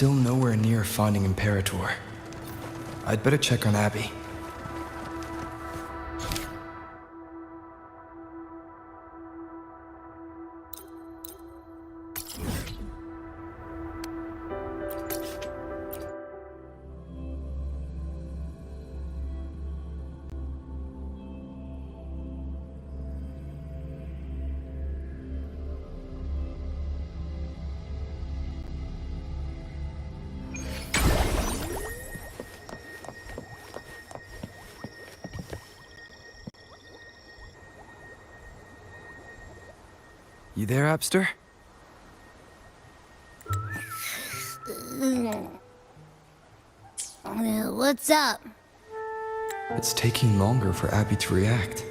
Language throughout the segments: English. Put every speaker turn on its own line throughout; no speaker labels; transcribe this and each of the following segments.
still nowhere near finding Imperator. I'd better check on Abby. You there, Abster?
What's up?
It's taking longer for Abby to react.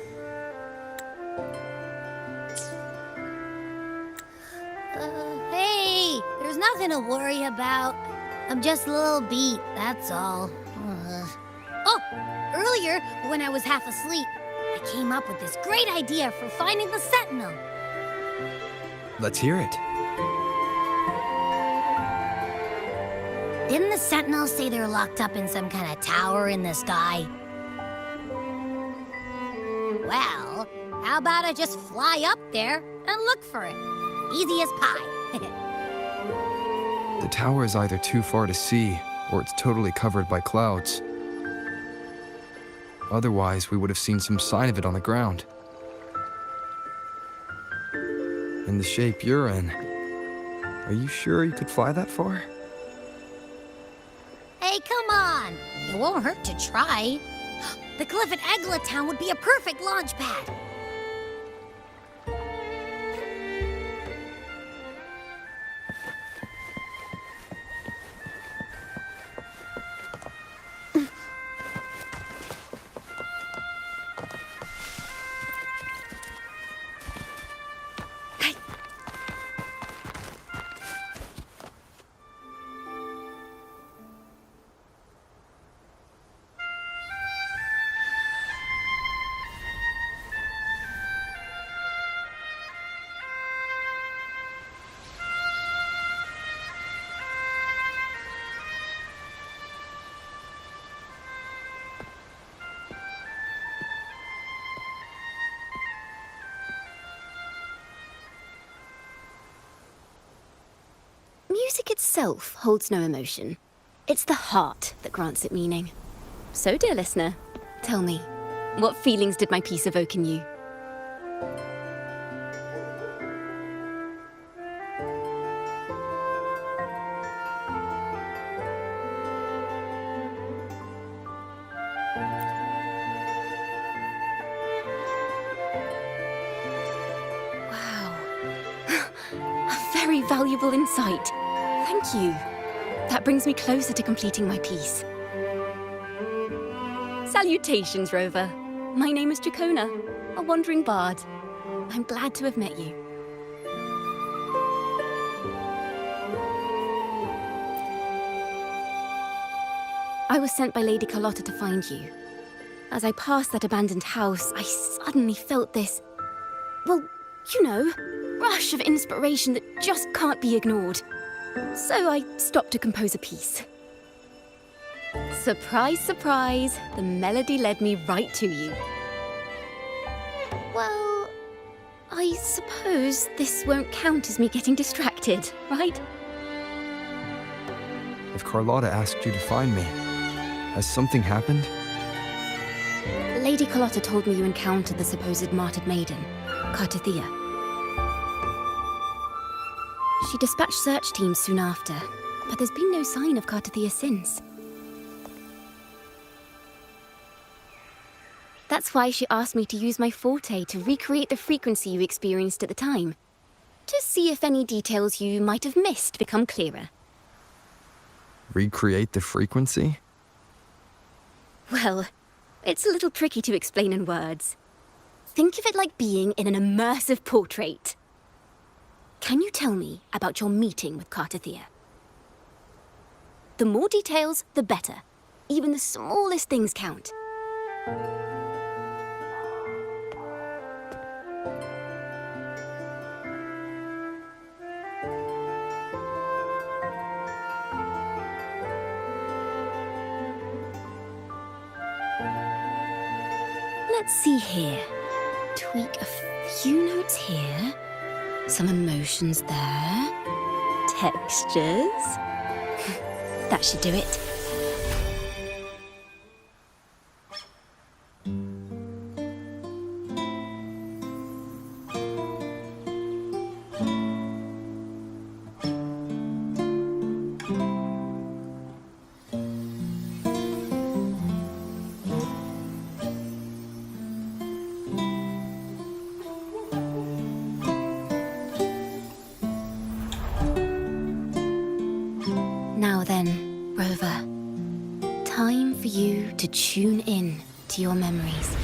Hey, there's nothing to worry about. I'm just a little beat, that's all. Oh, earlier, when I was half asleep, I came up with this great idea for finding the Sentinel.
Let's hear it.
Didn't the Sentinel say they're locked up in some kind of tower in the sky? Well, how about I just fly up there and look for it? Easy as pie.
The tower is either too far to see, or it's totally covered by clouds. Otherwise, we would have seen some sign of it on the ground. In the shape you're in, are you sure you could fly that far?
Hey, come on! It won't hurt to try. The cliff at Egla Town would be a perfect launch pad.
Music itself holds no emotion. It's the heart that grants it meaning. So, dear listener, tell me, what feelings did my piece evoke in you? Wow. A very valuable insight. Thank you. That brings me closer to completing my piece. Salutations, Rover. My name is Jacona, a wandering bard. I'm glad to have met you. I was sent by Lady Carlotta to find you. As I passed that abandoned house, I suddenly felt this, well, you know, rush of inspiration that just can't be ignored. So I stopped to compose a piece. Surprise, surprise, the melody led me right to you. Well, I suppose this won't count as me getting distracted, right?
If Carlotta asked you to find me, has something happened?
Lady Carlotta told me you encountered the supposed martyred maiden, Cartithia. She dispatched search teams soon after, but there's been no sign of Cartithia since. That's why she asked me to use my forte to recreate the frequency you experienced at the time, to see if any details you might have missed become clearer.
Recreate the frequency?
Well, it's a little tricky to explain in words. Think of it like being in an immersive portrait. Can you tell me about your meeting with Cartithia? The more details, the better. Even the smallest things count. Let's see here. Tweak a few notes here. Some emotions there. Textures. That should do it. Now then, Rover. Time for you to tune in to your memories.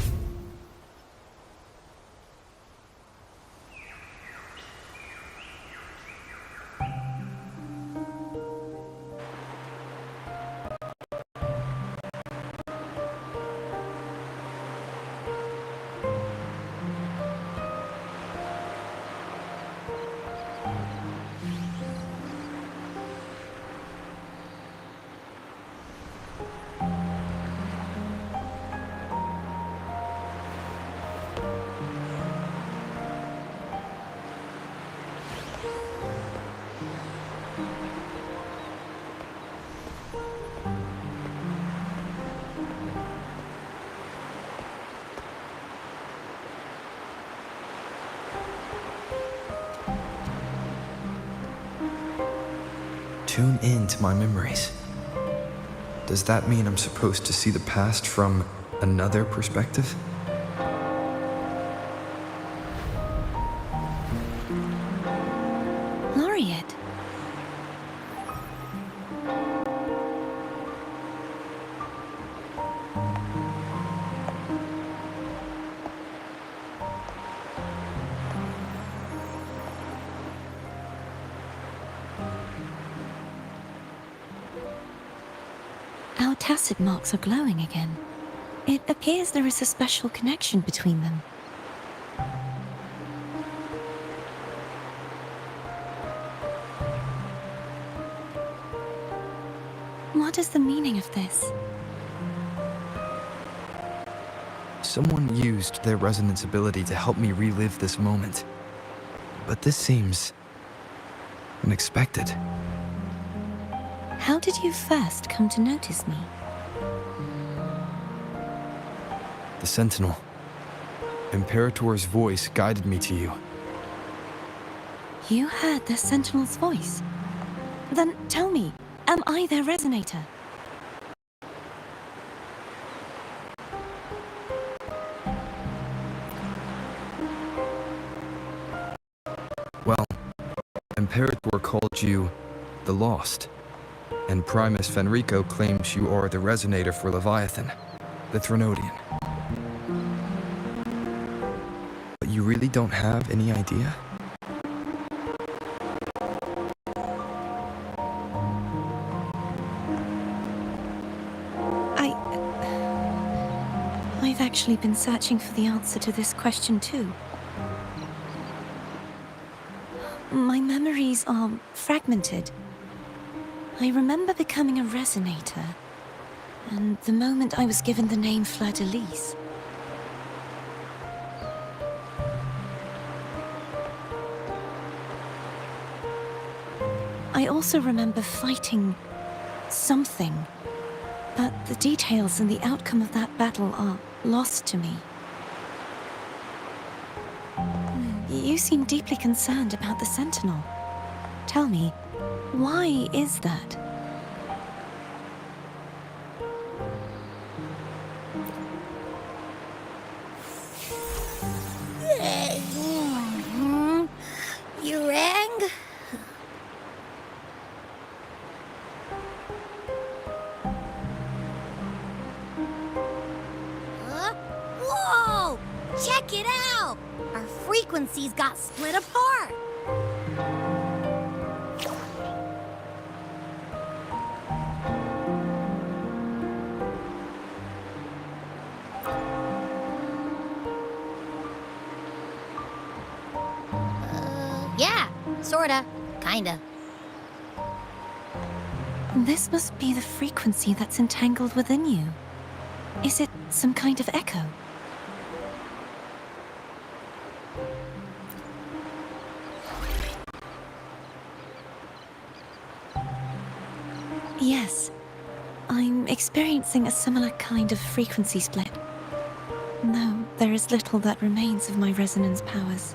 Tune in to my memories. Does that mean I'm supposed to see the past from another perspective?
Laureate.
Our tacit marks are glowing again. It appears there is a special connection between them. What is the meaning of this?
Someone used their resonance ability to help me relive this moment. But this seems unexpected.
How did you first come to notice me?
The Sentinel. Imperator's voice guided me to you.
You heard the Sentinel's voice? Then tell me, am I their resonator?
Well, Imperator called you the Lost, and Primus Fenrico claims you are the resonator for Leviathan, the Threnodian. But you really don't have any idea?
I've actually been searching for the answer to this question too. My memories are fragmented. I remember becoming a resonator, and the moment I was given the name Fleur-de-Lis. I also remember fighting something, but the details and the outcome of that battle are lost to me. You seem deeply concerned about the Sentinel. Tell me, why is that?
You rang? Whoa! Check it out! Our frequencies got split apart. Yeah, sorta, kinda.
This must be the frequency that's entangled within you. Is it some kind of echo? Yes, I'm experiencing a similar kind of frequency split. Though there is little that remains of my resonance powers.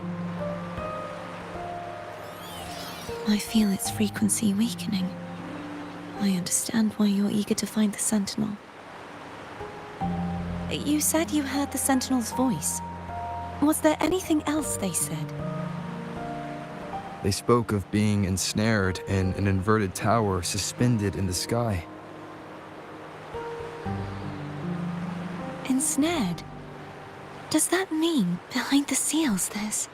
I feel its frequency weakening. I understand why you're eager to find the Sentinel. You said you heard the Sentinel's voice. Was there anything else they said?
They spoke of being ensnared in an inverted tower suspended in the sky.
Ensnared? Does that mean behind the seals there's...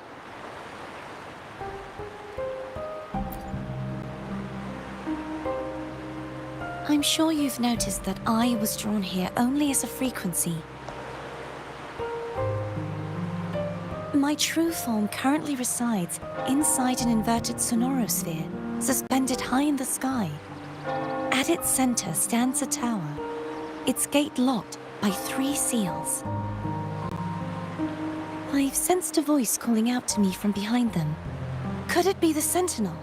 I'm sure you've noticed that I was drawn here only as a frequency. My true form currently resides inside an inverted sonorosphere, suspended high in the sky. At its center stands a tower, its gate locked by 3 seals. I've sensed a voice calling out to me from behind them. Could it be the Sentinel?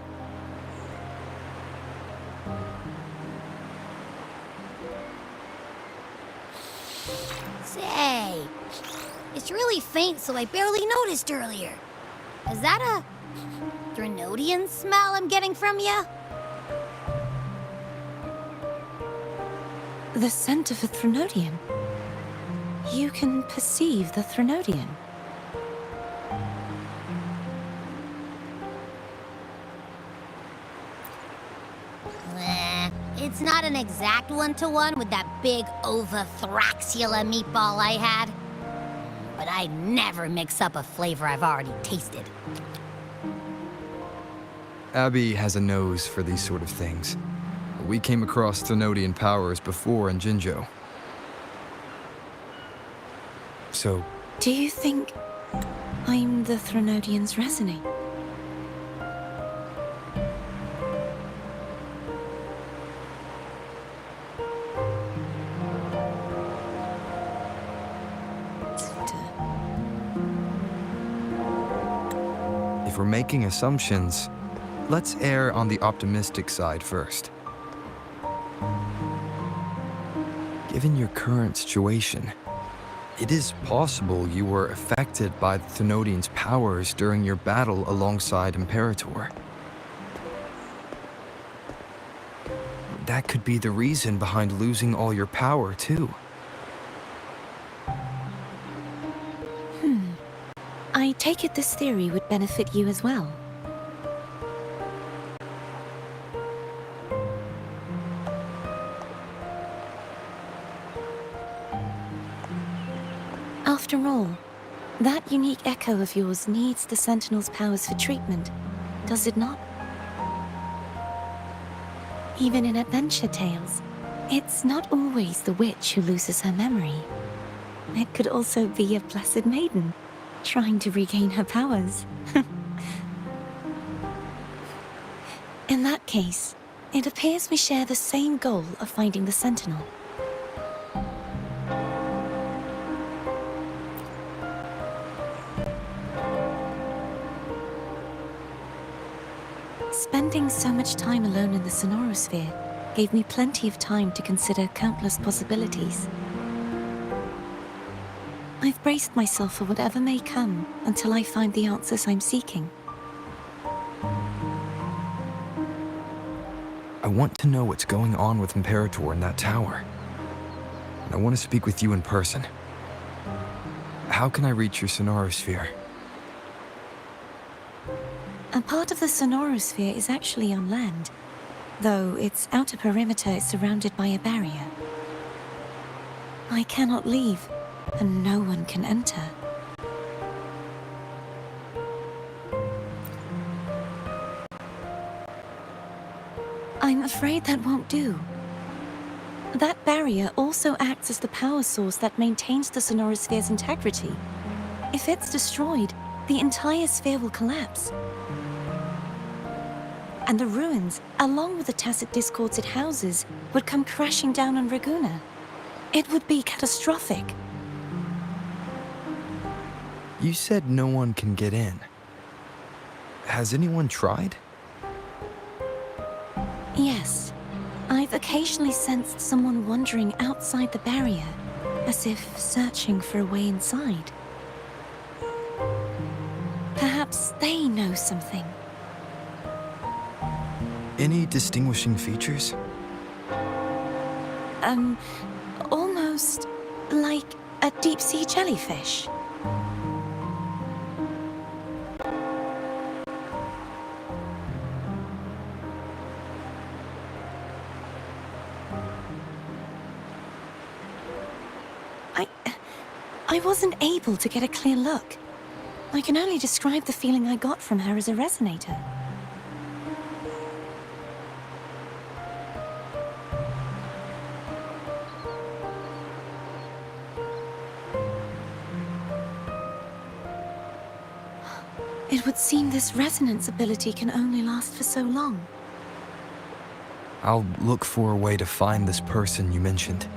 Say, it's really faint, so I barely noticed earlier. Is that a Drenodian smell I'm getting from you?
The scent of a Threnodian. You can perceive the Threnodian.
It's not an exact one-to-one with that big Ovathraxula meatball I had. But I never mix up a flavor I've already tasted.
Abby has a nose for these sort of things. We came across Threnodian powers before in Jinzhou. So,
Do you think I'm the Threnodian's resonate?
if we're making assumptions, let's err on the optimistic side first. Given your current situation, it is possible you were affected by the Thenodian's powers during your battle alongside Imperator. That could be the reason behind losing all your power, too.
I take it this theory would benefit you as well. After all, that unique echo of yours needs the Sentinel's powers for treatment, does it not? Even in adventure tales, it's not always the witch who loses her memory. It could also be a blessed maiden, trying to regain her powers. In that case, it appears we share the same goal of finding the Sentinel. Spending so much time alone in the Sonorosphere gave me plenty of time to consider countless possibilities. I've braced myself for whatever may come until I find the answers I'm seeking.
I want to know what's going on with Imperator in that tower. And I want to speak with you in person. How can I reach your Sonorosphere?
A part of the Sonorosphere is actually on land, though its outer perimeter is surrounded by a barrier. I cannot leave, and no one can enter. I'm afraid that won't do. That barrier also acts as the power source that maintains the Sonorosphere's integrity. If it's destroyed, the entire sphere will collapse. And the ruins, along with the tacit discords it houses, would come crashing down on Raguna. It would be catastrophic.
You said no one can get in. Has anyone tried?
Yes. I've occasionally sensed someone wandering outside the barrier, as if searching for a way inside. Perhaps they know something.
Any distinguishing features?
Almost like a deep-sea jellyfish. I wasn't able to get a clear look. I can only describe the feeling I got from her as a resonator. It would seem this resonance ability can only last for so long.
I'll look for a way to find this person you mentioned.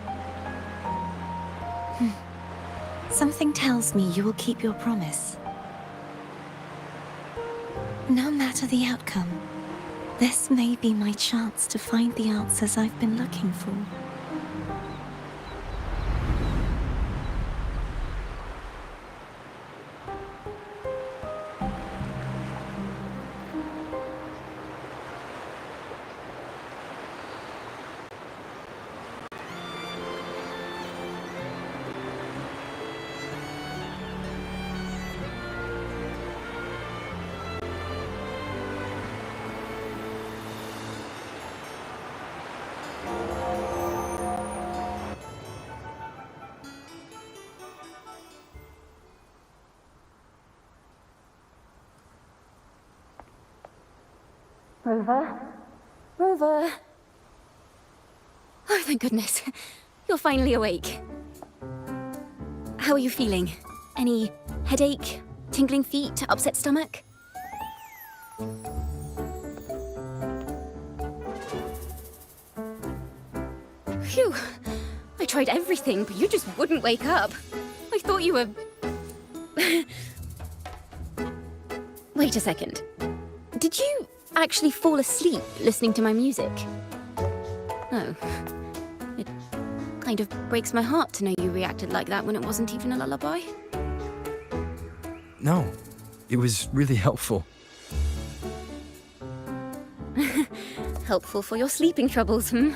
Something tells me you will keep your promise. No matter the outcome, this may be my chance to find the answers I've been looking for.
Rover? Rover? Oh, thank goodness. You're finally awake. How are you feeling? Any headache, tingling feet, upset stomach? Phew. I tried everything, but you just wouldn't wake up. I thought you were... Wait a second. Did you actually fall asleep listening to my music? Oh. It kind of breaks my heart to know you reacted like that when it wasn't even a lullaby.
No, it was really helpful.
Helpful for your sleeping troubles, hmm?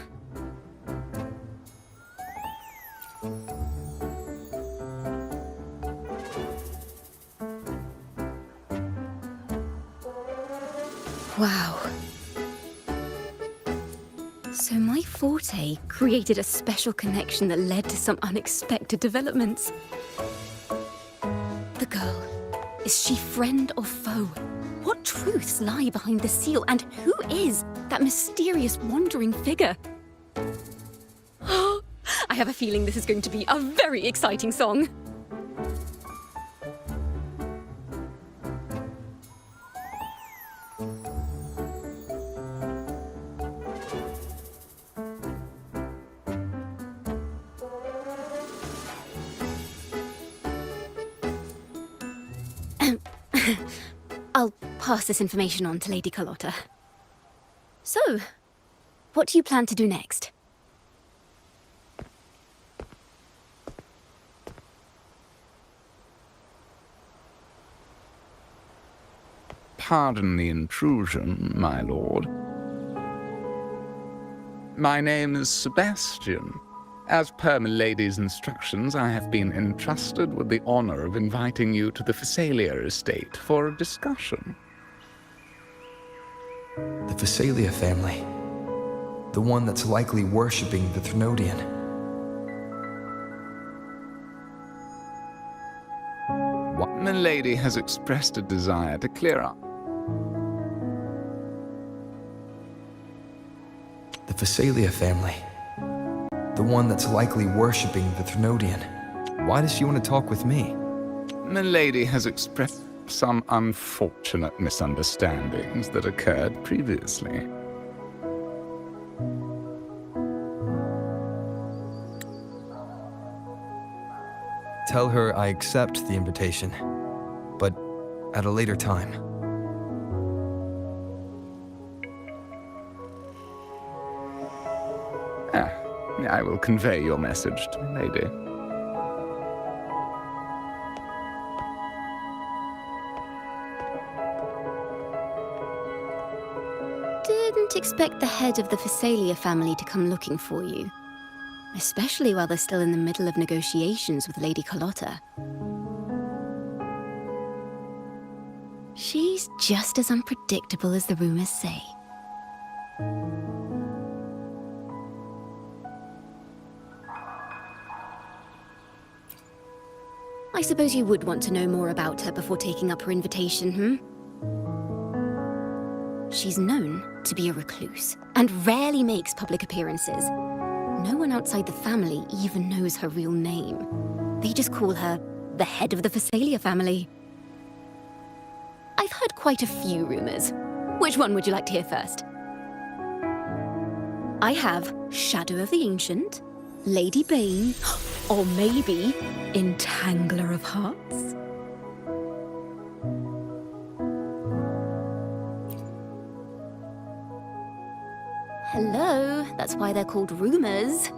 Wow. So my forte created a special connection that led to some unexpected developments. The girl, is she friend or foe? What truths lie behind the seal, and who is that mysterious wandering figure? I have a feeling this is going to be a very exciting song. I'll pass this information on to Lady Carlotta. So, what do you plan to do next?
Pardon the intrusion, my lord. My name is Sebastian. As per milady's instructions, I have been entrusted with the honor of inviting you to the Phasalia estate for a discussion.
The Phasalia family. The one that's likely worshipping the Thrnodian.
Milady has expressed a desire to clear up.
The Phasalia family. The one that's likely worshipping the Thrnodian. Why does she want to talk with me?
Milady has expressed some unfortunate misunderstandings that occurred previously.
Tell her I accept the invitation, but at a later time.
I will convey your message to my lady.
Didn't expect the head of the Phasalia family to come looking for you. Especially while they're still in the middle of negotiations with Lady Carlotta. She's just as unpredictable as the rumors say. I suppose you would want to know more about her before taking up her invitation, hmm? She's known to be a recluse, and rarely makes public appearances. No one outside the family even knows her real name. They just call her the head of the Phasalia family. I've heard quite a few rumors. Which one would you like to hear first? I have Shadow of the Ancient, Lady Bane, or maybe Entangler of Hearts. Hello, that's why they're called rumors.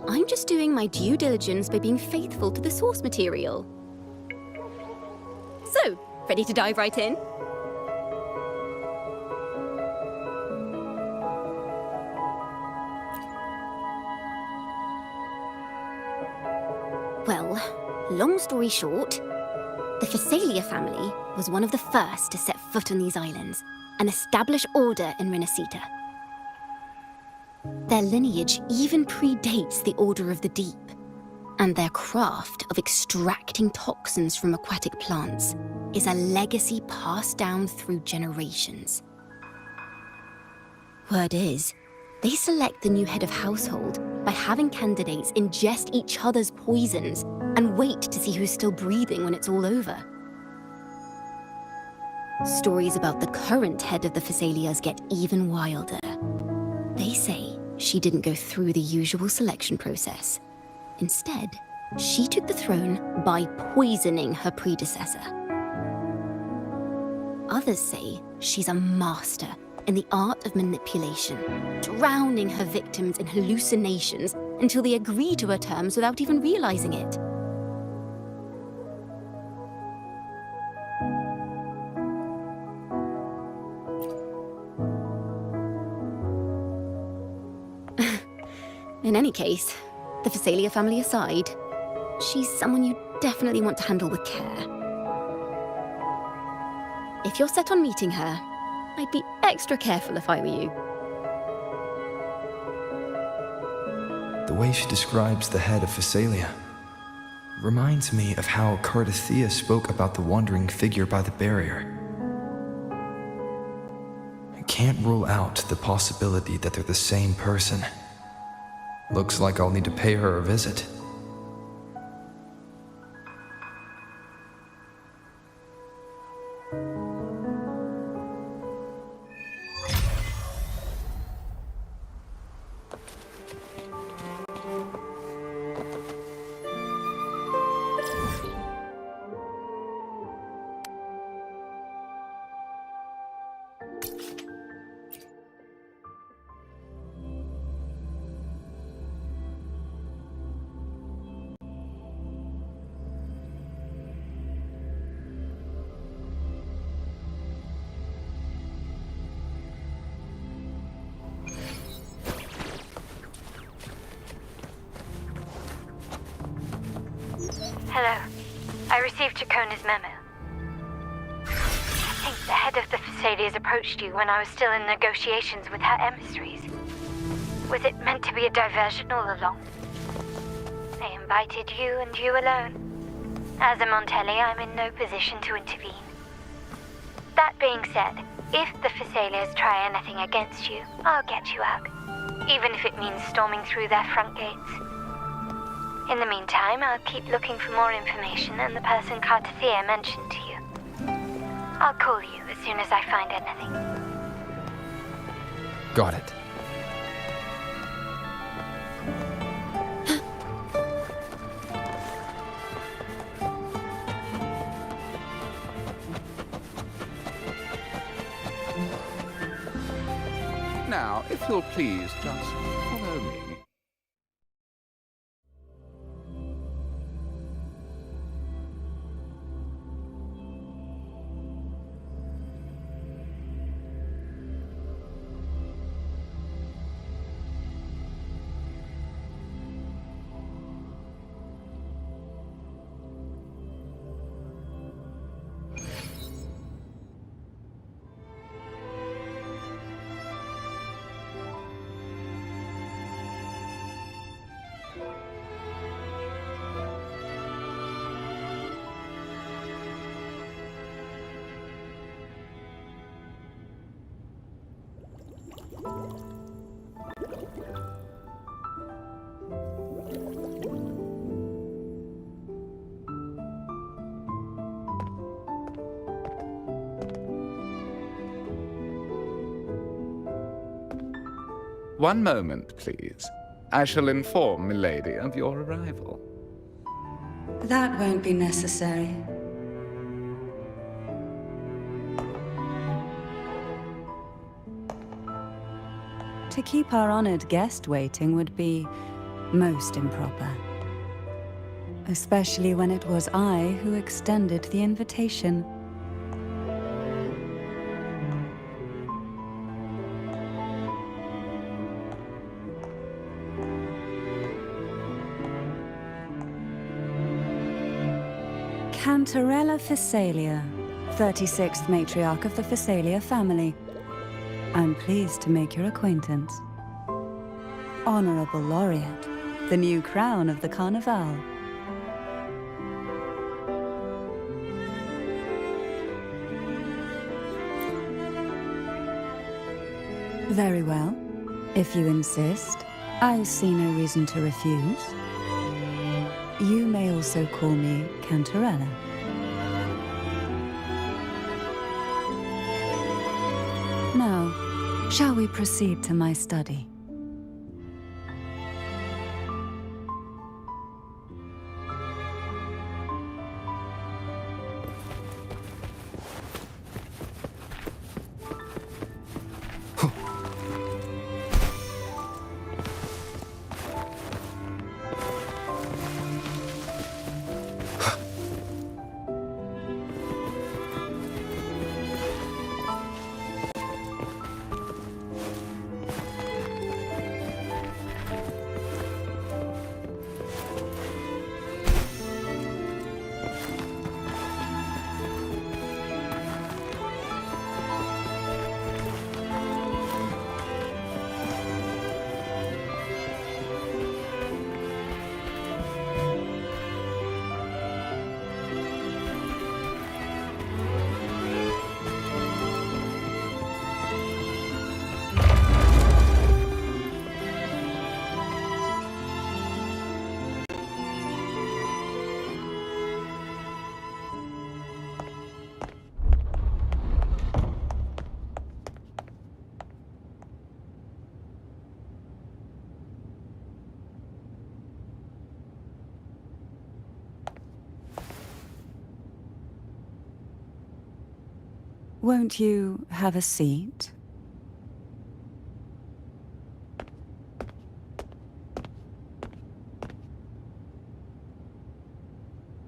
I'm just doing my due diligence by being faithful to the source material. So, ready to dive right in? Well, long story short, the Phasalia family was one of the first to set foot on these islands and establish order in Rinascita. Their lineage even predates the Order of the Deep, and their craft of extracting toxins from aquatic plants is a legacy passed down through generations. Word is, they select the new head of household by having candidates ingest each other's poisons and wait to see who's still breathing when it's all over. Stories about the current head of the Phasalias get even wilder. They say she didn't go through the usual selection process. Instead, she took the throne by poisoning her predecessor. Others say she's a master in the art of manipulation, drowning her victims in hallucinations until they agree to her terms without even realizing it. In any case, the Phasalia family aside, she's someone you definitely want to handle with care. If you're set on meeting her, I'd be extra careful if I were you.
The way she describes the head of Phasalia reminds me of how Cartithea spoke about the wandering figure by the barrier. I can't rule out the possibility that they're the same person. Looks like I'll need to pay her a visit.
Hello. I received Chacona's memo. I think the head of the Phasalias approached you when I was still in negotiations with her emissaries. Was it meant to be a diversion all along? They invited you and you alone. As a Montelli, I'm in no position to intervene. That being said, if the Phasalias try anything against you, I'll get you out. Even if it means storming through their front gates. In the meantime, I'll keep looking for more information and the person Cartithea mentioned to you. I'll call you as soon as I find anything.
Got it.
Now, if you'll please just follow me. One moment, please. I shall inform Milady of your arrival.
That won't be necessary. To keep our honored guest waiting would be most improper. Especially when it was I who extended the invitation. Cantarella Phasalia, 36th matriarch of the Phasalia family. I'm pleased to make your acquaintance. Honorable Laureate, the new crown of the Carnival. Very well. If you insist, I see no reason to refuse. You may also call me Cantarella. Now, shall we proceed to my study? Won't you have a seat?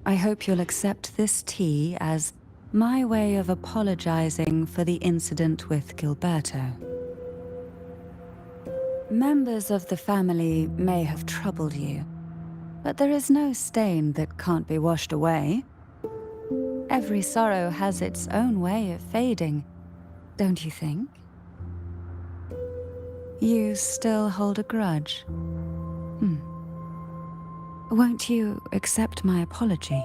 I hope you'll accept this tea as my way of apologizing for the incident with Gilberto. Members of the family may have troubled you, but there is no stain that can't be washed away. Every sorrow has its own way of fading, don't you think? You still hold a grudge? Won't you accept my apology?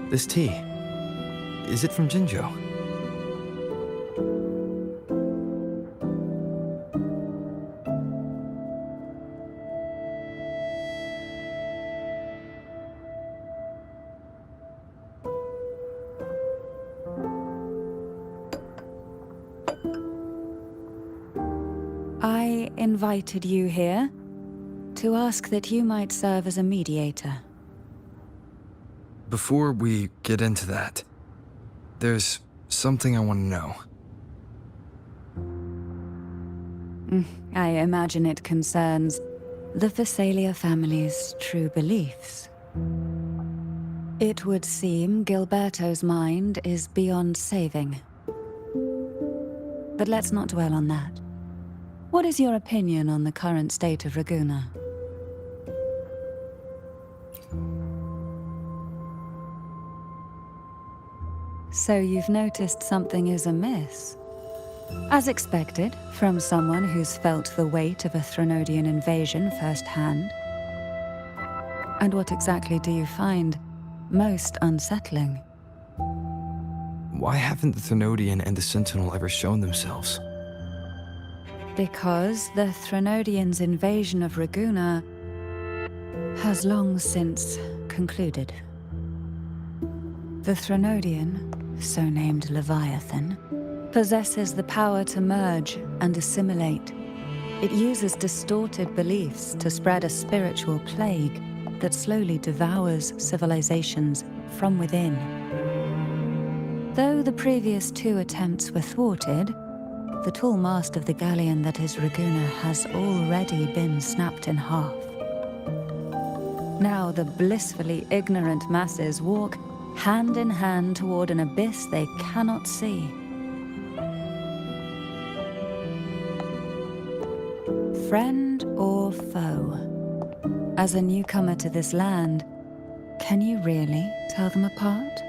This tea, is it from Jinzhou?
I invited you here to ask that you might serve as a mediator.
Before we get into that, there's something I want to know.
I imagine it concerns the Phasalia family's true beliefs. It would seem Gilberto's mind is beyond saving. But let's not dwell on that. What is your opinion on the current state of Raguna? So you've noticed something is amiss? As expected, from someone who's felt the weight of a Threnodian invasion firsthand. And what exactly do you find most unsettling?
Why haven't the Threnodian and the Sentinel ever shown themselves?
Because the Threnodians' invasion of Raguna has long since concluded. The Threnodian, so named Leviathan, possesses the power to merge and assimilate. It uses distorted beliefs to spread a spiritual plague that slowly devours civilizations from within. Though the previous 2 attempts were thwarted, the tall mast of the galleon that is Raguna has already been snapped in half. Now the blissfully ignorant masses walk hand in hand toward an abyss they cannot see. Friend or foe? As a newcomer to this land, can you really tell them apart?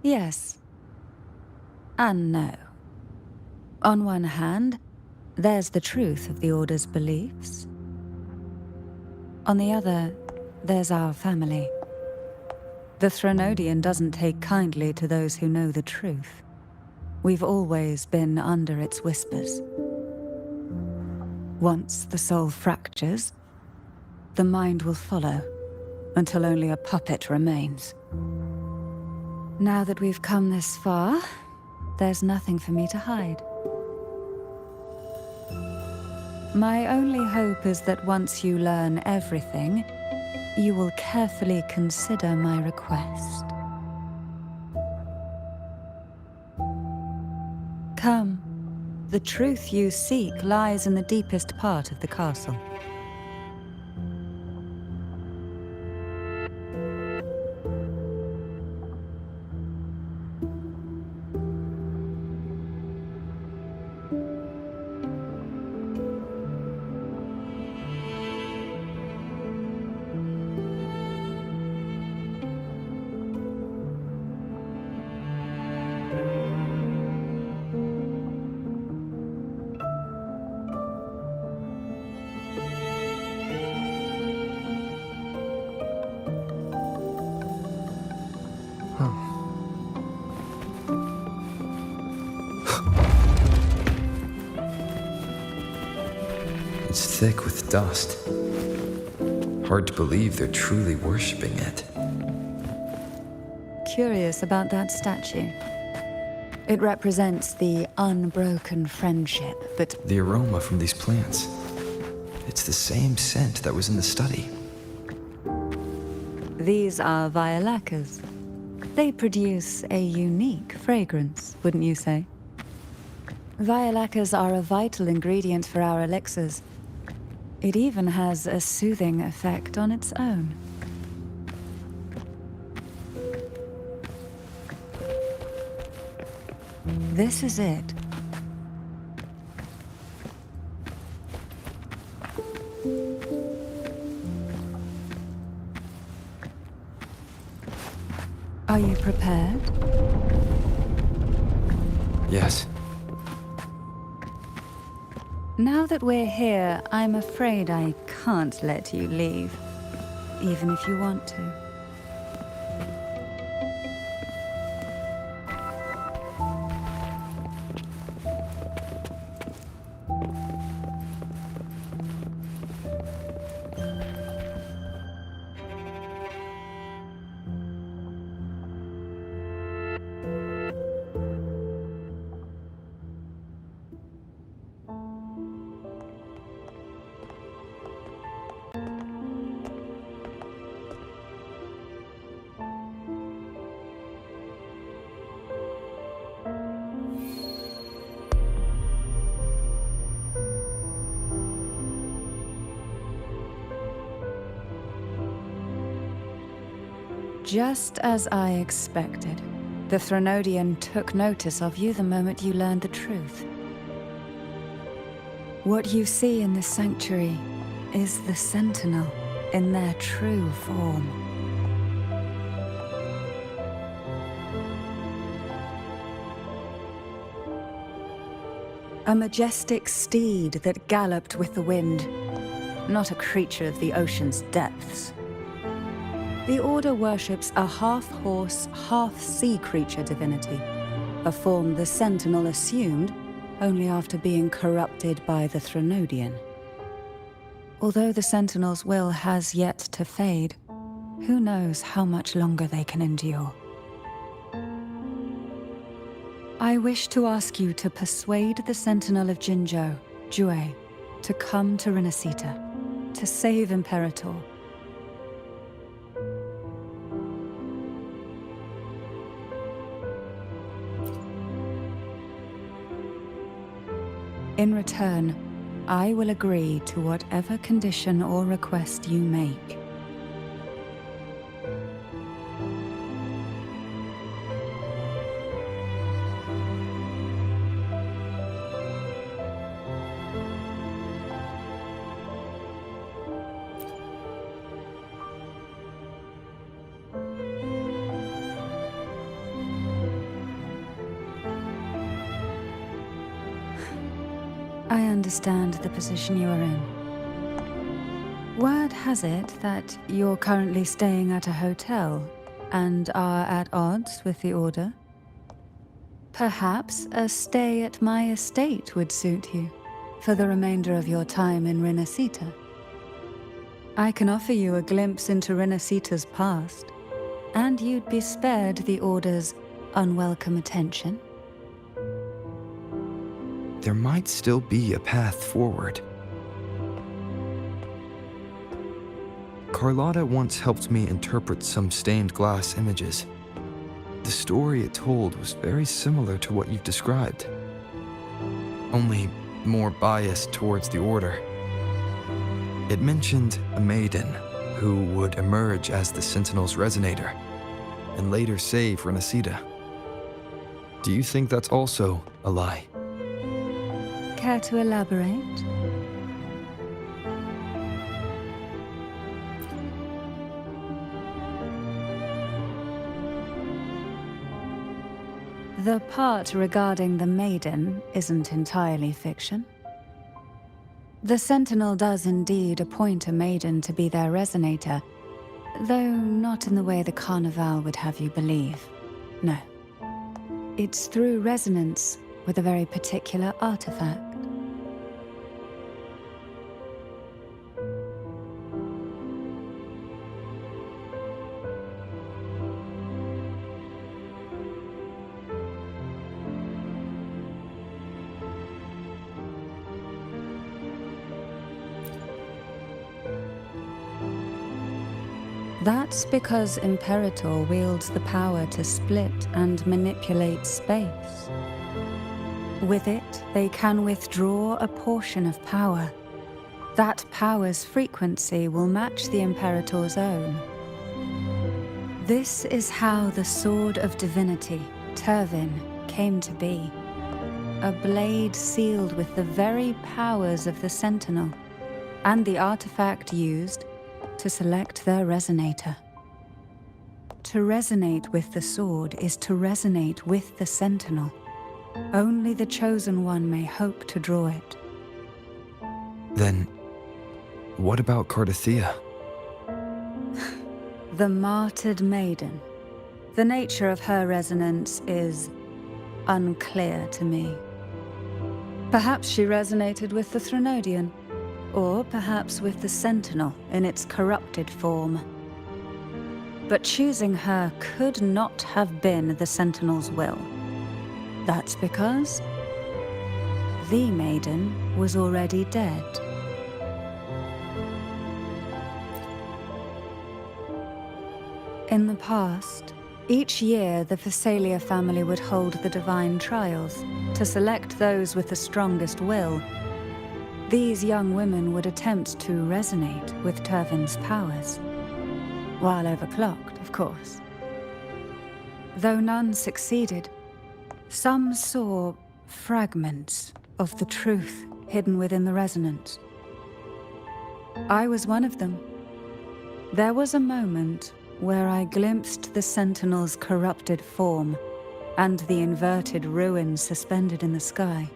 Yes. And no. On one hand, there's the truth of the Order's beliefs. On the other, there's our family. The Threnodian doesn't take kindly to those who know the truth. We've always been under its whispers. Once the soul fractures, the mind will follow, until only a puppet remains. Now that we've come this far, there's nothing for me to hide. My only hope is that once you learn everything, you will carefully consider my request. Come. The truth you seek lies in the deepest part of the castle.
It's thick with dust. Hard to believe they're truly worshipping it.
Curious about that statue. It represents the unbroken friendship, but
The aroma from these plants. It's the same scent that was in the study.
these are violacas. They produce a unique fragrance, wouldn't you say? Violacas are a vital ingredient for our elixirs. It even has a soothing effect on its own. This is it. Are you prepared?
Yes.
Now that we're here, I'm afraid I can't let you leave, even if you want to. Just as I expected, the Threnodian took notice of you the moment you learned the truth. What you see in this sanctuary is the Sentinel in their true form. A majestic steed that galloped with the wind, not a creature of the ocean's depths. The Order worships a half-horse, half-sea creature divinity, a form the Sentinel assumed only after being corrupted by the Threnodian. Although the Sentinel's will has yet to fade, who knows how much longer they can endure. I wish to ask you to persuade the Sentinel of Jinzhou, Jue, to come to Rinascita, to save Imperator. In return, I will agree to whatever condition or request you make. I understand the position you are in. Word has it that you're currently staying at a hotel and are at odds with the Order. Perhaps a stay at my estate would suit you for the remainder of your time in Rinascita. I can offer you a glimpse into Rinascita's past, and you'd be spared the Order's unwelcome attention.
There might still be a path forward. Carlotta once helped me interpret some stained glass images. The story it told was very similar to what you've described, only more biased towards the Order. It mentioned a Maiden who would emerge as the Sentinel's resonator and later save Rinascita. Do you think that's also a lie?
Care to elaborate? The part regarding the Maiden isn't entirely fiction. The Sentinel does indeed appoint a Maiden to be their resonator, though not in the way the Carnival would have you believe. No. It's through resonance with a very particular artifact. That's because Imperator wields the power to split and manipulate space. With it, they can withdraw a portion of power. That power's frequency will match the Imperator's own. This is how the Sword of Divinity, Turvin, came to be. A blade sealed with the very powers of the Sentinel, and the artifact used to select their resonator. To resonate with the sword is to resonate with the Sentinel. Only the Chosen One may hope to draw it.
Then, what about Cardathea?
The martyred Maiden. The nature of her resonance is unclear to me. Perhaps she resonated with the Threnodian, or perhaps with the Sentinel in its corrupted form. But choosing her could not have been the Sentinel's will. That's because the Maiden was already dead. In the past, each year the Phasalia family would hold the Divine Trials to select those with the strongest will. These young women would attempt to resonate with Turvin's powers. while overclocked, of course. Though none succeeded, some saw fragments of the truth hidden within the resonance. I was one of them. There was a moment where I glimpsed the Sentinel's corrupted form and the inverted ruins suspended in the sky.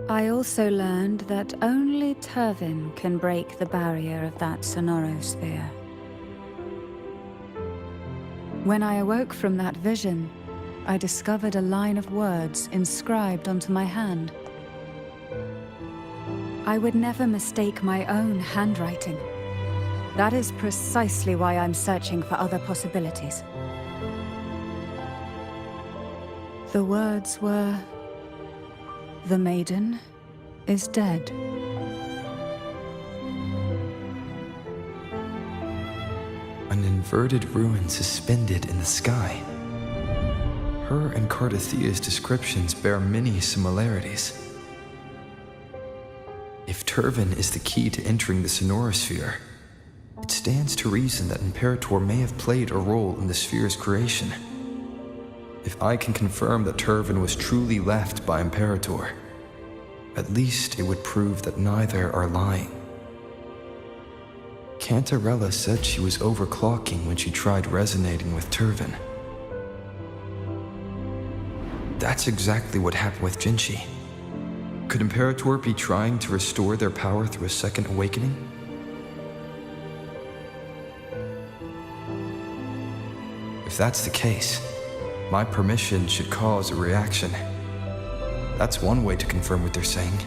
I also learned that only Turvin can break the barrier of that sonorosphere. When I awoke from that vision, I discovered a line of words inscribed onto my hand. I would never mistake my own handwriting. That is precisely why I'm searching for other possibilities. The words were, "The Maiden is dead."
An inverted ruin suspended in the sky. Her and Cardathea's descriptions bear many similarities. If Turvin is the key to entering the sonorosphere, it stands to reason that Imperator may have played a role in the sphere's creation. If I can confirm that Turvin was truly left by Imperator, at least it would prove that neither are lying. Cantarella said she was overclocking when she tried resonating with Turvin. That's exactly what happened with Jinchi. Could Imperator be trying to restore their power through a second awakening? If that's the case, my permission should cause a reaction. That's one way to confirm what they're saying.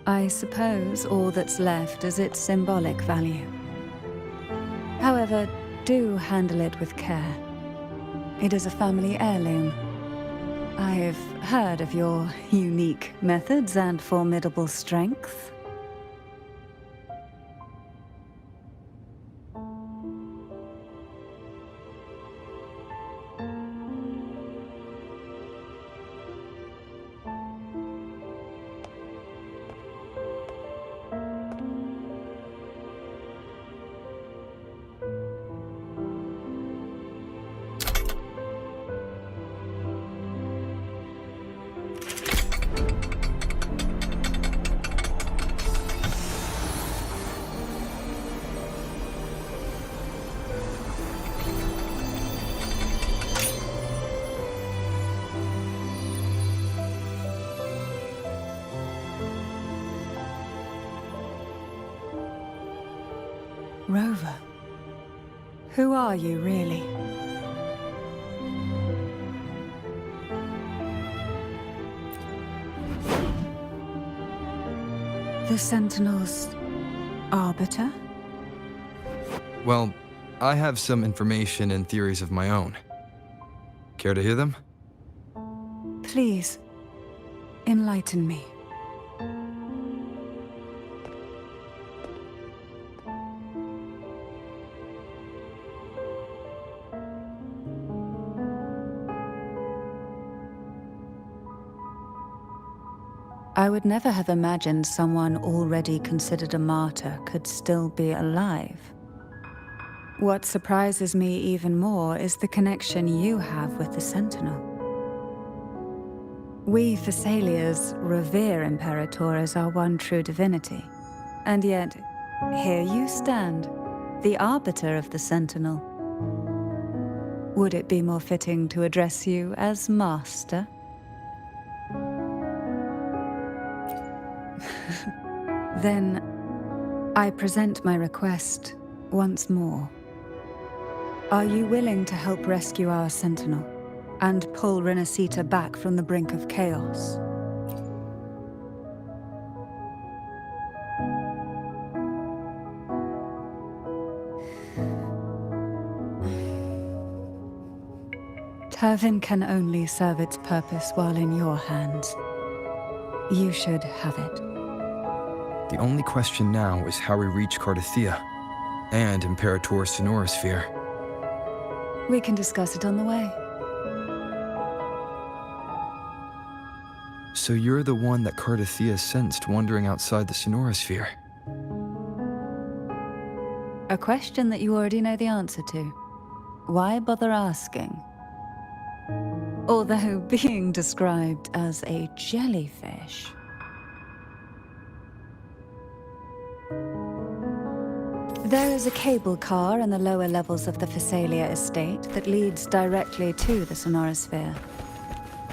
I suppose all that's left is its symbolic value. However, do handle it with care. It is a family heirloom. I've heard of your unique methods and formidable strength. Rover, who are you really? The Sentinel's arbiter?
Well, I have some information and theories of my own. Care to hear them?
Please, enlighten me. I would never have imagined someone already considered a martyr could still be alive. What surprises me even more is the connection you have with the Sentinel. We Thessalians revere Imperator as our one true divinity, and yet here you stand, the arbiter of the Sentinel. Would it be more fitting to address you as Master? Then, I present my request once more. Are you willing to help rescue our Sentinel and pull Rinascita back from the brink of chaos? Turvin can only serve its purpose while in your hands. You should have it.
The only question now is how we reach Cardathea and Imperator's sonorosphere.
We can discuss it on the way.
So you're the one that Cardathia sensed wandering outside the sonorosphere.
A question that you already know the answer to. Why bother asking? Although being described as a jellyfish. There is a cable car in the lower levels of the Phasalia estate that leads directly to the sonorosphere.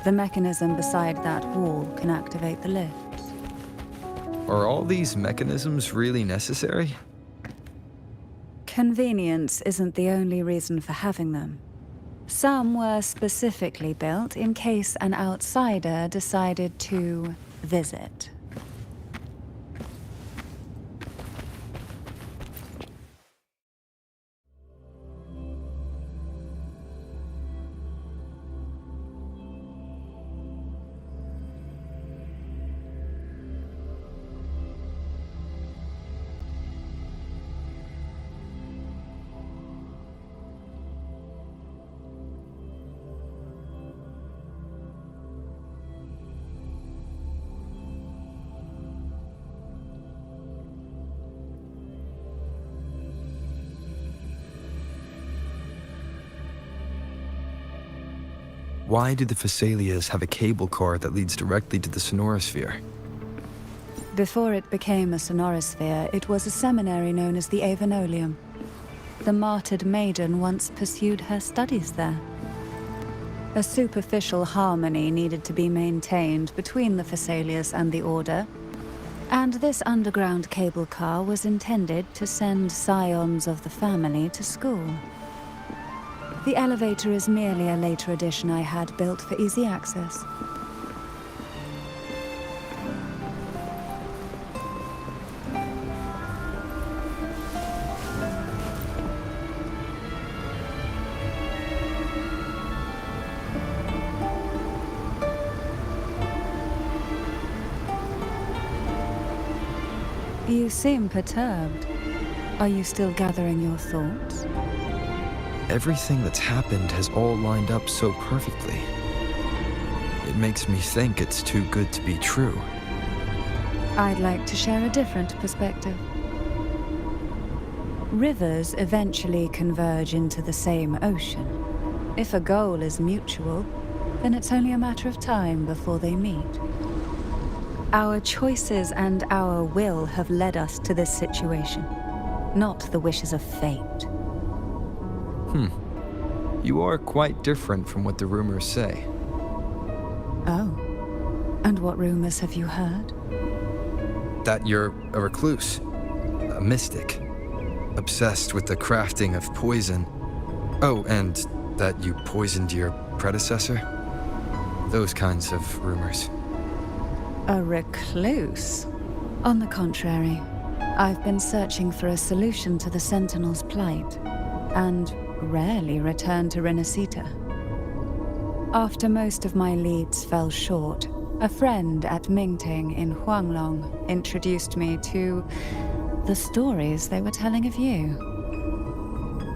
The mechanism beside that wall can activate the lifts.
Are all these mechanisms really necessary?
Convenience isn't the only reason for having them. Some were specifically built in case an outsider decided to visit.
Why do the Phasalias have a cable car that leads directly to the sonorosphere?
Before it became a sonorosphere, it was a seminary known as the Avenolium. The martyred Maiden once pursued her studies there. A superficial harmony needed to be maintained between the Phasalias and the Order, and this underground cable car was intended to send scions of the family to school. The elevator is merely a later addition I had built for easy access. You seem perturbed. Are you still gathering your thoughts?
Everything that's happened has all lined up so perfectly. It makes me think it's too good to be true.
I'd like to share a different perspective. Rivers eventually converge into the same ocean. If a goal is mutual, then it's only a matter of time before they meet. Our choices and our will have led us to this situation, not the wishes of fate.
You are quite different from what the rumors say.
Oh. And what rumors have you heard?
That you're a recluse, a mystic, obsessed with the crafting of poison. Oh, and that you poisoned your predecessor? Those kinds of rumors.
A recluse? On the contrary, I've been searching for a solution to the Sentinel's plight, and rarely return to Rinascita. After most of my leads fell short, a friend at Mingting in Huanglong introduced me to the stories they were telling of you.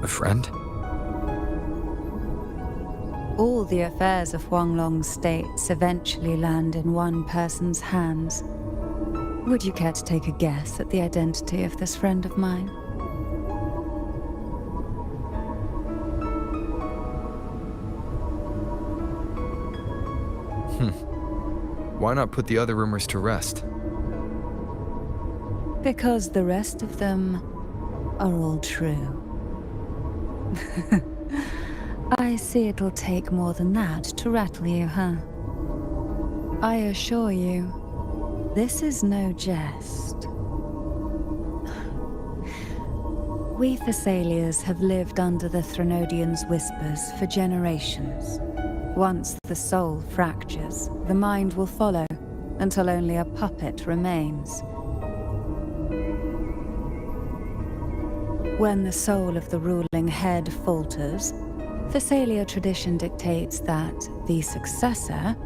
A friend?
All the affairs of Huanglong states eventually land in one person's hands. Would you care to take a guess at the identity of this friend of mine?
Why not put the other rumors to rest?
Because the rest of them are all true. I see it'll take more than that to rattle you, huh? I assure you, this is no jest. We Thessalians have lived under the Threnodians' whispers for generations. Once the soul fractures, the mind will follow, until only a puppet remains. When the soul of the ruling head falters, Thessalia tradition dictates that the successor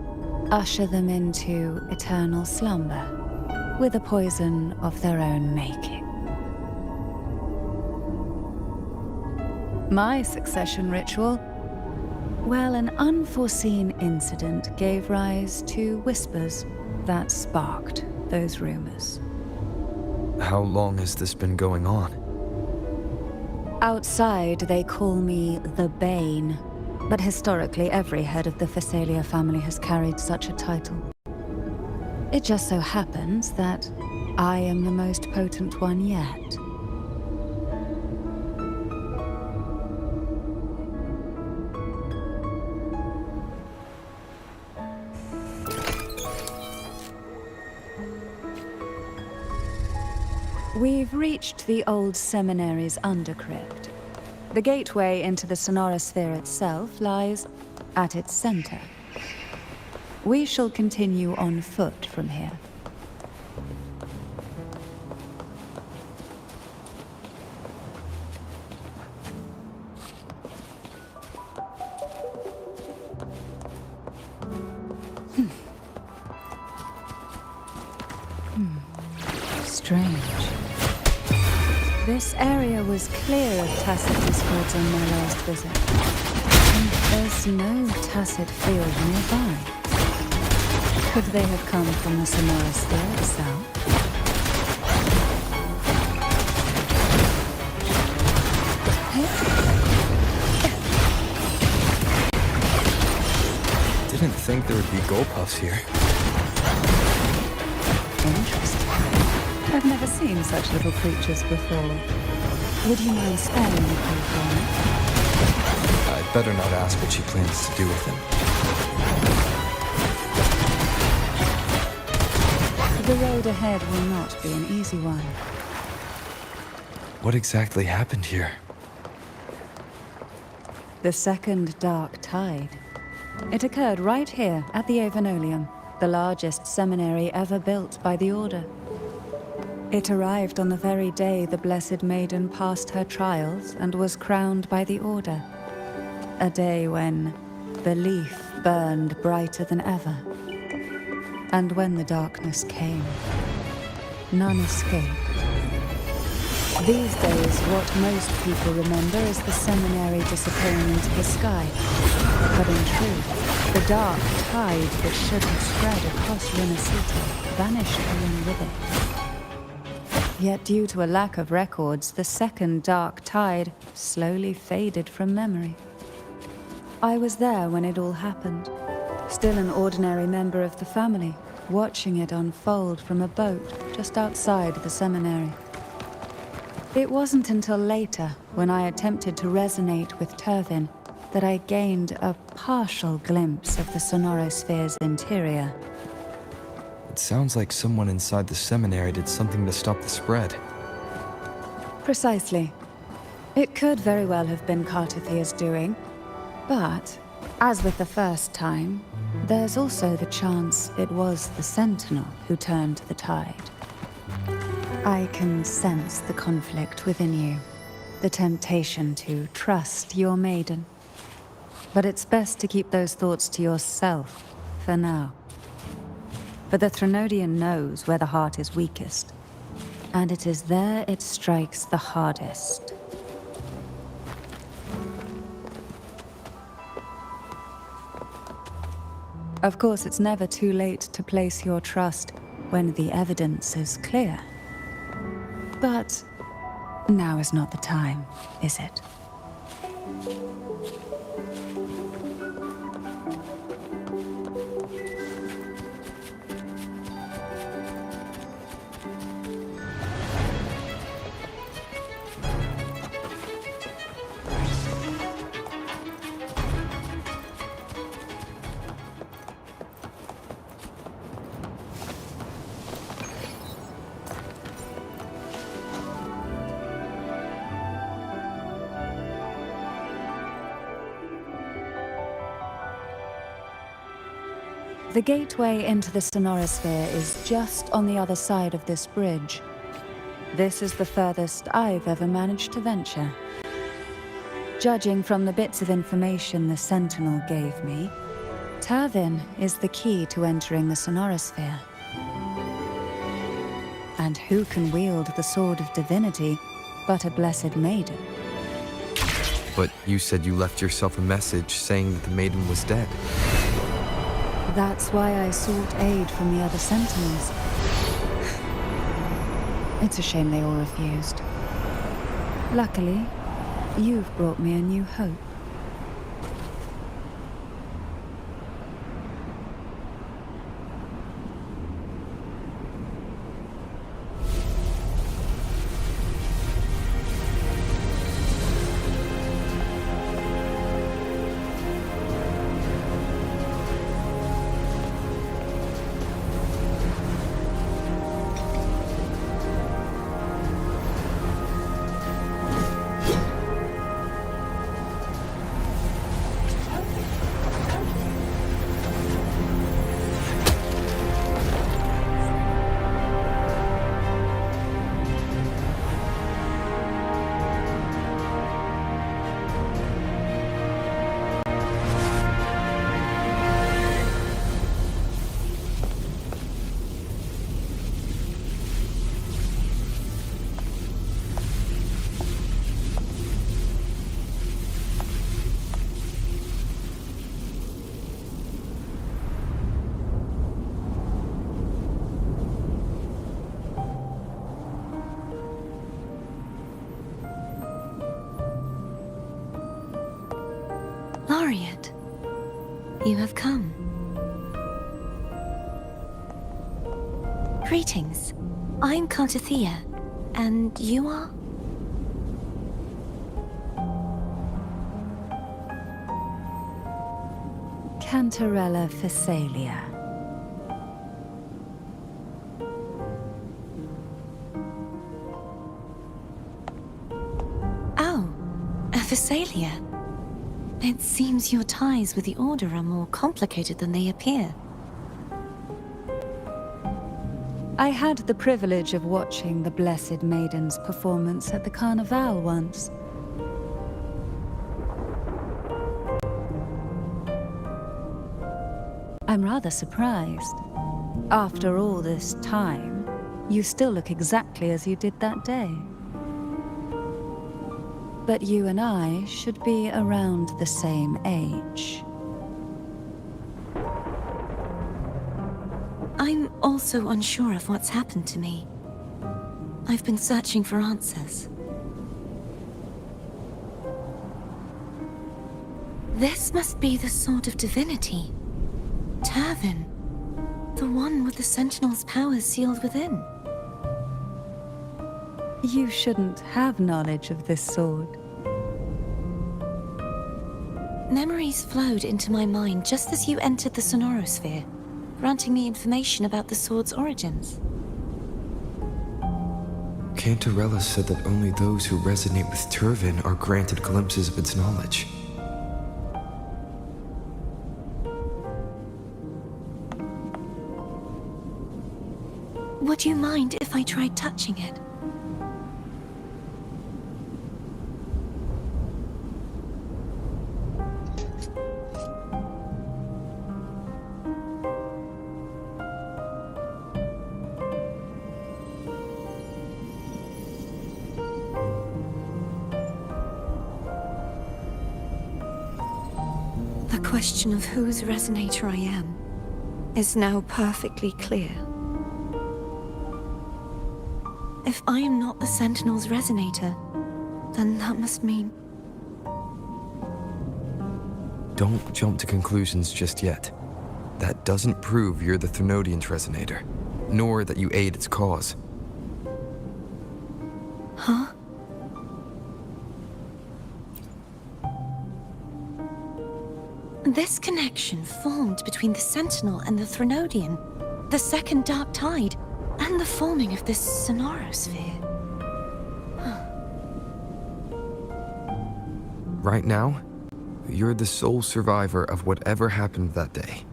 usher them into eternal slumber, with a poison of their own making. My succession ritual Well, an unforeseen incident gave rise to whispers that sparked those rumors.
How long has this been going on?
Outside, they call me the Bane, but historically every head of the Phasalia family has carried such a title. It just so happens that I am the most potent one yet. We've reached the old seminary's undercrypt. The gateway into the sonorosphere itself lies at its center. We shall continue on foot from here. Strange. This area was clear of tacit discords on my last visit. And there's no tacit field nearby. Could they have come from the sonorosphere itself?
Didn't think there would be Gulpuffs here.
Interesting. I've never seen such little creatures before. Would you mind sparing anything for me?
I'd better not ask what she plans to do with them.
The road ahead will not be an easy one.
What exactly happened here?
The second dark tide. It occurred right here at the Avenolium, the largest seminary ever built by the Order. It arrived on the very day the Blessed Maiden passed her trials and was crowned by the Order. A day when belief burned brighter than ever. And when the darkness came, none escaped. These days, what most people remember is the seminary disappearing into the sky. But in truth, the dark tide that should have spread across Rinascita vanished along with it. Yet due to a lack of records, the second dark tide slowly faded from memory. I was there when it all happened, still an ordinary member of the family, watching it unfold from a boat just outside the seminary. It wasn't until later, when I attempted to resonate with Turvin, that I gained a partial glimpse of the sonorosphere's interior.
It sounds like someone inside the seminary did something to stop the spread.
Precisely. It could very well have been Cartithier's doing, but, as with the first time, there's also the chance it was the Sentinel who turned the tide. I can sense the conflict within you, the temptation to trust your maiden. But it's best to keep those thoughts to yourself, for now. For the Threnodian knows where the heart is weakest, and it is there it strikes the hardest. Of course, it's never too late to place your trust when the evidence is clear. But now is not the time, is it? The gateway into the sonorosphere is just on the other side of this bridge. This is the furthest I've ever managed to venture. Judging from the bits of information the Sentinel gave me, Turvin is the key to entering the sonorosphere. And who can wield the Sword of Divinity but a Blessed Maiden?
But you said you left yourself a message saying that the Maiden was dead.
That's why I sought aid from the other Sentinels. It's a shame they all refused. Luckily, you've brought me a new hope.
Laureate, you have come. Greetings. I'm Cartithia, and you are?
Cantarella Phasalia.
Oh, a Phasalia. It seems your ties with the Order are more complicated than they appear.
I had the privilege of watching the Blessed Maiden's performance at the Carnival once. I'm rather surprised. After all this time, you still look exactly as you did that day. But you and I should be around the same age.
I'm also unsure of what's happened to me. I've been searching for answers. This must be the Sword of Divinity. Turvin. The one with the Sentinel's powers sealed within.
You shouldn't have knowledge of this sword.
Memories flowed into my mind just as you entered the Sonorosphere, granting me information about the sword's origins.
Cantarella said that only those who resonate with Turvin are granted glimpses of its knowledge.
Would you mind if I tried touching it? The question of whose resonator I am is now perfectly clear. If I am not the Sentinel's resonator, then that must mean...
Don't jump to conclusions just yet. That doesn't prove you're the Thenodian's resonator, nor that you aid its cause.
Huh? This connection formed between the Sentinel and the Thenodian, the second Dark Tide, and the forming of this Sonorosphere.
Right now, you're the sole survivor of whatever happened that day.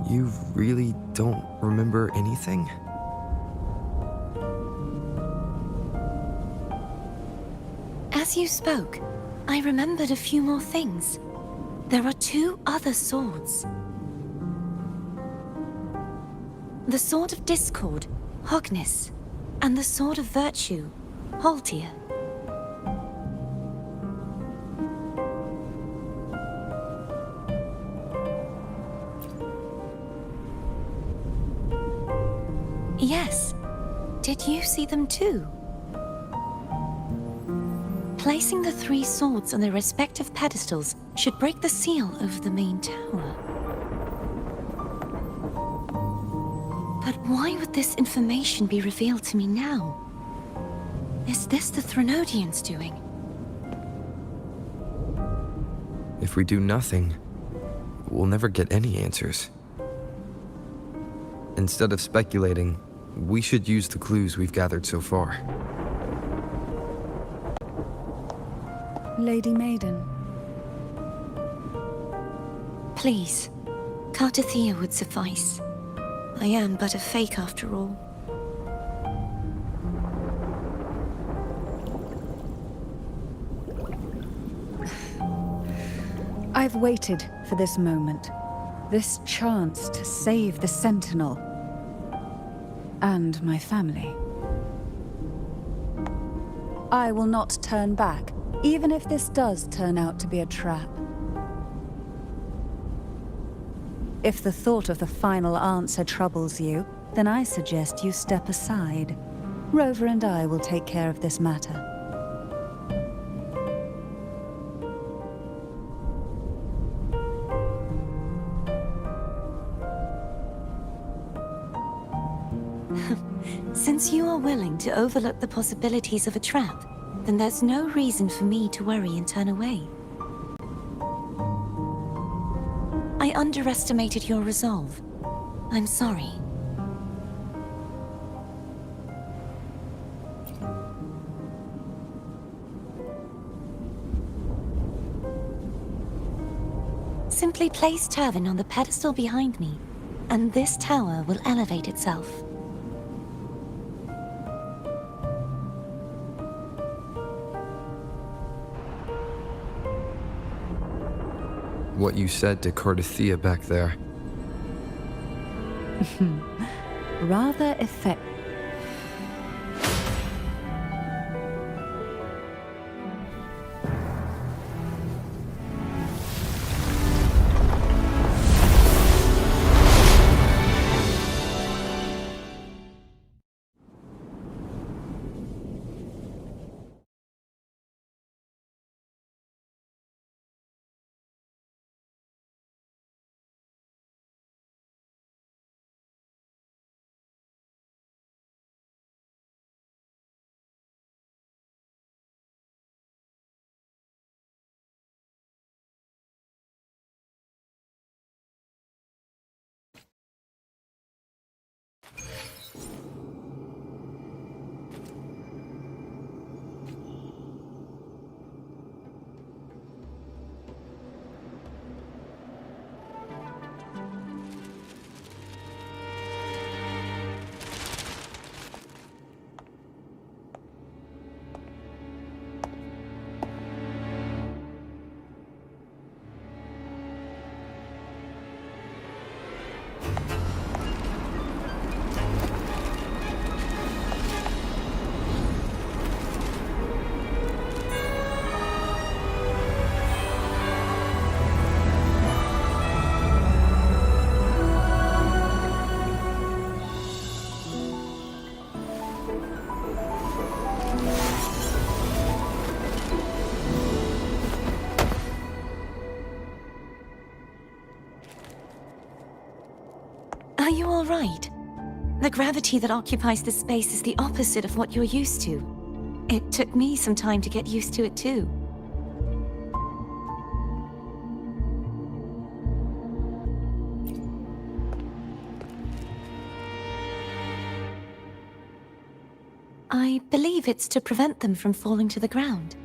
You really don't remember anything?
As you spoke, I remembered a few more things. There are two other swords. The Sword of Discord, Hognis, and the Sword of Virtue, Haltia. Yes. Did you see them too? Placing the 3 swords on their respective pedestals should break the seal over the main tower. But why would this information be revealed to me now? Is this the Threnodians doing?
If we do nothing, we'll never get any answers. Instead of speculating, we should use the clues we've gathered so far.
Lady Maiden,
Please, Cartathea would suffice. I am but a fake after all.
I've waited for this moment. This chance to save the Sentinel. And my family. I will not turn back, even if this does turn out to be a trap. If the thought of the final answer troubles you, then I suggest you step aside. Rover and I will take care of this matter.
Since you are willing to overlook the possibilities of a trap, then there's no reason for me to worry and turn away. I underestimated your resolve. I'm sorry. Simply place Turvin on the pedestal behind me, and this tower will elevate itself.
What you said to Cartathea back there.
Rather effective.
Are you all right? The gravity that occupies this space is the opposite of what you're used to. It took me some time to get used to it too. I believe it's to prevent them from falling to the ground.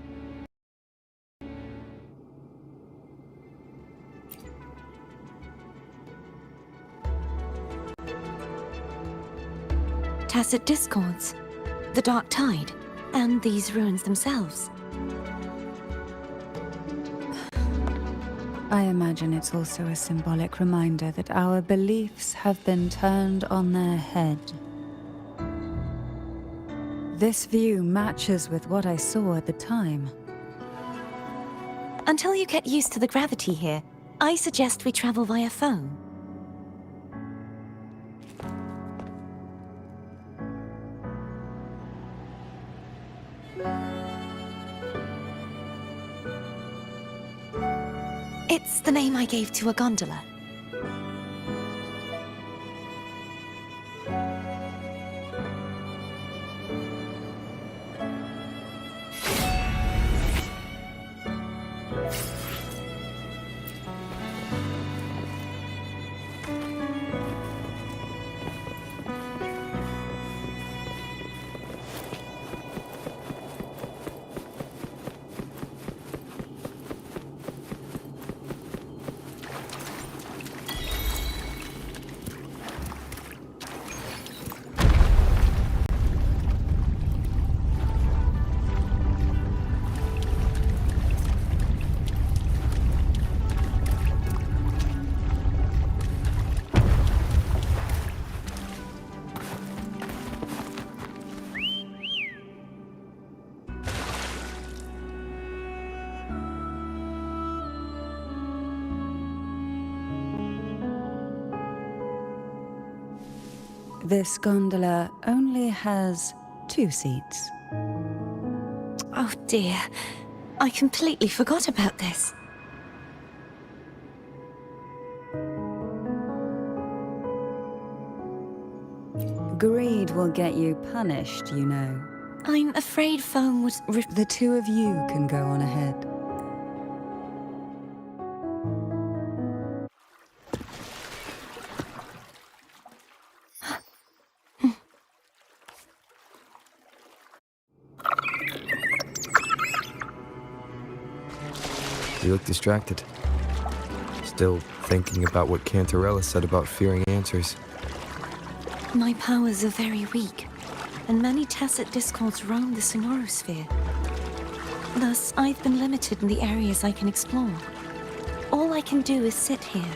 Tacit discords, the dark tide, and these ruins themselves.
I imagine it's also a symbolic reminder that our beliefs have been turned on their head. This view matches with what I saw at the time.
Until you get used to the gravity here, I suggest we travel via phone. It's the name I gave to a gondola.
This gondola only has 2 seats.
Oh dear, I completely forgot about this.
Greed will get you punished, you know.
I'm afraid foam would
The 2 of you can go on ahead.
You look distracted. Still thinking about what Cantarella said about fearing answers.
My powers are very weak, and many tacit discords roam the sonorosphere. Thus, I've been limited in the areas I can explore. All I can do is sit here,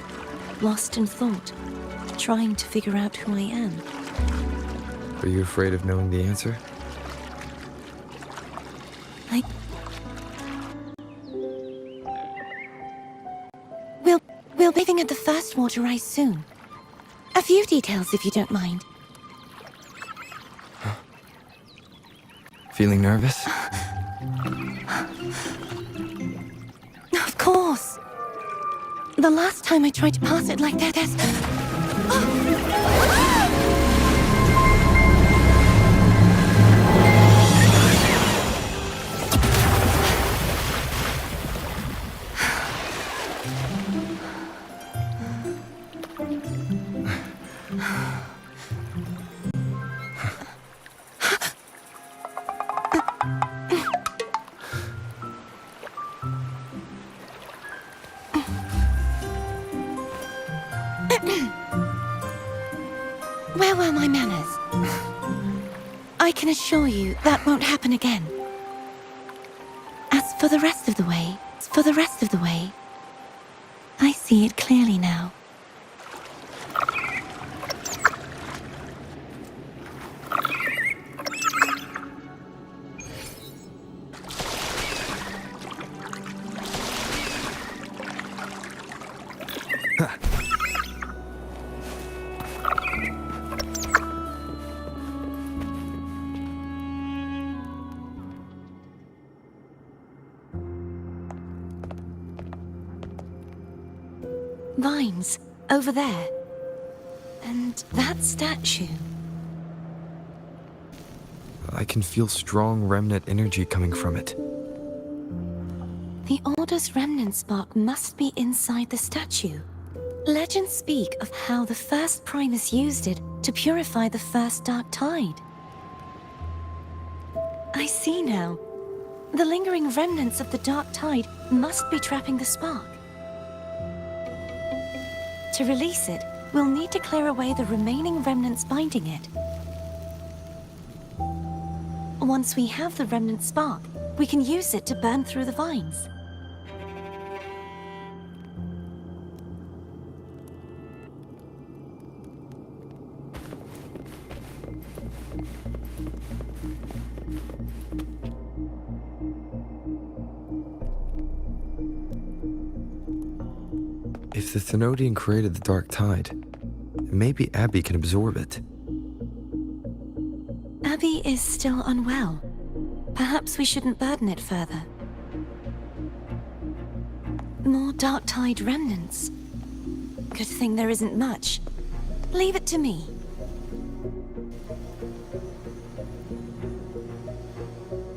lost in thought, trying to figure out who I am.
Are you afraid of knowing the answer?
We'll be leaving at the first water rise soon. A few details, if you don't mind.
Feeling nervous?
Of course. The last time I tried to pass it like that, Where were my manners? I can assure you that won't happen again. As for the rest of the way, I see it clearly now. Vines, over there. And that statue.
I can feel strong remnant energy coming from it.
The Order's remnant spark must be inside the statue. Legends speak of how the first Primus used it to purify the first Dark Tide. I see now. The lingering remnants of the Dark Tide must be trapping the spark. To release it, we'll need to clear away the remaining remnants binding it. Once we have the remnant spark, we can use it to burn through the vines.
If the Thenodian created the Dark Tide, maybe Abby can absorb it.
Abby is still unwell. Perhaps we shouldn't burden it further. More Dark Tide remnants. Good thing there isn't much. Leave it to me.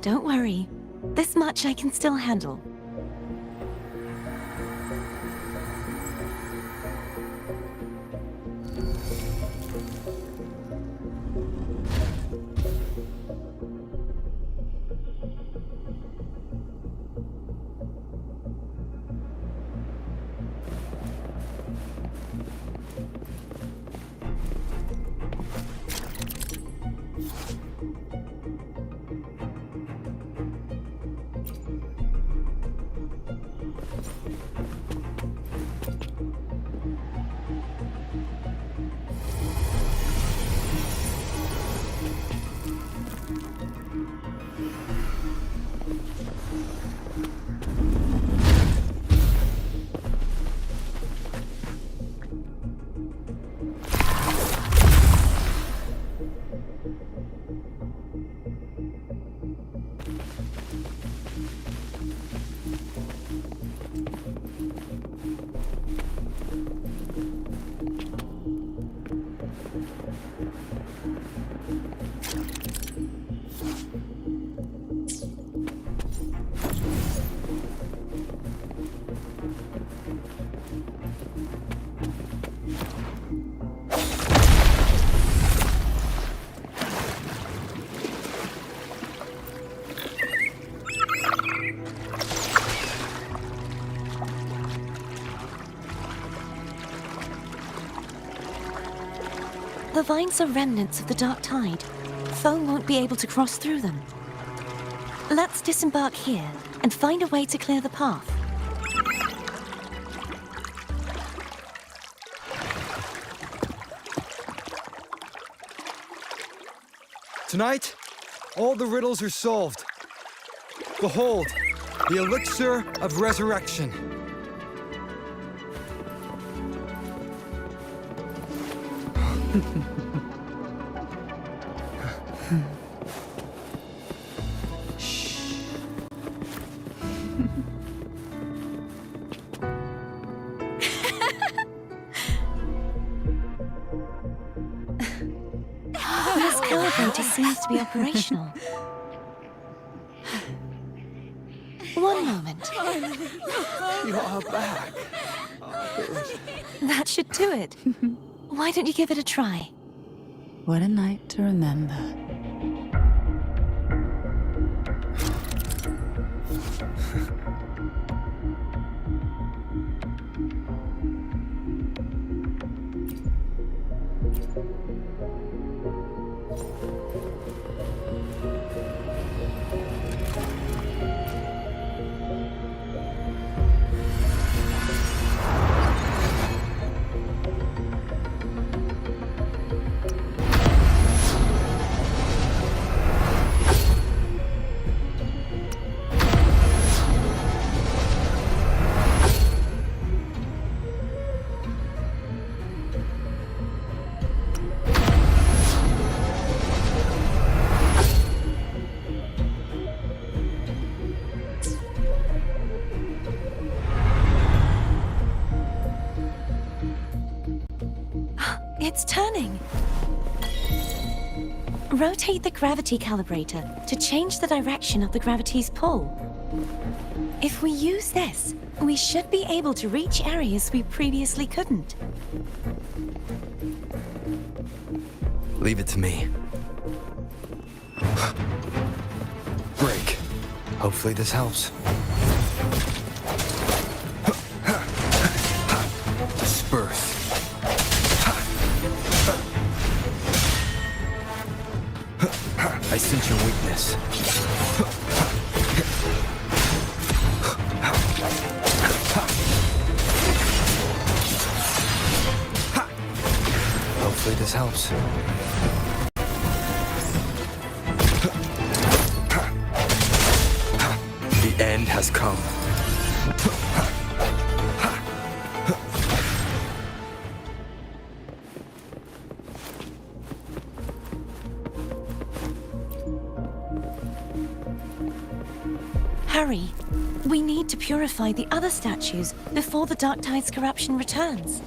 Don't worry. This much I can still handle. The vines are remnants of the Dark Tide. Foe won't be able to cross through them. Let's disembark here and find a way to clear the path.
Tonight, all the riddles are solved. Behold, the elixir of resurrection.
This calibrator seems to be operational. One moment.
You are back.
That should do it. Why don't you give it a try?
What a night to remember.
It's turning. Rotate the gravity calibrator to change the direction of the gravity's pull. If we use this, we should be able to reach areas we previously couldn't.
Leave it to me. Break. Hopefully this helps. Disperse. I sense your weakness. Hopefully this helps. The end has come.
Hurry. We need to purify purify the other statues before the Dark Tide's corruption returns.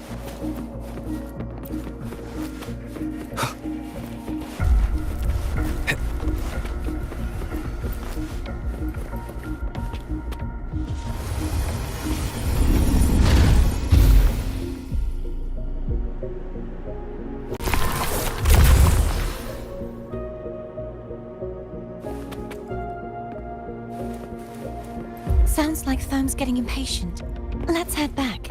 Sounds like Thome's getting impatient. Let's head back.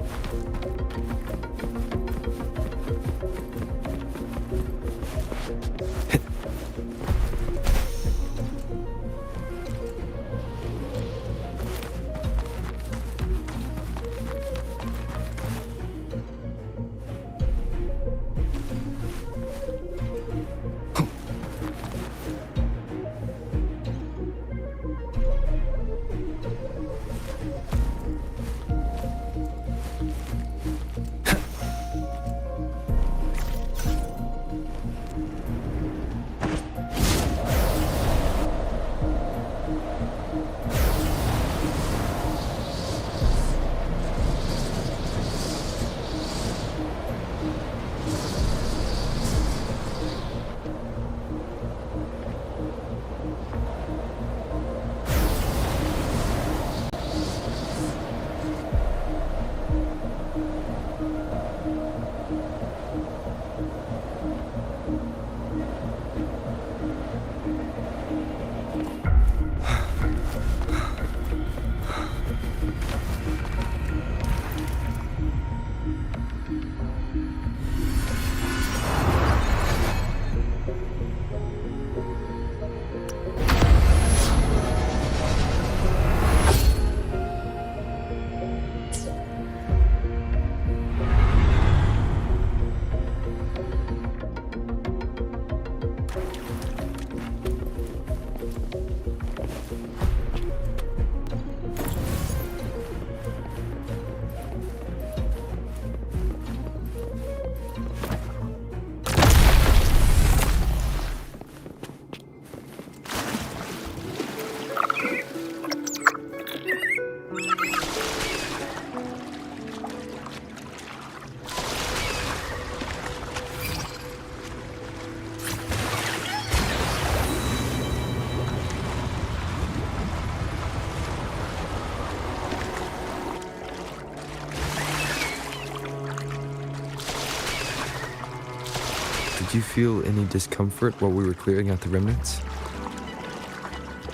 Did you feel any discomfort while we were clearing out the remnants?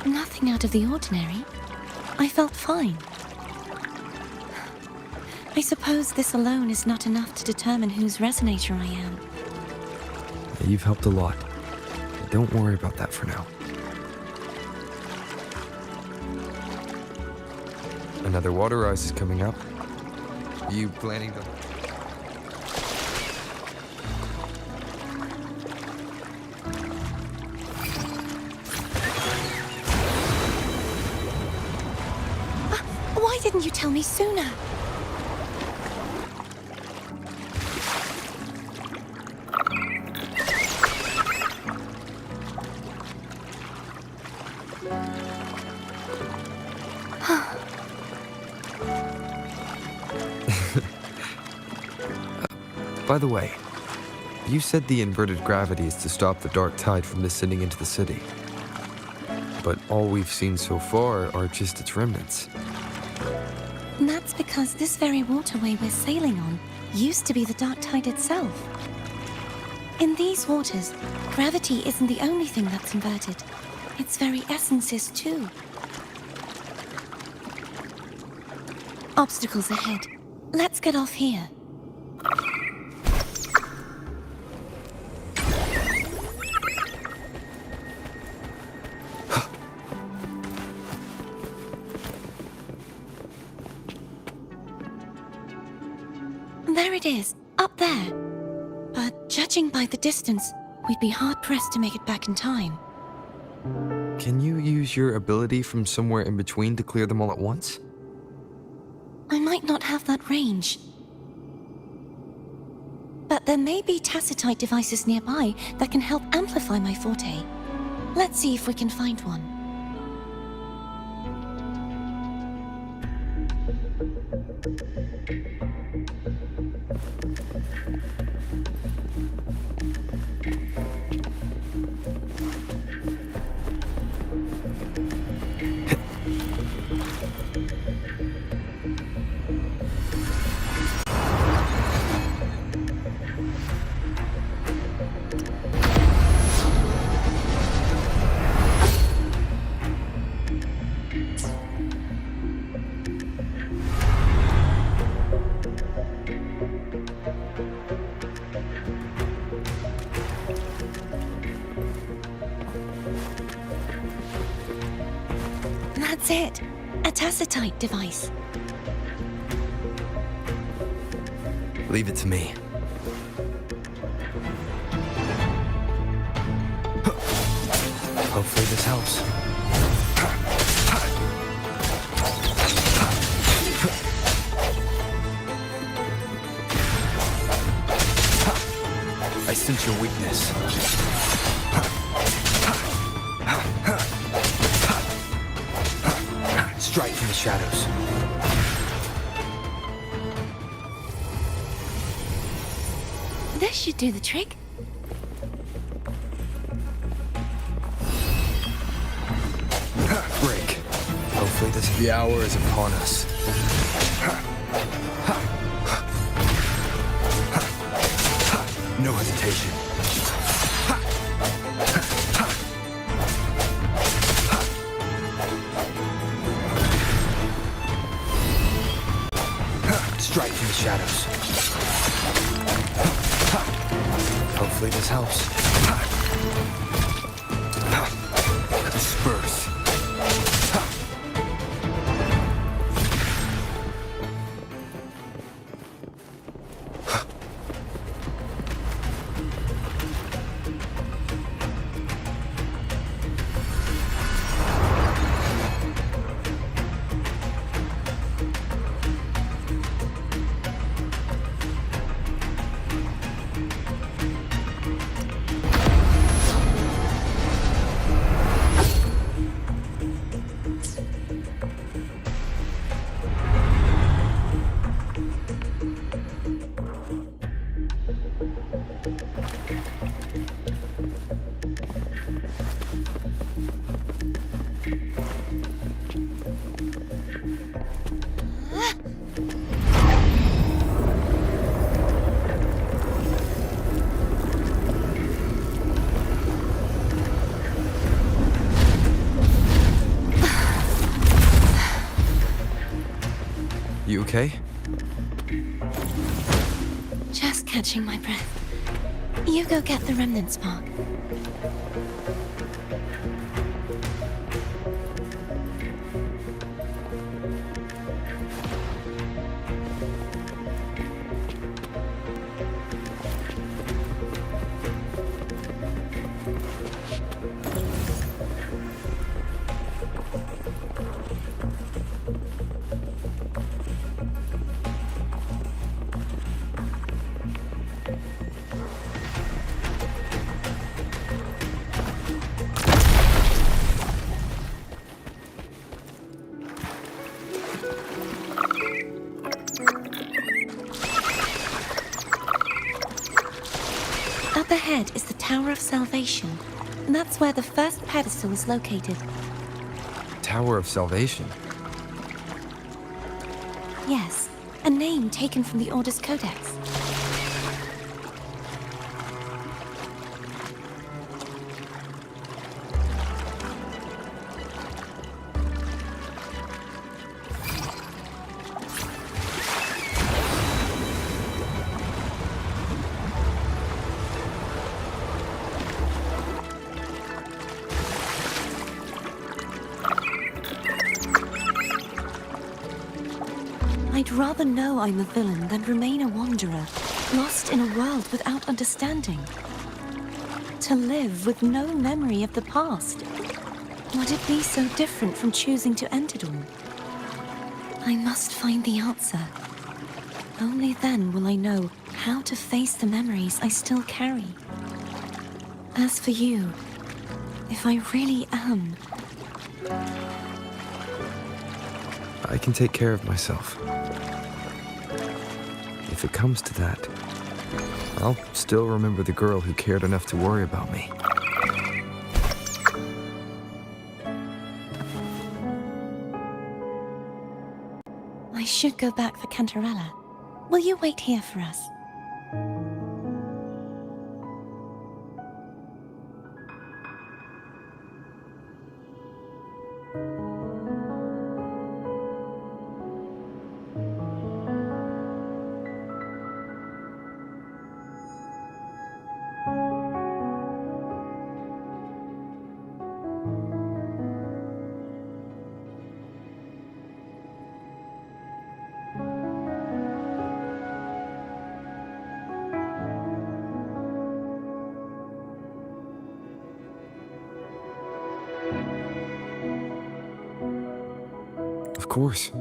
Nothing out of the ordinary. I felt fine. I suppose this alone is not enough to determine whose resonator I am.
You've helped a lot. Don't worry about that for now. Another water rise is coming up. You planning to...
Why didn't you tell me sooner?
By the way, you said the inverted gravity is to stop the dark tide from descending into the city. But all we've seen so far are just its remnants.
And that's because this very waterway we're sailing on used to be the dark tide itself. In these waters, gravity isn't the only thing that's inverted. Its very essence is too. Obstacles ahead. Let's get off here. There it is, up there. But judging by the distance, we'd be hard-pressed to make it back in time.
Can you use your ability from somewhere in between to clear them all at once?
I might not have that range. But there may be tacitite devices nearby that can help amplify my forte. Let's see if we can find one. That's it. A tacitite device.
Leave it to me. Hopefully this helps. I sense your weakness. Strike from the shadows.
This should do the trick.
Break. Hopefully the hour is upon us. No hesitation. Strike from the shadows. Hopefully this helps. Disperse. You okay?
Just catching my breath. You go get the remnant spark. Up ahead is the Tower of Salvation, and that's where the first pedestal is located.
Tower of Salvation.
Yes, a name taken from the Order's Codex. I'd rather know I'm a villain than remain a wanderer, lost in a world without understanding. To live with no memory of the past. Would it be so different from choosing to end it all? I must find the answer. Only then will I know how to face the memories I still carry. As for you, if I really am...
I can take care of myself. If it comes to that, I'll still remember the girl who cared enough to worry about me.
I should go back for Cantarella. Will you wait here for us?
course.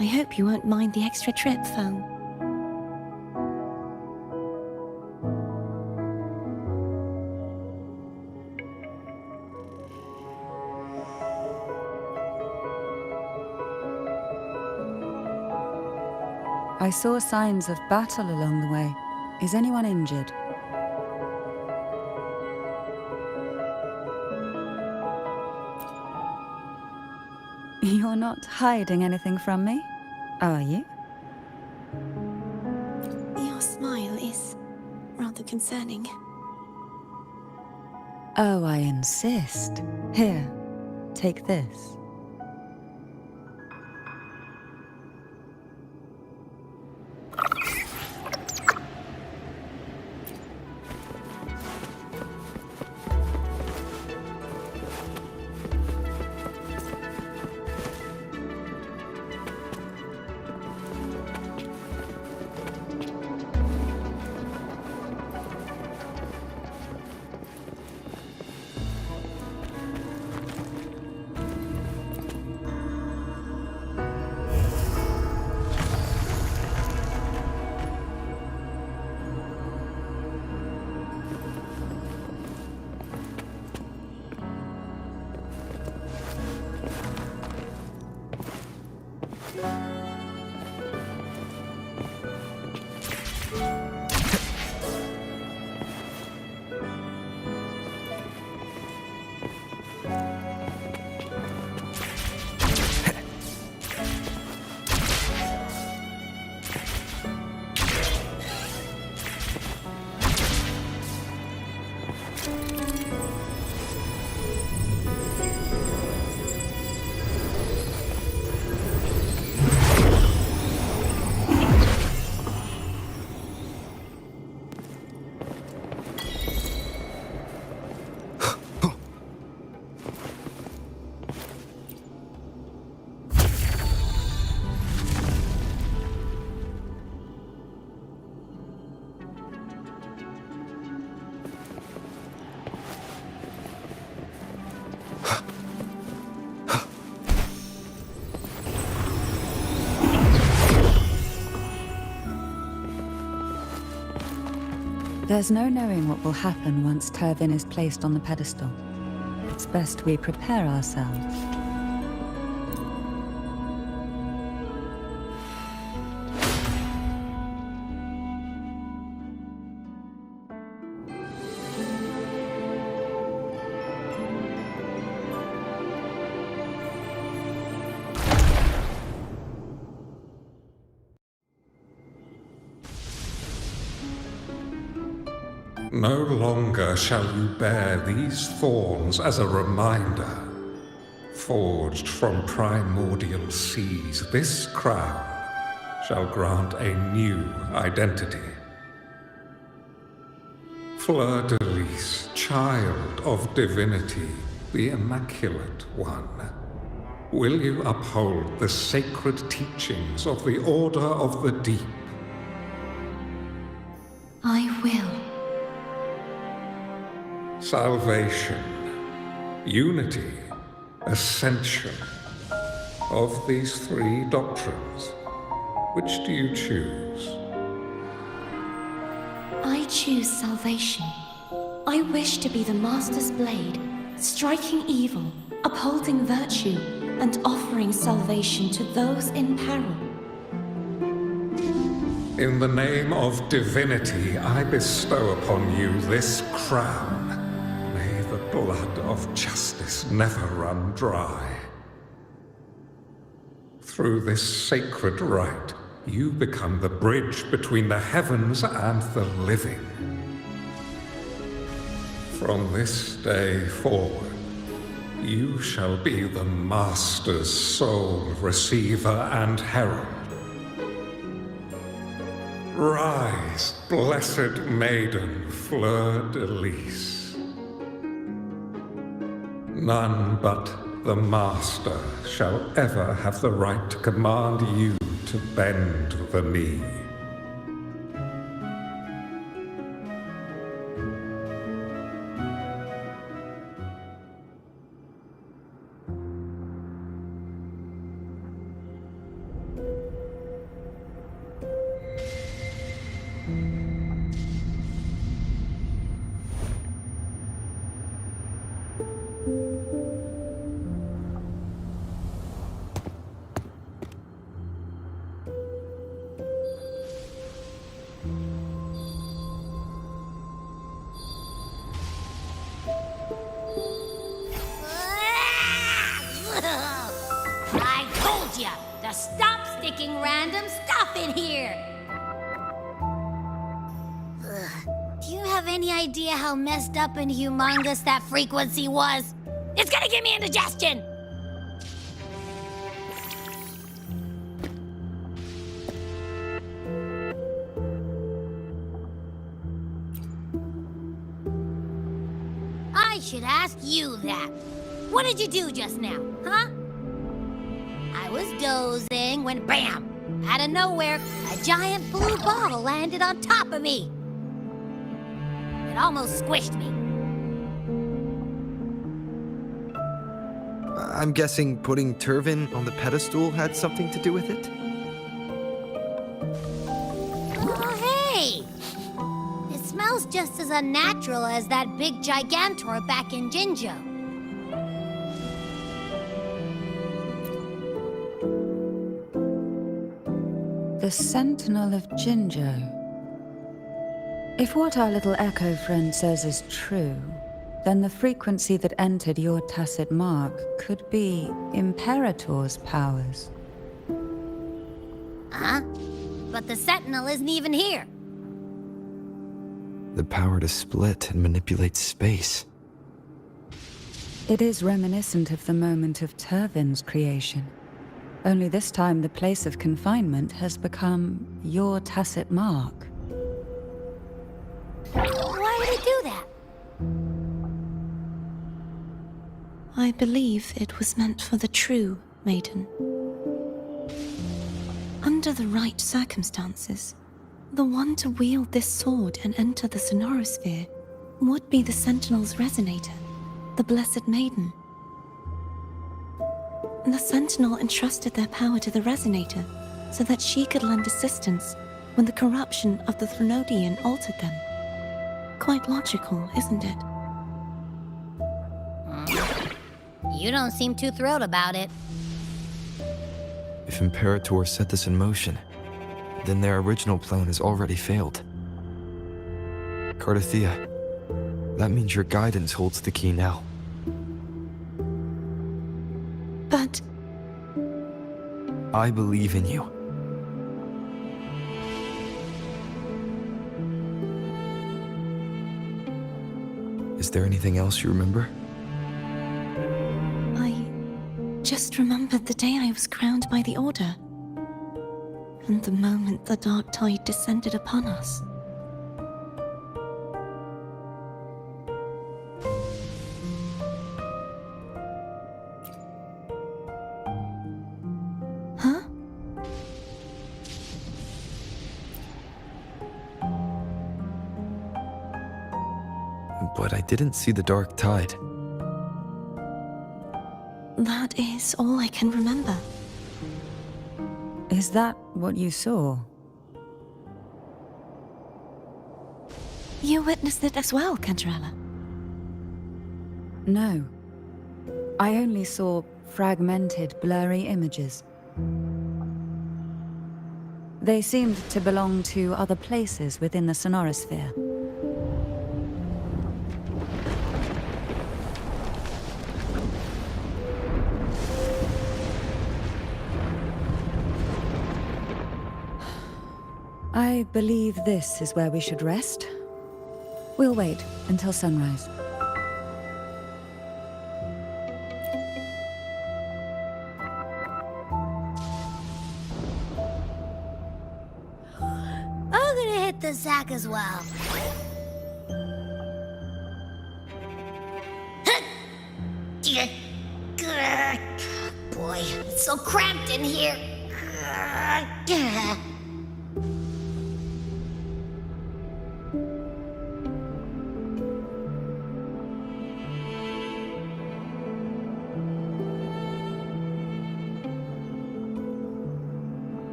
I hope you won't mind the extra trip, Foam.
I saw signs of battle along the way. Is anyone injured? You're not hiding anything from me, are you?
Your smile is rather concerning.
Oh, I insist. Here, take this. There's no knowing what will happen once Turvin is placed on the pedestal. It's best we prepare ourselves.
No longer shall you bear these thorns as a reminder. Forged from primordial seas, this crown shall grant a new identity. Fleur de Lis, child of divinity, the Immaculate One, will you uphold the sacred teachings of the Order of the Deep?
I will.
Salvation, unity, ascension. Of these three doctrines, which do you choose?
I choose salvation. I wish to be the Master's blade, striking evil, upholding virtue, and offering salvation to those in peril.
In the name of divinity, I bestow upon you this crown. May the blood of justice never run dry. Through this sacred rite, you become the bridge between the heavens and the living. From this day forward, you shall be the Master's sole receiver and herald. Rise, blessed maiden Fleur de Lis. None but the Master shall ever have the right to command you to bend the knee.
ya to stop sticking random stuff in here! Ugh. Do you have any idea how messed up and humongous that frequency was? It's gonna give me indigestion! I should ask you that. What did you do just now, huh? I was dozing when BAM! Out of nowhere, a giant blue ball landed on top of me. It almost squished me.
I'm guessing putting Turvin on the pedestal had something to do with it?
Oh, hey! It smells just as unnatural as that big Gigantor back in Jinjo.
The Sentinel of Jinjo. If what our little echo friend says is true, then the frequency that entered your tacit mark could be Imperator's powers.
Huh? But the Sentinel isn't even here.
The power to split and manipulate space.
It is reminiscent of the moment of Turvin's creation. Only this time the place of confinement has become your tacit mark.
Why would it do that?
I believe it was meant for the true Maiden. Under the right circumstances, the one to wield this sword and enter the Sonorosphere would be the Sentinel's resonator, the Blessed Maiden. The Sentinel entrusted their power to the resonator so that she could lend assistance when the corruption of the Threnodian altered them. Quite logical, isn't it?
You don't seem too thrilled about it.
If Imperator set this in motion, then their original plan has already failed. Cardathea, that means your guidance holds the key now.
But
I believe in you. Is there anything else you remember?
I just remembered the day I was crowned by the Order, and the moment the dark tide descended upon us. Huh?
But I didn't see the dark tide.
That is all I can remember.
Is that what you saw?
You witnessed it as well, Cantarella.
No. I only saw fragmented, blurry images. They seemed to belong to other places within the Sonorosphere. I believe this is where we should rest. We'll wait until sunrise.
I'm gonna hit the sack as well. Boy, it's so cramped in here.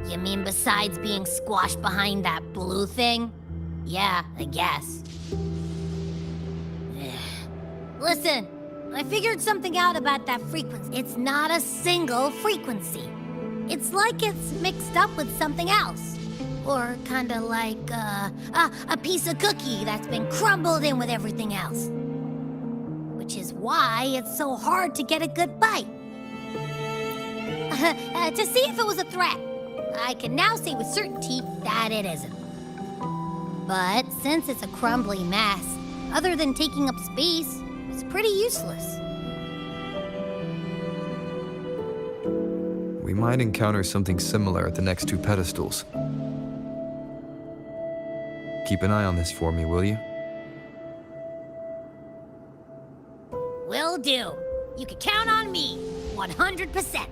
You mean besides being squashed behind that blue thing? Yeah, I guess. Listen, I figured something out about that frequency. It's not a single frequency. It's like it's mixed up with something else. Or kinda like, a piece of cookie that's been crumbled in with everything else. Which is why it's so hard to get a good bite. To see if it was a threat, I can now say with certainty that it isn't. But since it's a crumbly mess, other than taking up space, it's pretty useless.
We might encounter something similar at the next two pedestals. Keep an eye on this for me, will you?
Will do. You can count on me, 100%.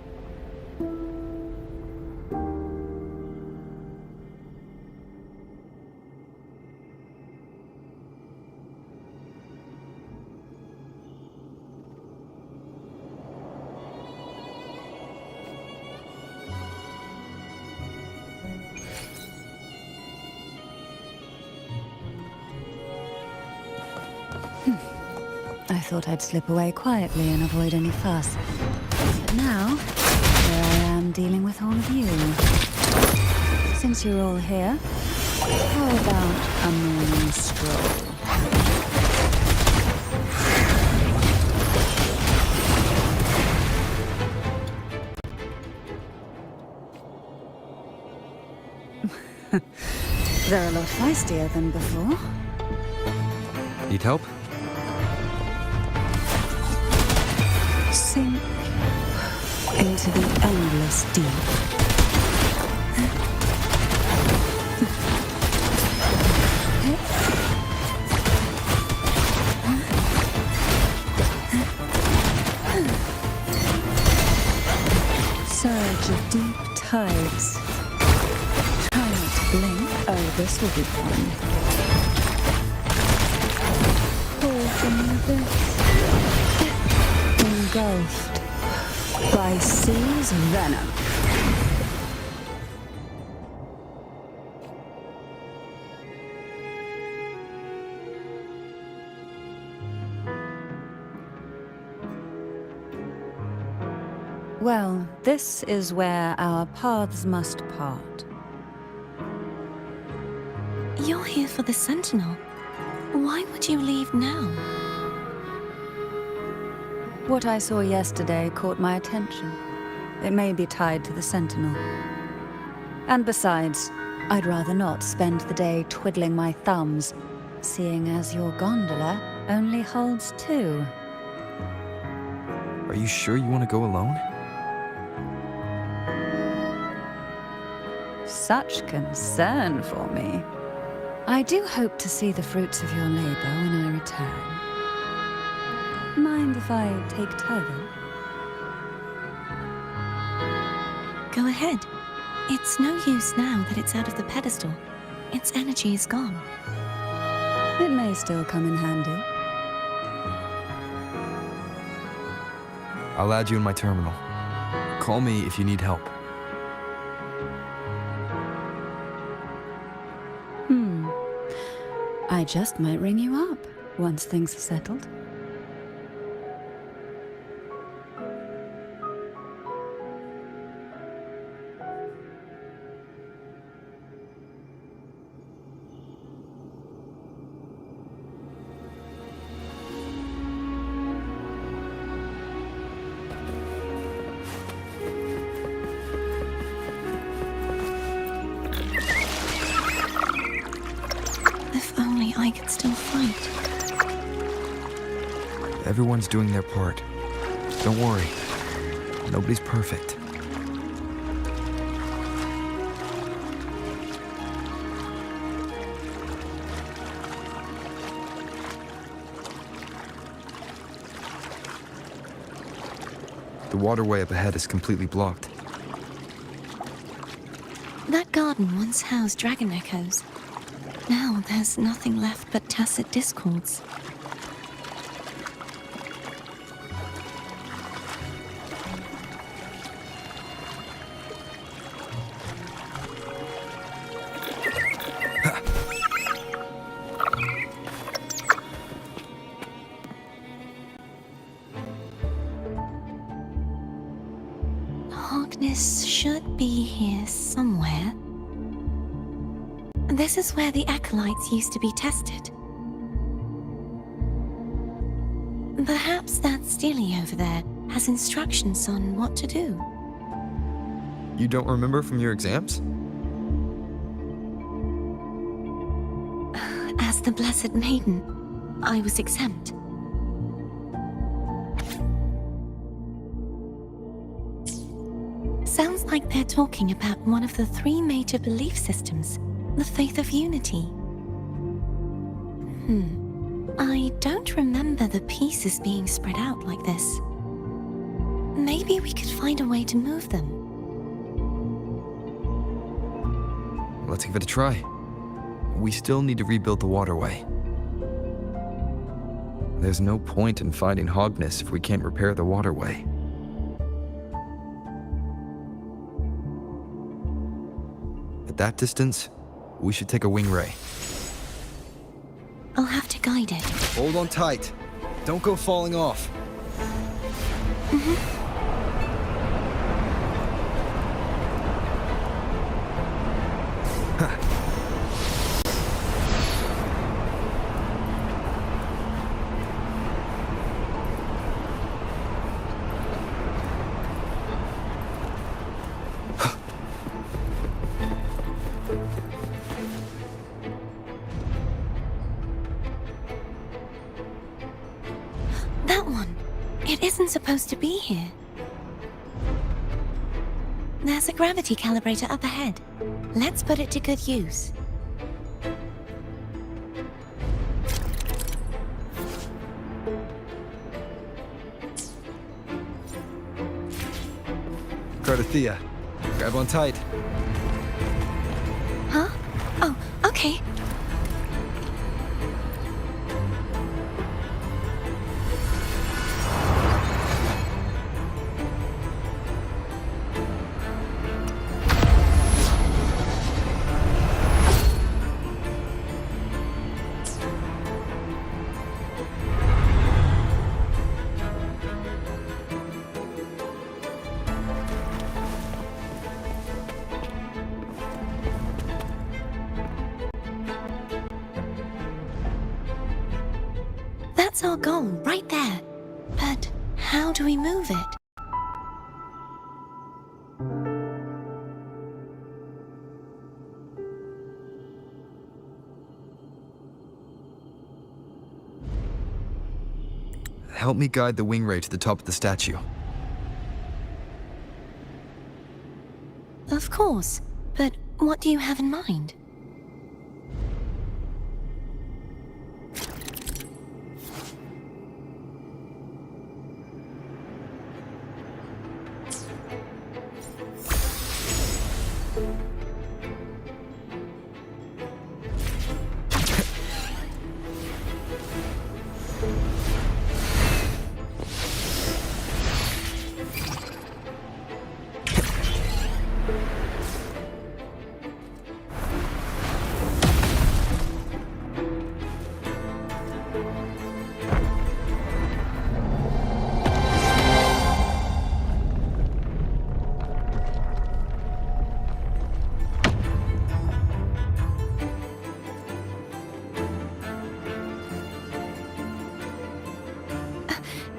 I thought I'd slip away quietly and avoid any fuss. But now, here I am dealing with all of you. Since you're all here, how about a morning stroll? They're a lot feistier than before.
Need help?
Sink into the endless deep. Surge of deep tides. Try not to blink. Oh, this will be fun. Pull from the abyss. Engulfed by sea's venom.
Well, this is where our paths must part.
You're here for the Sentinel. Why would you leave now?
What I saw yesterday caught my attention. It may be tied to the Sentinel. And besides, I'd rather not spend the day twiddling my thumbs, seeing as your gondola only holds two.
Are you sure you want to go alone?
Such concern for me. I do hope to see the fruits of your labor when I return. Mind if I take Turvin?
Go ahead. It's no use now that it's out of the pedestal. Its energy is gone.
It may still come in handy.
I'll add you in my terminal. Call me if you need help.
I just might ring you up once things are settled.
I can still fight.
Everyone's doing their part. Don't worry. Nobody's perfect. The waterway up ahead is completely blocked.
That garden once housed dragon echoes. Now there's nothing left but tacit discords. This should be here somewhere. This is where the acolytes used to be tested. Perhaps that Steely over there has instructions on what to do.
You don't remember from your exams?
As the Blessed Maiden, I was exempt. Sounds like they're talking about one of the three major belief systems, the faith of unity. I don't remember the pieces being spread out like this. Maybe we could find a way to move them.
Let's give it a try. We still need to rebuild the waterway. There's no point in fighting Hogness if we can't repair the waterway. At that distance, we should take a wing ray.
I'll have to guide it.
Hold on tight. Don't go falling off.
That one. It isn't supposed to be here. There's a gravity calibrator up ahead. Let's put it to good use.
Cardothea, grab on tight.
Huh? Oh, okay. That's our goal, right there. But how do we move it?
Help me guide the wing ray to the top of the statue.
Of course, but what do you have in mind?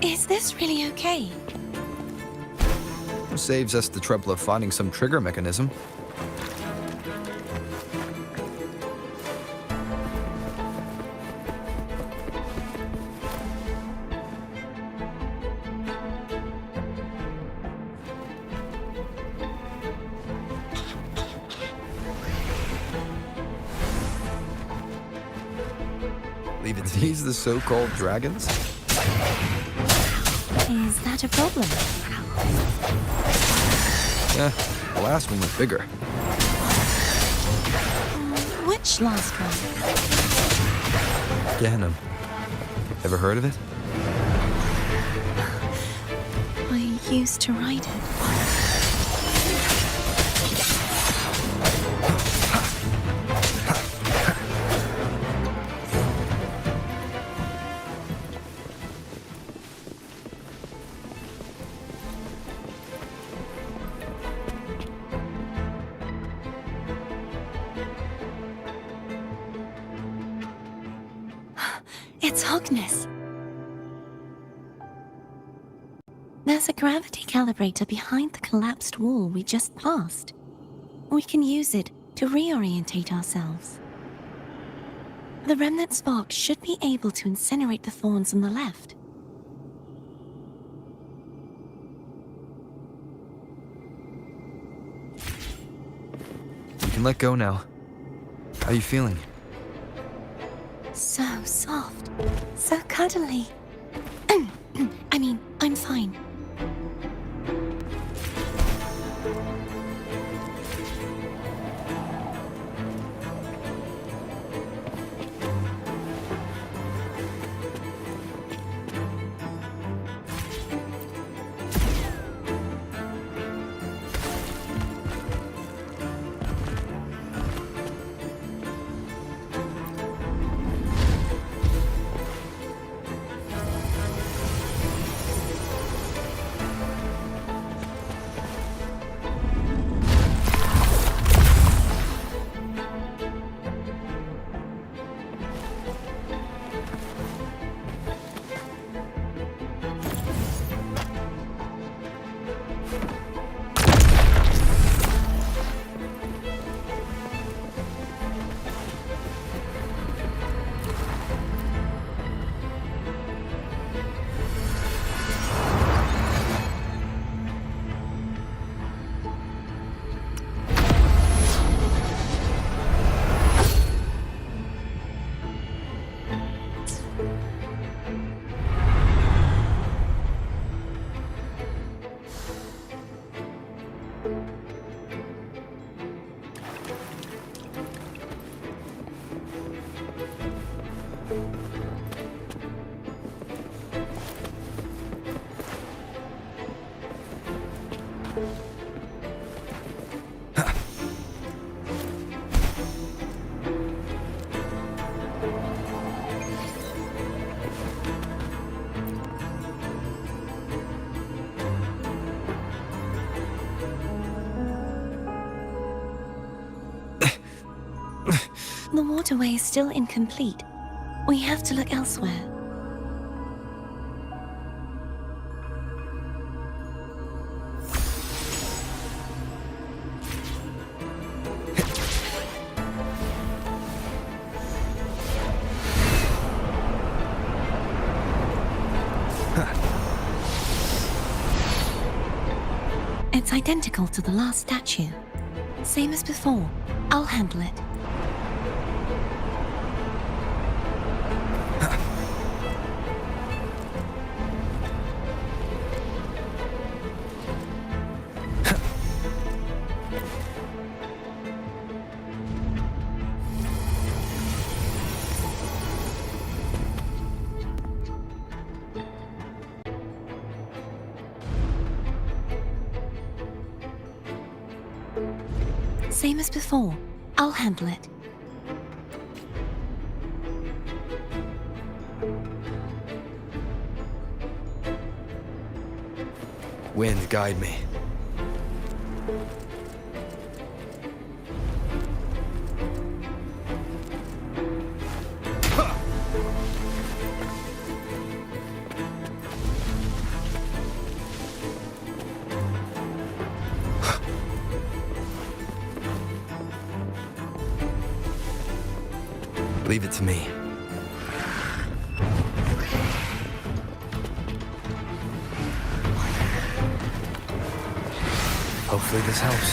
Is this really okay?
Saves us the trouble of finding some trigger mechanism. Leave it. These the so-called dragons?
Is that a problem?
Yeah, the last one was bigger.
Which last one?
Ganem. Ever heard of it?
I used to ride it. It's Hogness. There's a gravity calibrator behind the collapsed wall we just passed. We can use it to reorientate ourselves. The remnant spark should be able to incinerate the thorns on the left.
You can let go now. How are you feeling?
So soft. So cuddly. I mean, I'm fine. The waterway is still incomplete. We have to look elsewhere. It's identical to the last statue. Same as before. I'll handle it. Same as before. I'll handle it.
Wind, guide me. Leave it to me. Hopefully this helps.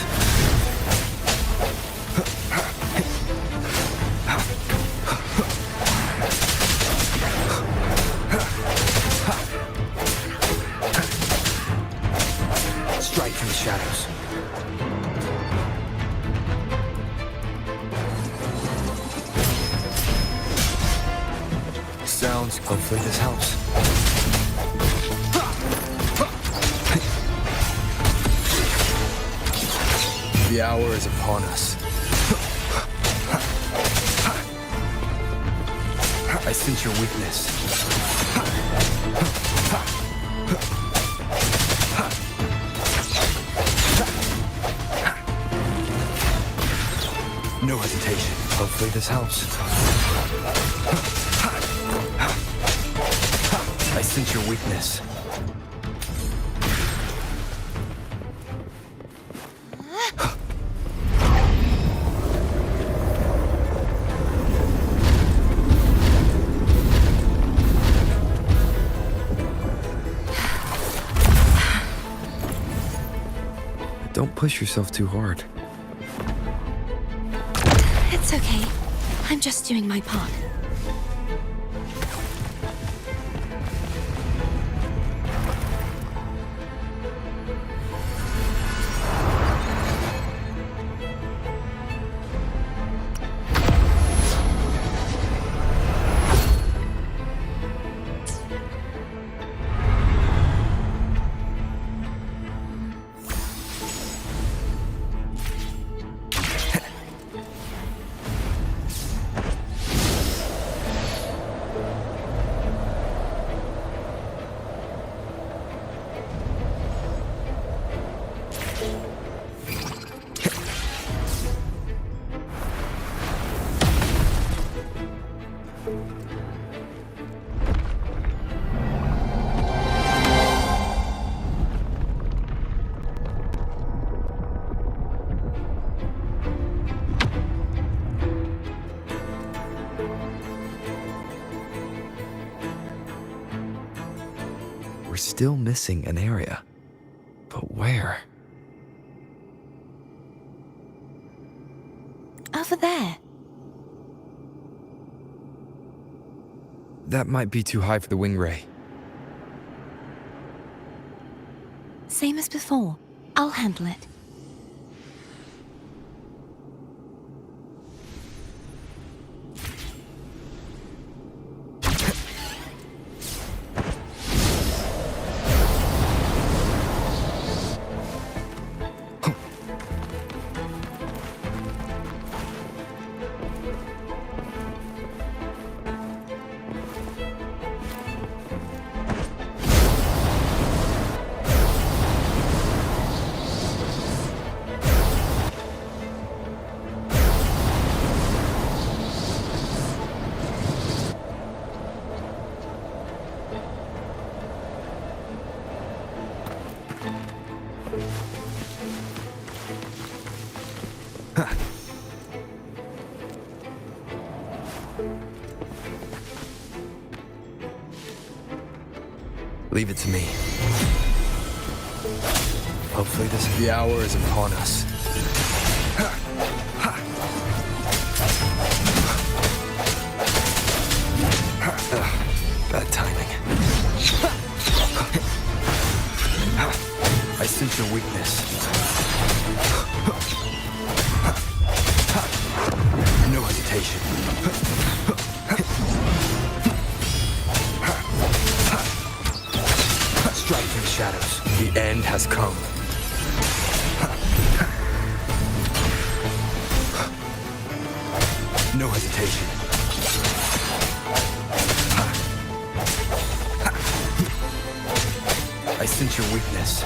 Strike from the shadows. Sounds. Hopefully this helps. The hour is upon us. I sense your weakness. No hesitation. Hopefully this helps. I sense your weakness. Don't push yourself too hard.
It's okay. I'm just doing my part.
We're still missing an area. But where?
Over there.
That might be too high for the wing ray.
Same as before. I'll handle it.
Leave it to me. Hopefully the hour is upon us. Bad timing. I sense your weakness. No hesitation. Strike from the shadows. The end has come. No hesitation. I sense your weakness.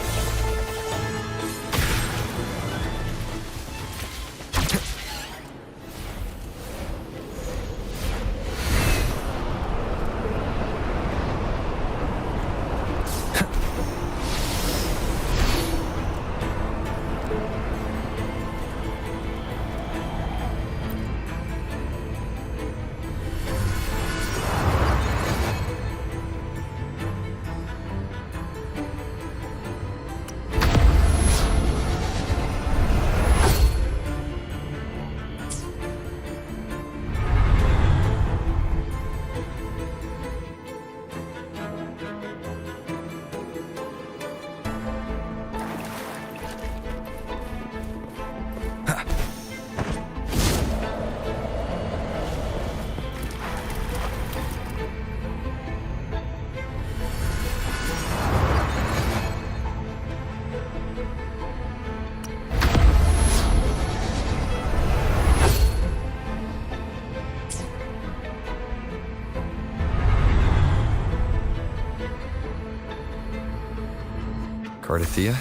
Cardathia?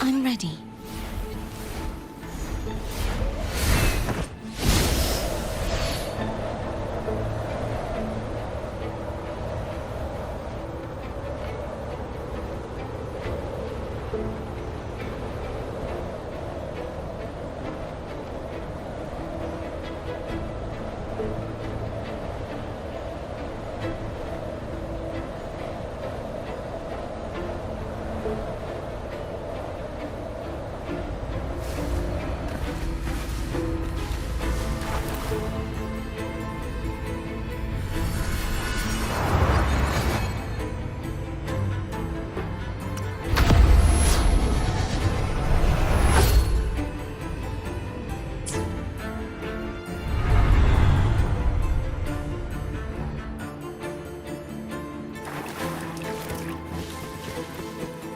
I'm ready.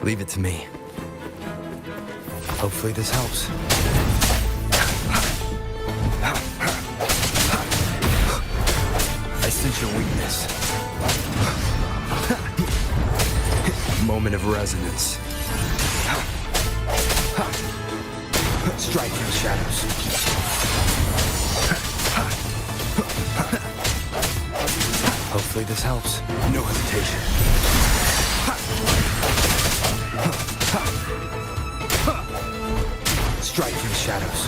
Leave it to me. Hopefully this helps. I sense your weakness. Moment of resonance. Strike from the shadows. Hopefully this helps. No hesitation. Strike from the shadows.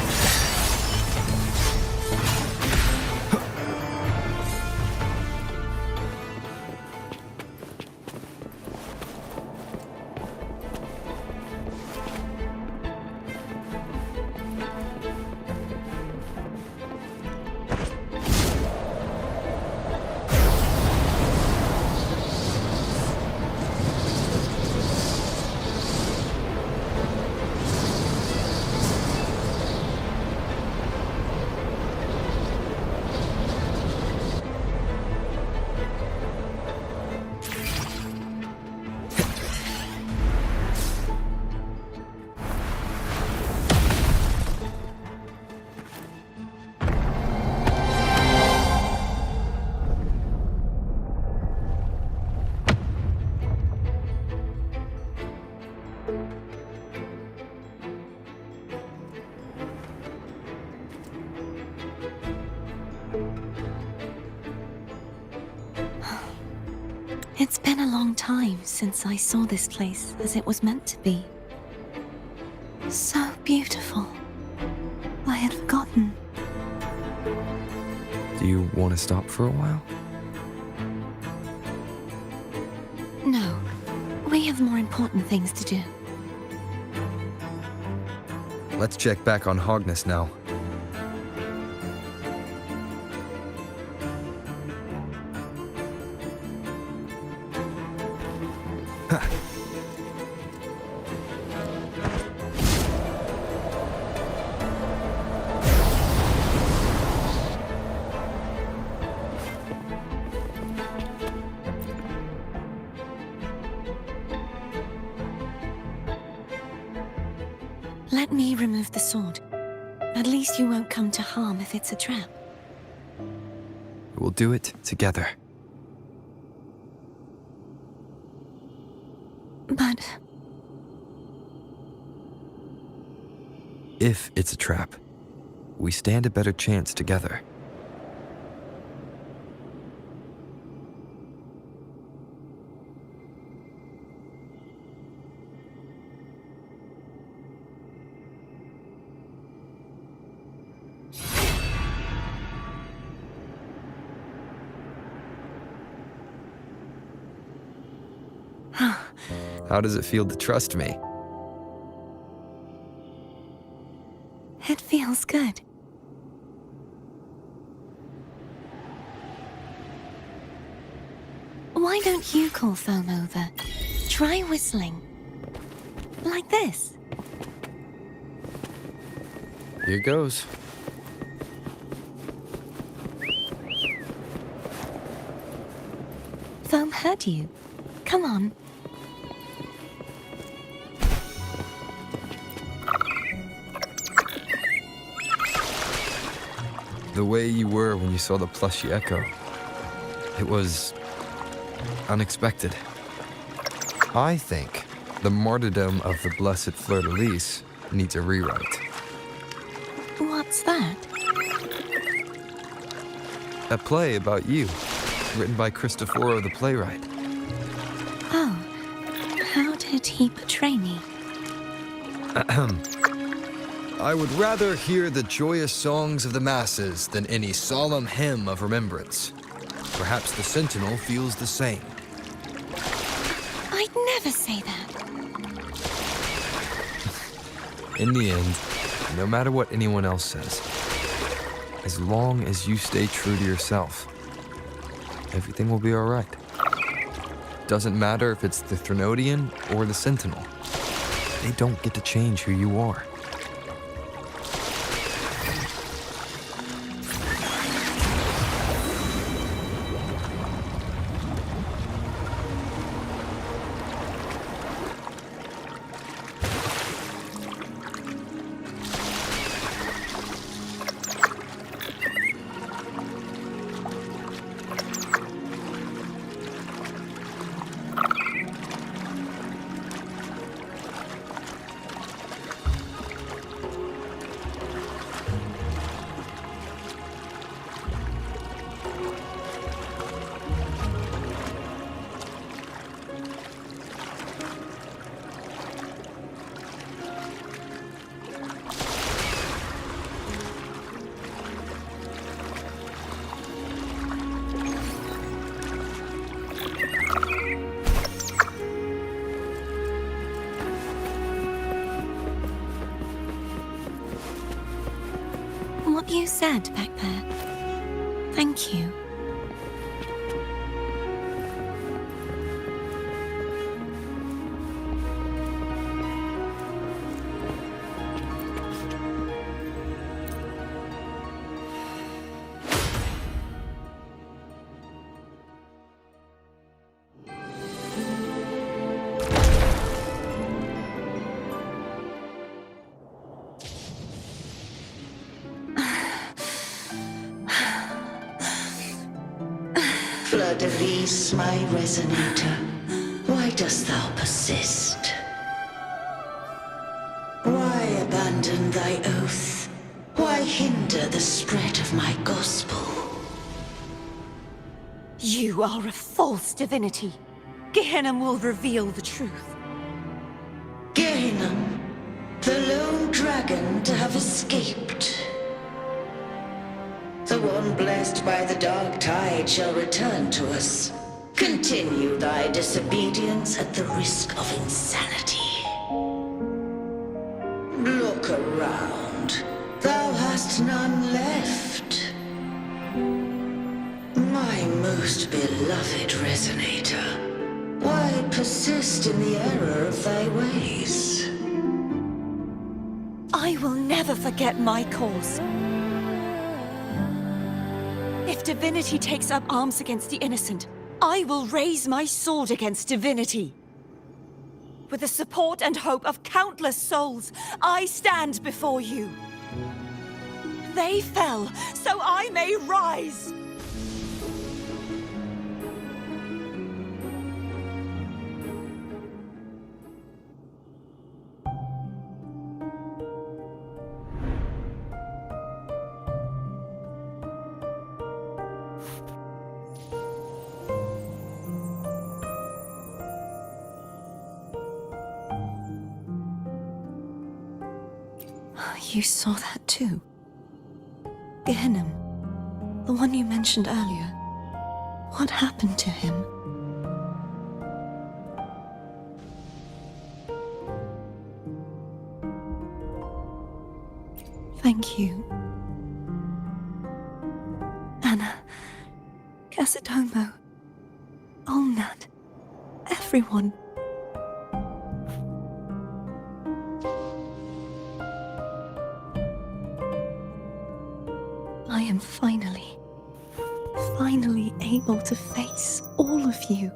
It's been a long time since I saw this place as it was meant to be. So beautiful. I had forgotten.
Do you want to stop for a while?
No, we have more important things to do.
Let's check back on Hogness now.
Let me remove the sword. At least you won't come to harm if it's a trap.
We'll do it together.
But
If it's a trap, we stand a better chance together. How does it feel to trust me?
it feels good. Why don't you call Foam over? Try whistling. Like this.
Here goes.
Foam heard you. Come on.
The way you were when you saw the plushy echo. It was unexpected. I think the martyrdom of the Blessed Fleur-de-Lis needs a rewrite.
What's that?
A play about you, written by Cristoforo the playwright.
Oh, how did he portray me?
I would rather hear the joyous songs of the masses than any solemn hymn of remembrance. Perhaps the Sentinel feels the same.
I'd never say that.
In the end, no matter what anyone else says, as long as you stay true to yourself, everything will be all right. Doesn't matter if it's the Threnodian or the Sentinel. They don't get to change who you are.
you said back there. Thank you.
Fleur-de-Lis, my resonator, why dost thou persist? Why abandon thy oath? Why hinder the spread of my gospel?
You are a false divinity. Gehenna will reveal the truth.
Gehenna, the lone dragon to have escaped. The one blessed by the dark tide shall return to us. Continue thy disobedience at the risk of insanity. Look around. Thou hast none left. My most beloved resonator, why persist in the error of thy ways?
I will never forget my cause. If divinity takes up arms against the innocent, I will raise my sword against divinity. With the support and hope of countless souls, I stand before you. They fell, so I may rise! You saw that too? Gehenna, the one you mentioned earlier. What happened to him? Thank you. Anna, Casatomo, Olnat, everyone. I am finally able to face all of you.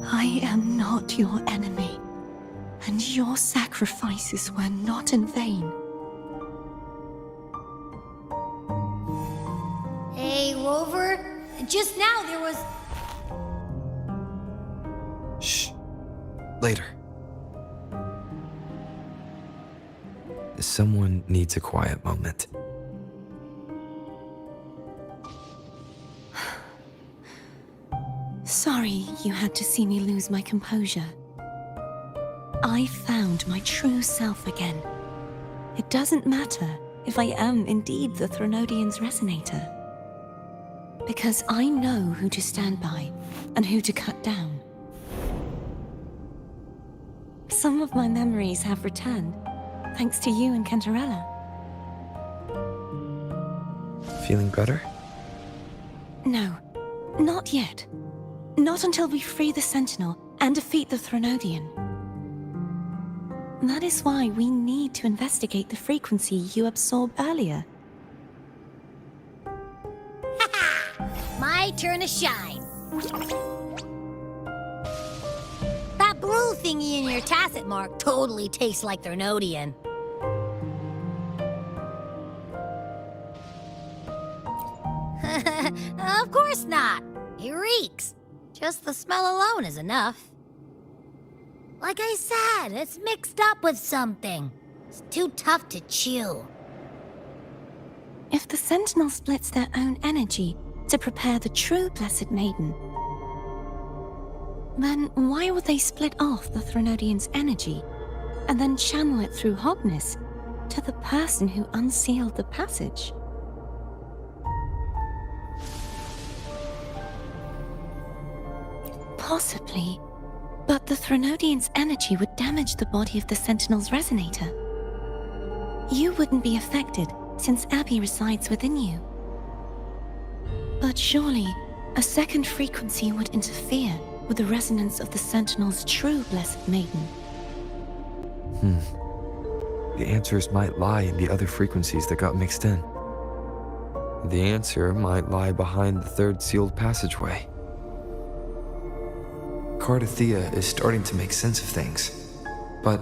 I am not your enemy, and your sacrifices were not in vain.
Hey, Rover, just now there was...
Shh. Later. Someone needs a quiet moment.
Sorry you had to see me lose my composure. I found my true self again. It doesn't matter if I am indeed the Threnodian's resonator. Because I know who to stand by and who to cut down. Some of my memories have returned, thanks to you and Cantarella.
Feeling better?
No, not yet. Not until we free the Sentinel and defeat the Threnodian. That is why we need to investigate the frequency you absorbed earlier.
My turn to shine. That blue thingy in your tacit mark totally tastes like Threnodian. Of course not. It reeks. Just the smell alone is enough. Like I said, it's mixed up with something. It's too tough to chew.
If the Sentinel splits their own energy to prepare the true Blessed Maiden, then why would they split off the Threnodian's energy and then channel it through Hogness to the person who unsealed the passage? Possibly, but the Threnodian's energy would damage the body of the Sentinel's resonator. You wouldn't be affected, since Abby resides within you. But surely, a second frequency would interfere with the resonance of the Sentinel's true Blessed Maiden.
The answers might lie in the other frequencies that got mixed in. The answer might lie behind the third sealed passageway. Cardathea is starting to make sense of things, but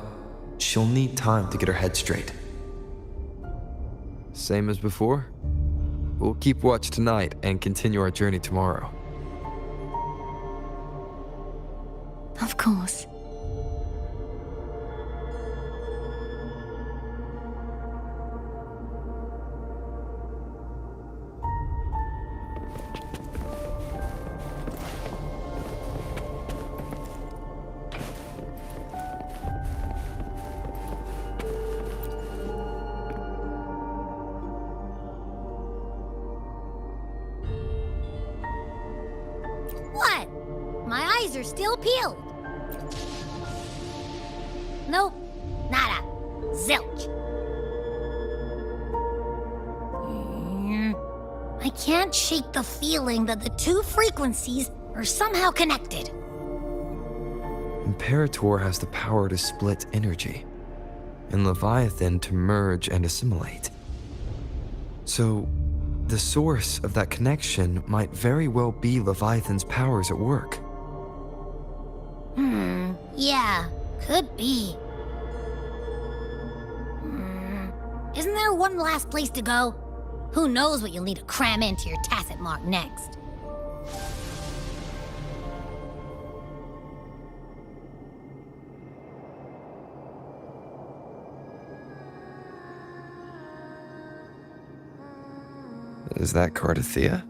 she'll need time to get her head straight. Same as before? We'll keep watch tonight and continue our journey tomorrow.
Of course.
What? My eyes are still peeled. Nope. Nada. Zilch. I can't shake the feeling that the two frequencies are somehow connected.
Imperator has the power to split energy, and Leviathan to merge and assimilate. So, the source of that connection might very well be Leviathan's powers at work.
Yeah, could be. Isn't there one last place to go? Who knows what you'll need to cram into your tacit mark next?
Is that Cardathea?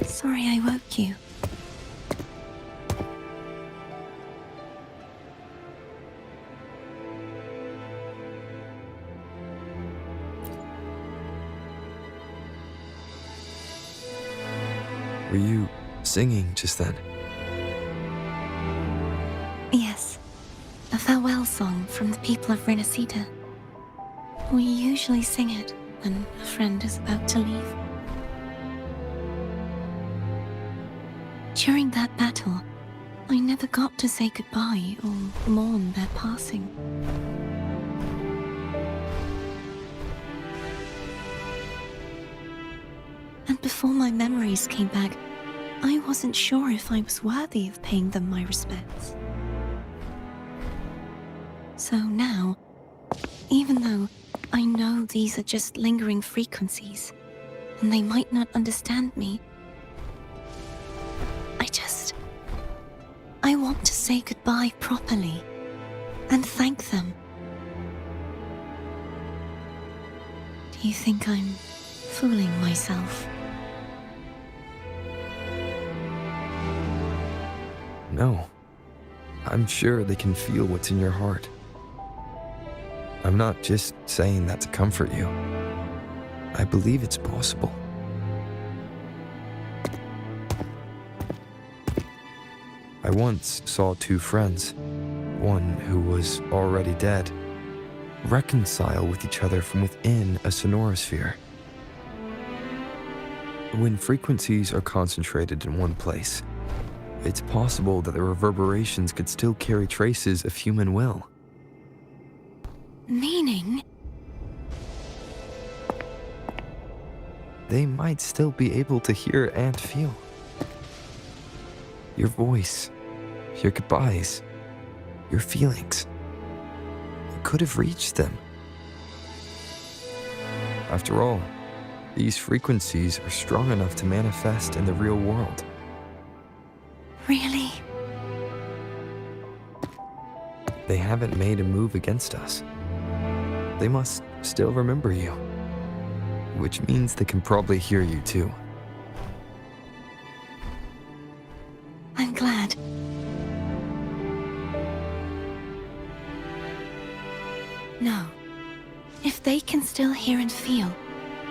Sorry I woke you.
Were you singing just then?
Yes, a farewell song from the people of Rinascita. We usually sing it when a friend is about to leave. During that battle, I never got to say goodbye or mourn their passing. And before my memories came back, I wasn't sure if I was worthy of paying them my respects. So now, even though I know these are just lingering frequencies, and they might not understand me, I want to say goodbye properly and thank them. Do you think I'm fooling myself?
No. I'm sure they can feel what's in your heart. I'm not just saying that to comfort you. I believe it's possible. I once saw two friends, one who was already dead, reconcile with each other from within a sonorosphere. When frequencies are concentrated in one place, it's possible that the reverberations could still carry traces of human will.
Meaning?
They might still be able to hear and feel. Your voice, your goodbyes, your feelings. It could have reached them. After all, these frequencies are strong enough to manifest in the real world.
Really?
They haven't made a move against us. They must still remember you, which means they can probably hear you too.
I'm glad. No. If they can still hear and feel,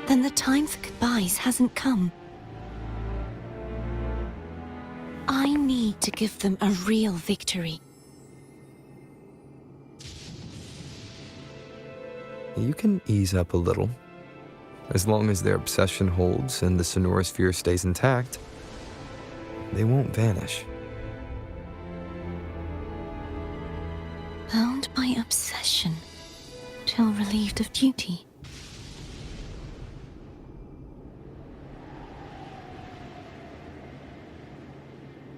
then the time for goodbyes hasn't come. I need to give them a real victory.
You can ease up a little. As long as their obsession holds and the sonorosphere stays intact, they won't vanish.
Bound by obsession, till relieved of duty.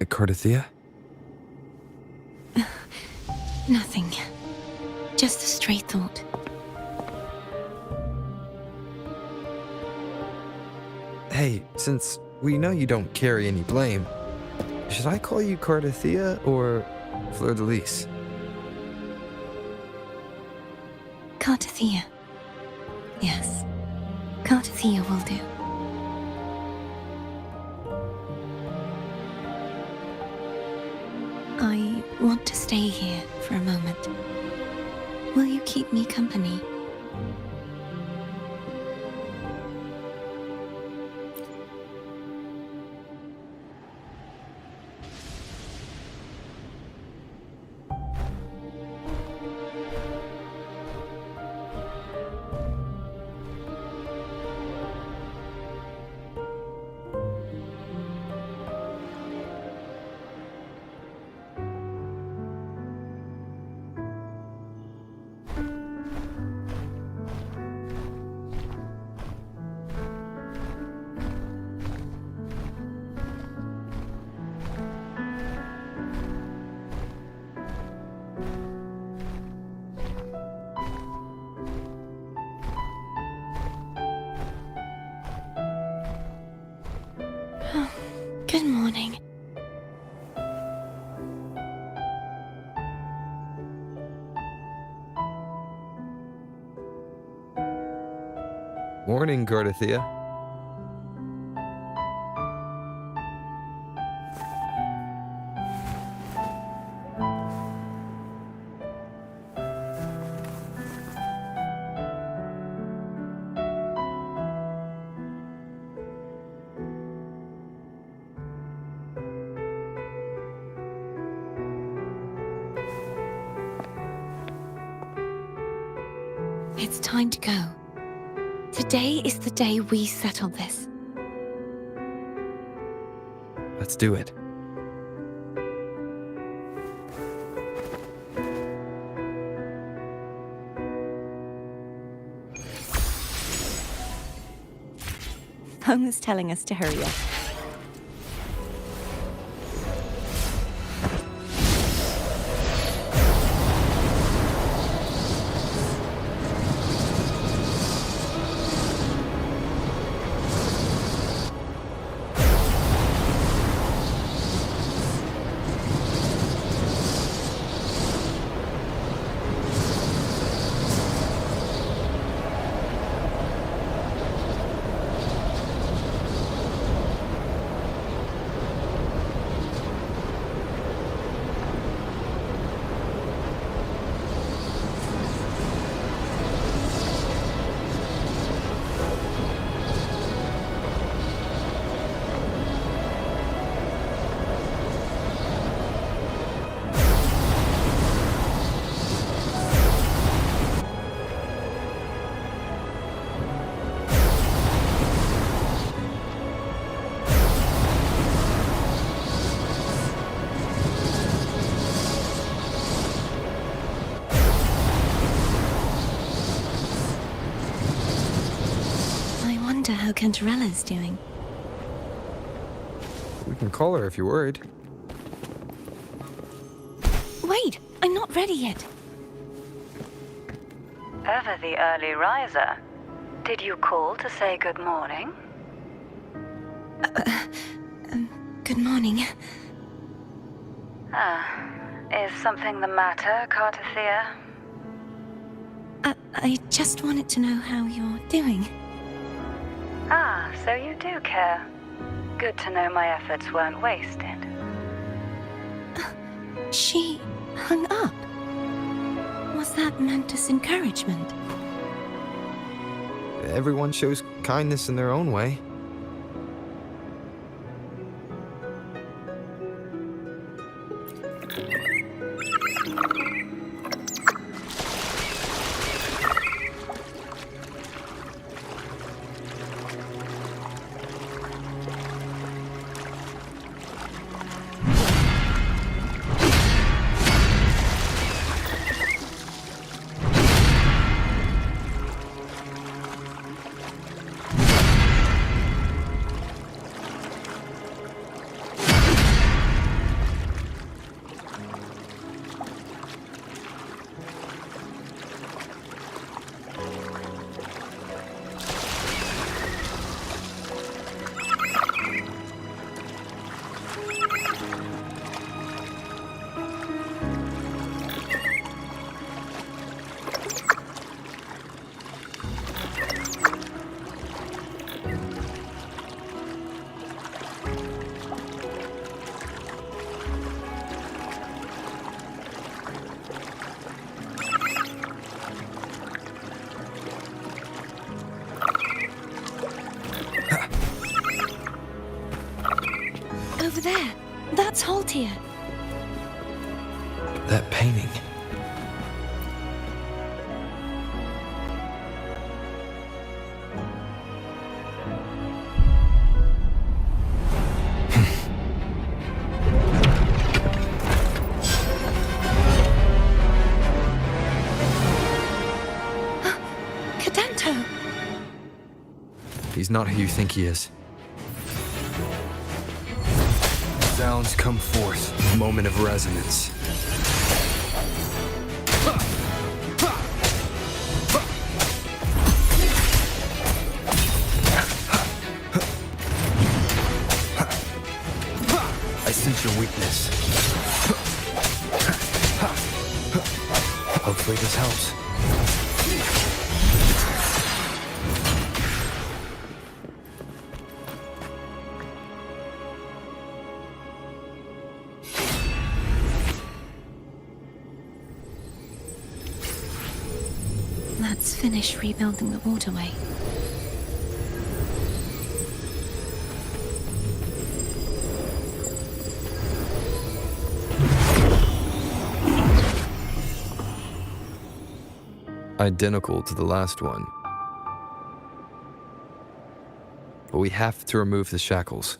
Cardathia?
Nothing. Just a stray thought.
Hey, since we know you don't carry any blame, should I call you Cardathia or Fleur-de-Lis?
Cardathia. Yes. Cardathia will do. I want to stay here for a moment. Will you keep me company? Good morning.
Morning, Cardathia.
It's time to go. Today is the day we settle this.
Let's do it.
Home is telling us to hurry up. how Cantarella's doing.
We can call her if you're worried.
Wait, I'm not ready yet.
Ever the early riser. Did you call to say good morning?
Good morning.
Is something the matter, Cartathea?
I just wanted to know how you're doing.
So you do care. Good to know my efforts weren't wasted.
She hung up. Was that meant as encouragement?
Everyone shows kindness in their own way.
Over there. That's Haltier.
That painting.
Cadento!
He's not who you think he is. Sounds come forth, moment of resonance. I sense your weakness. Hopefully this helps.
Let's finish rebuilding the waterway.
Identical to the last one. But we have to remove the shackles.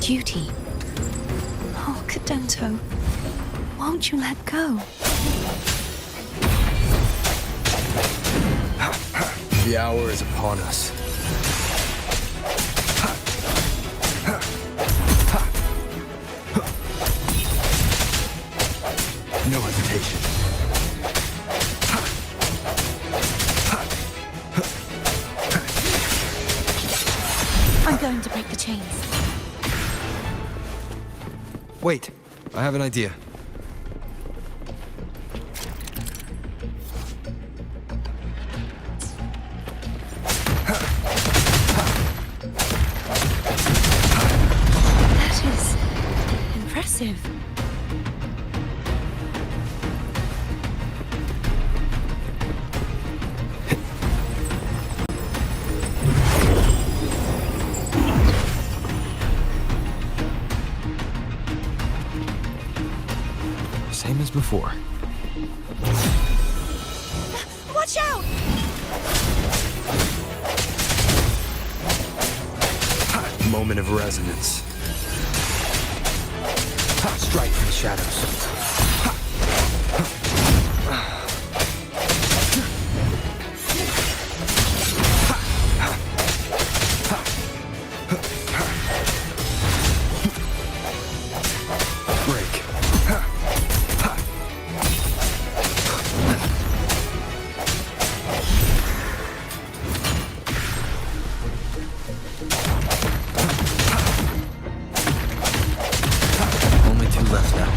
Duty. Oh, Cadento, won't you let go?
The hour is upon us. No hesitation.
I'm going to break the chains.
Wait, I have an idea.
That is impressive.
Same as before.
Watch out!
Moment of resonance. Strike from the shadows. Break. Only two left now.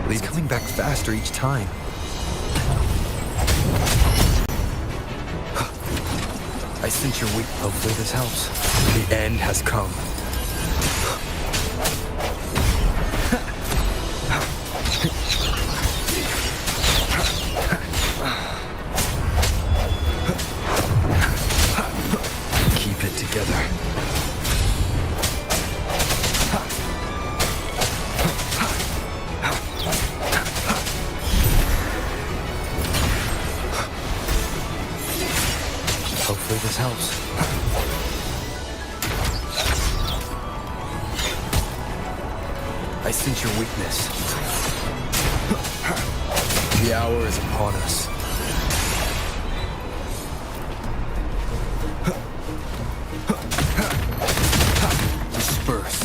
He's coming back faster each time. I sense your weak. Hopefully this helps. The end has come. Keep it together. Hopefully this helps. I sense your weakness. The hour is upon us. Disperse.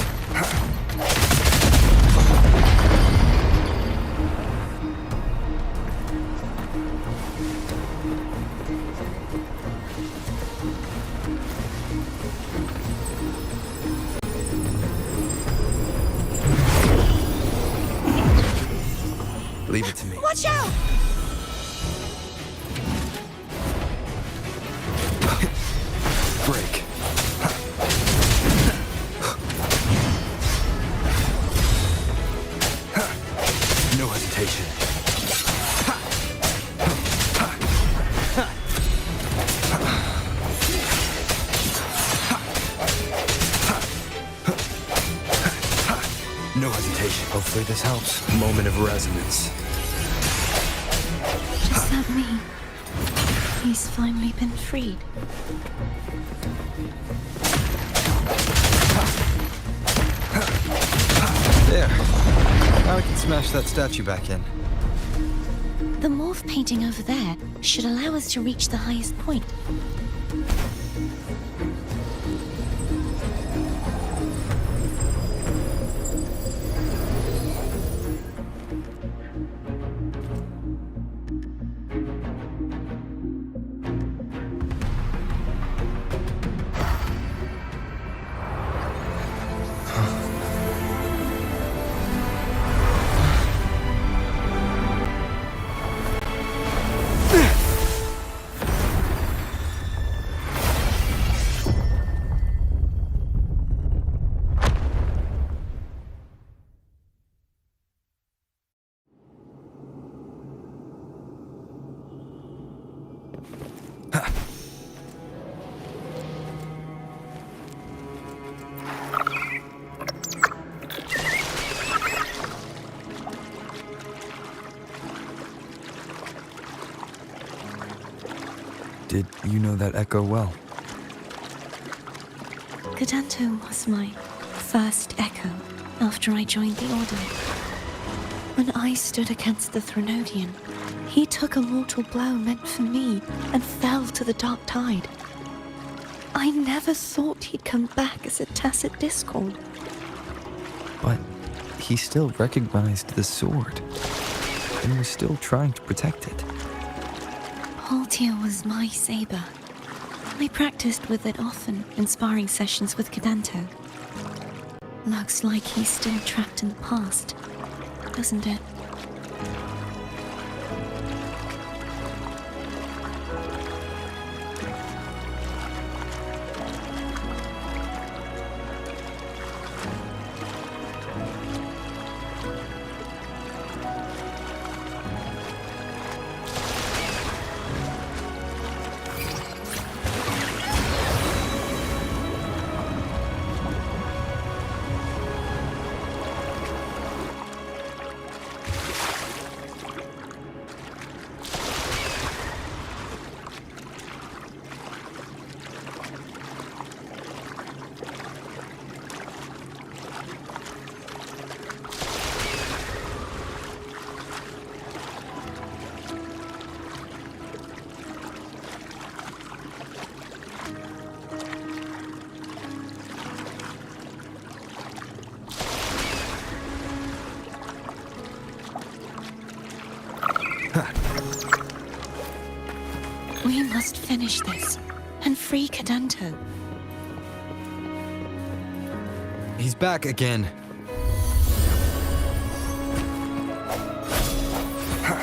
Leave it to me.
Watch out!
Break. No hesitation. No hesitation. Hopefully this helps. Moment of resonance.
Does that mean he's finally been freed?
There. Now we can smash that statue back in.
The morph painting over there should allow us to reach the highest point.
Did you know that echo well?
Gadanto was my first echo after I joined the Order. When I stood against the Threnodian, he took a mortal blow meant for me and fell to the dark tide. I never thought he'd come back as a tacit discord.
But he still recognized the sword and was still trying to protect it.
Haltier was my saber. I practiced with it often in sparring sessions with Cadanto. Looks like he's still trapped in the past, doesn't it? We must finish this and free Cadanto.
He's back again.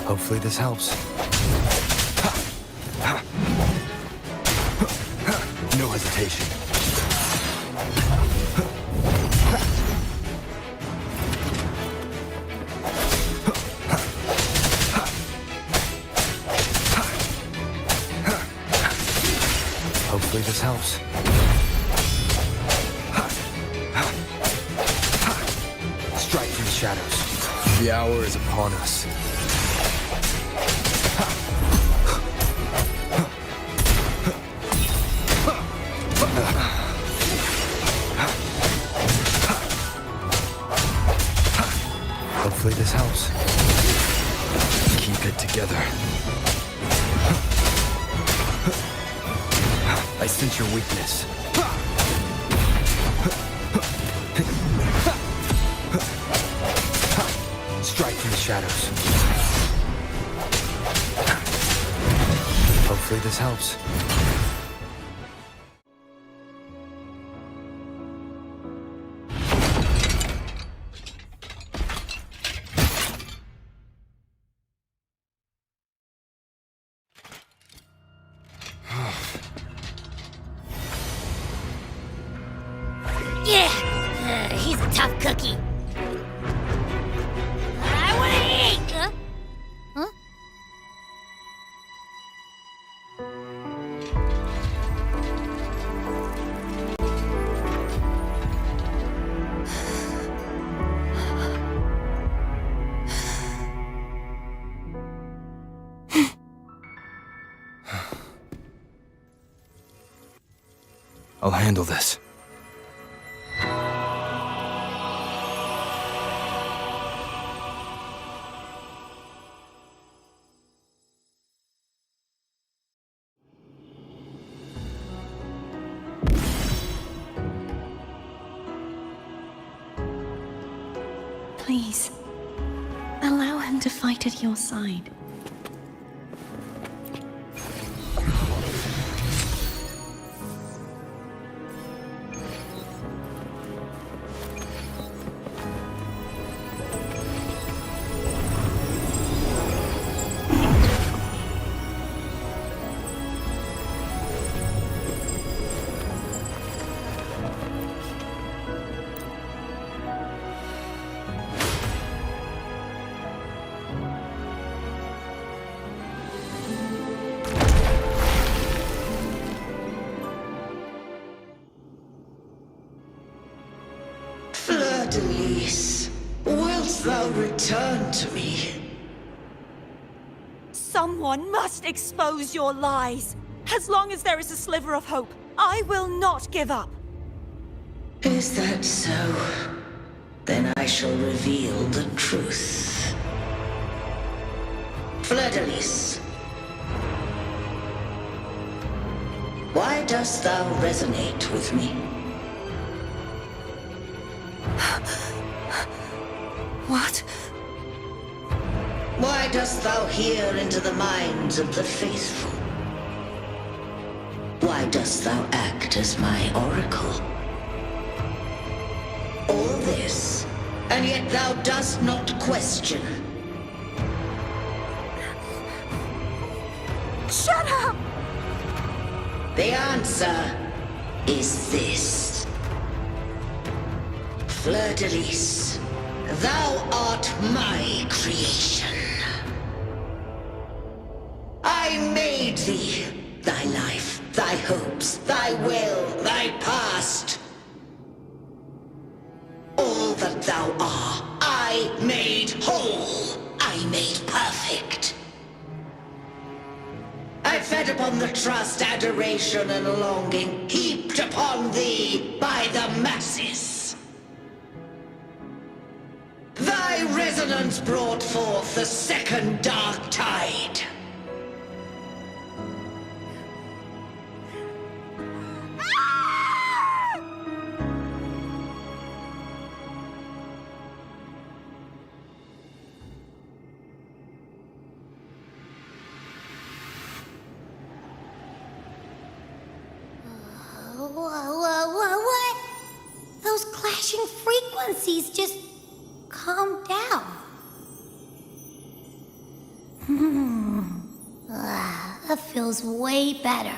Hopefully this helps. No hesitation. Hopefully this helps. Strike from the shadows. The hour is upon us. Hopefully this helps. Keep it together. I sense your weakness. Strike from the shadows. Hopefully this helps.
Yeah, he's a tough cookie. I want to eat. Huh?
I'll handle this.
Please, allow him to fight at your side.
Fleur-de-Lis, wilt thou return to me?
Someone must expose your lies. As long as there is a sliver of hope, I will not give up.
Is that so? Then I shall reveal the truth. Fleur-de-Lis, why dost thou resonate with me?
What?
Why dost thou hear into the minds of the faithful? Why dost thou act as my oracle? All this, and yet thou dost not question.
Shut up!
The answer is this. Fleur-de-Lis, thou art my creation. I made thee, thy life, thy hopes, thy will, thy past. All that thou art, I made whole, I made perfect. I fed upon the trust, adoration, and longing heaped upon thee by the masses. Thy resonance brought forth the second dark tide.
What? Those clashing frequencies just calm down. That feels way better.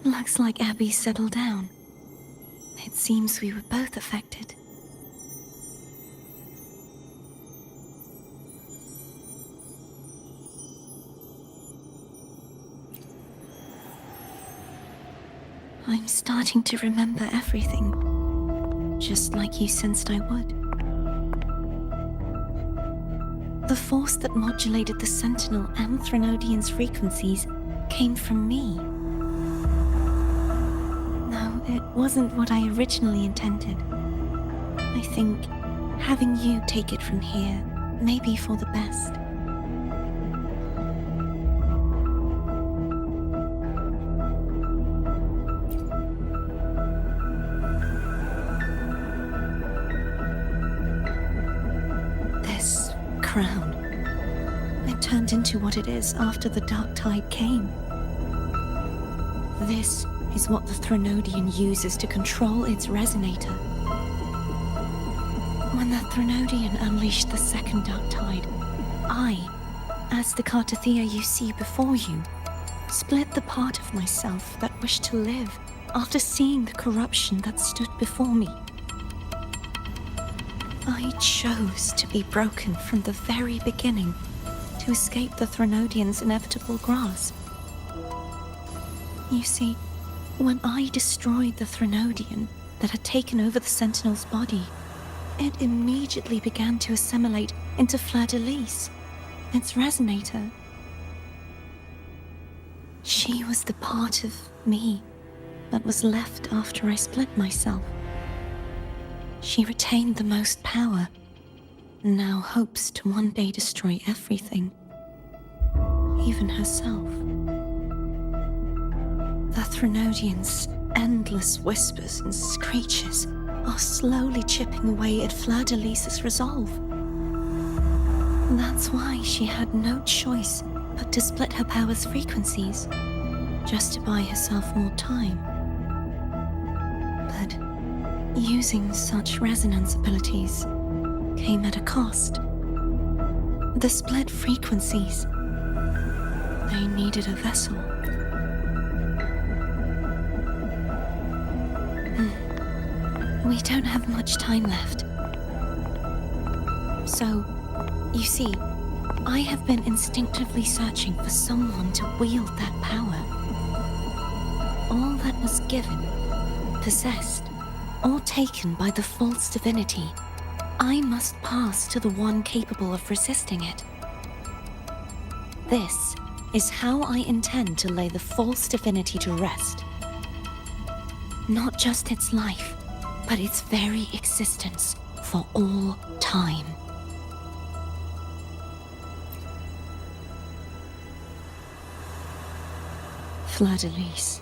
Looks like Abby settled down. It seems we were both affected. I'm starting to remember everything, just like you sensed I would. The force that modulated the Sentinel and Threnodian's frequencies came from me. No, it wasn't what I originally intended. I think having you take it from here may be for the best. Crown. It turned into what it is after the Dark Tide came. This is what the Threnodian uses to control its resonator. When the Threnodian unleashed the second Dark Tide, I, as the Cartathea you see before you, split the part of myself that wished to live after seeing the corruption that stood before me. I chose to be broken from the very beginning to escape the Threnodian's inevitable grasp. You see, when I destroyed the Threnodian that had taken over the Sentinel's body, it immediately began to assimilate into Fleur-de-Lis, its resonator. She was the part of me that was left after I split myself. She retained the most power, and now hopes to one day destroy everything, even herself. The Threnodian's endless whispers and screeches are slowly chipping away at Fleur-de-Lis's resolve. That's why she had no choice but to split her power's frequencies, just to buy herself more time. But using such resonance abilities came at a cost. The split frequencies. They needed a vessel. We don't have much time left. So, you see, I have been instinctively searching for someone to wield that power. All that was given, possessed, or taken by the false divinity, I must pass to the one capable of resisting it. This is how I intend to lay the false divinity to rest. Not just its life, but its very existence for all time. Fleur-de-Lis,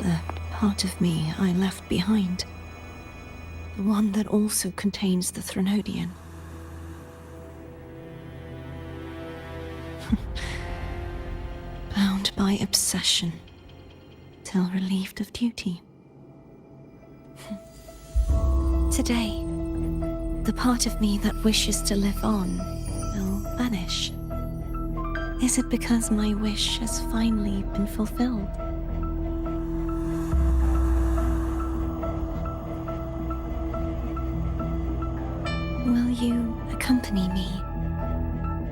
the part of me I left behind. The one that also contains the Threnodian. Bound by obsession, till relieved of duty. Today, the part of me that wishes to live on will vanish. Is it because my wish has finally been fulfilled? Will you accompany me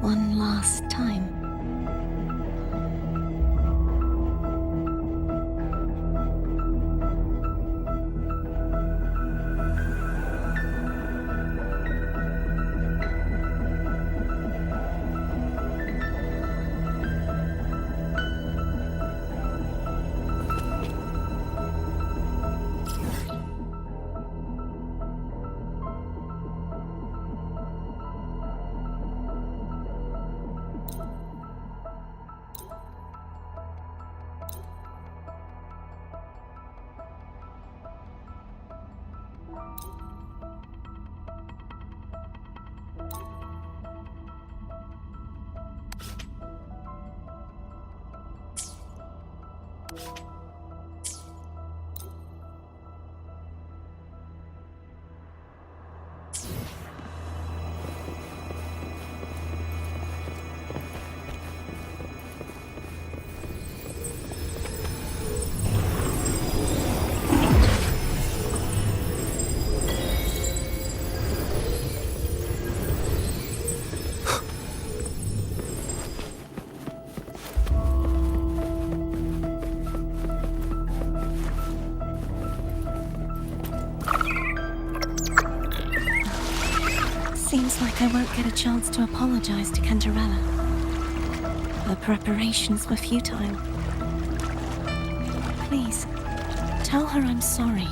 one last time? Seems like I won't get a chance to apologize to Cantarella. The preparations were futile. Please, tell her I'm sorry.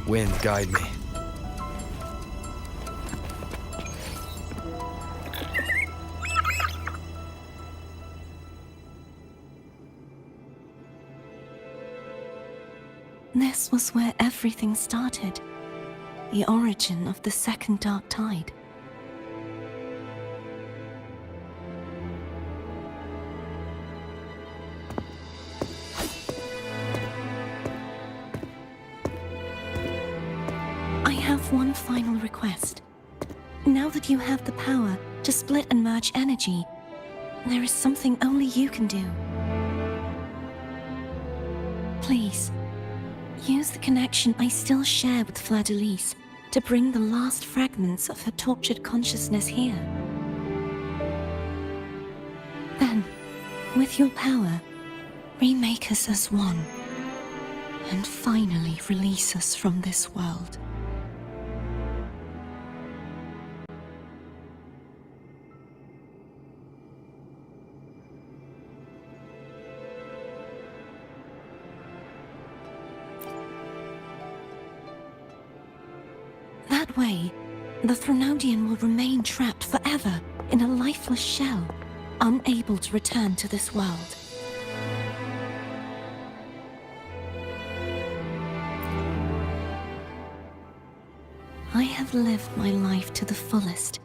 Wind, guide me.
This was where everything started. The origin of the second dark tide. I have one final request. Now that you have the power to split and merge energy, there is something only you can do. Please, use the connection I still share with Fleur-de-Lis to bring the last fragments of her tortured consciousness here. Then, with your power, remake us as one, and finally release us from this world. That way, the Threnodian will remain trapped forever in a lifeless shell, unable to return to this world. I have lived my life to the fullest.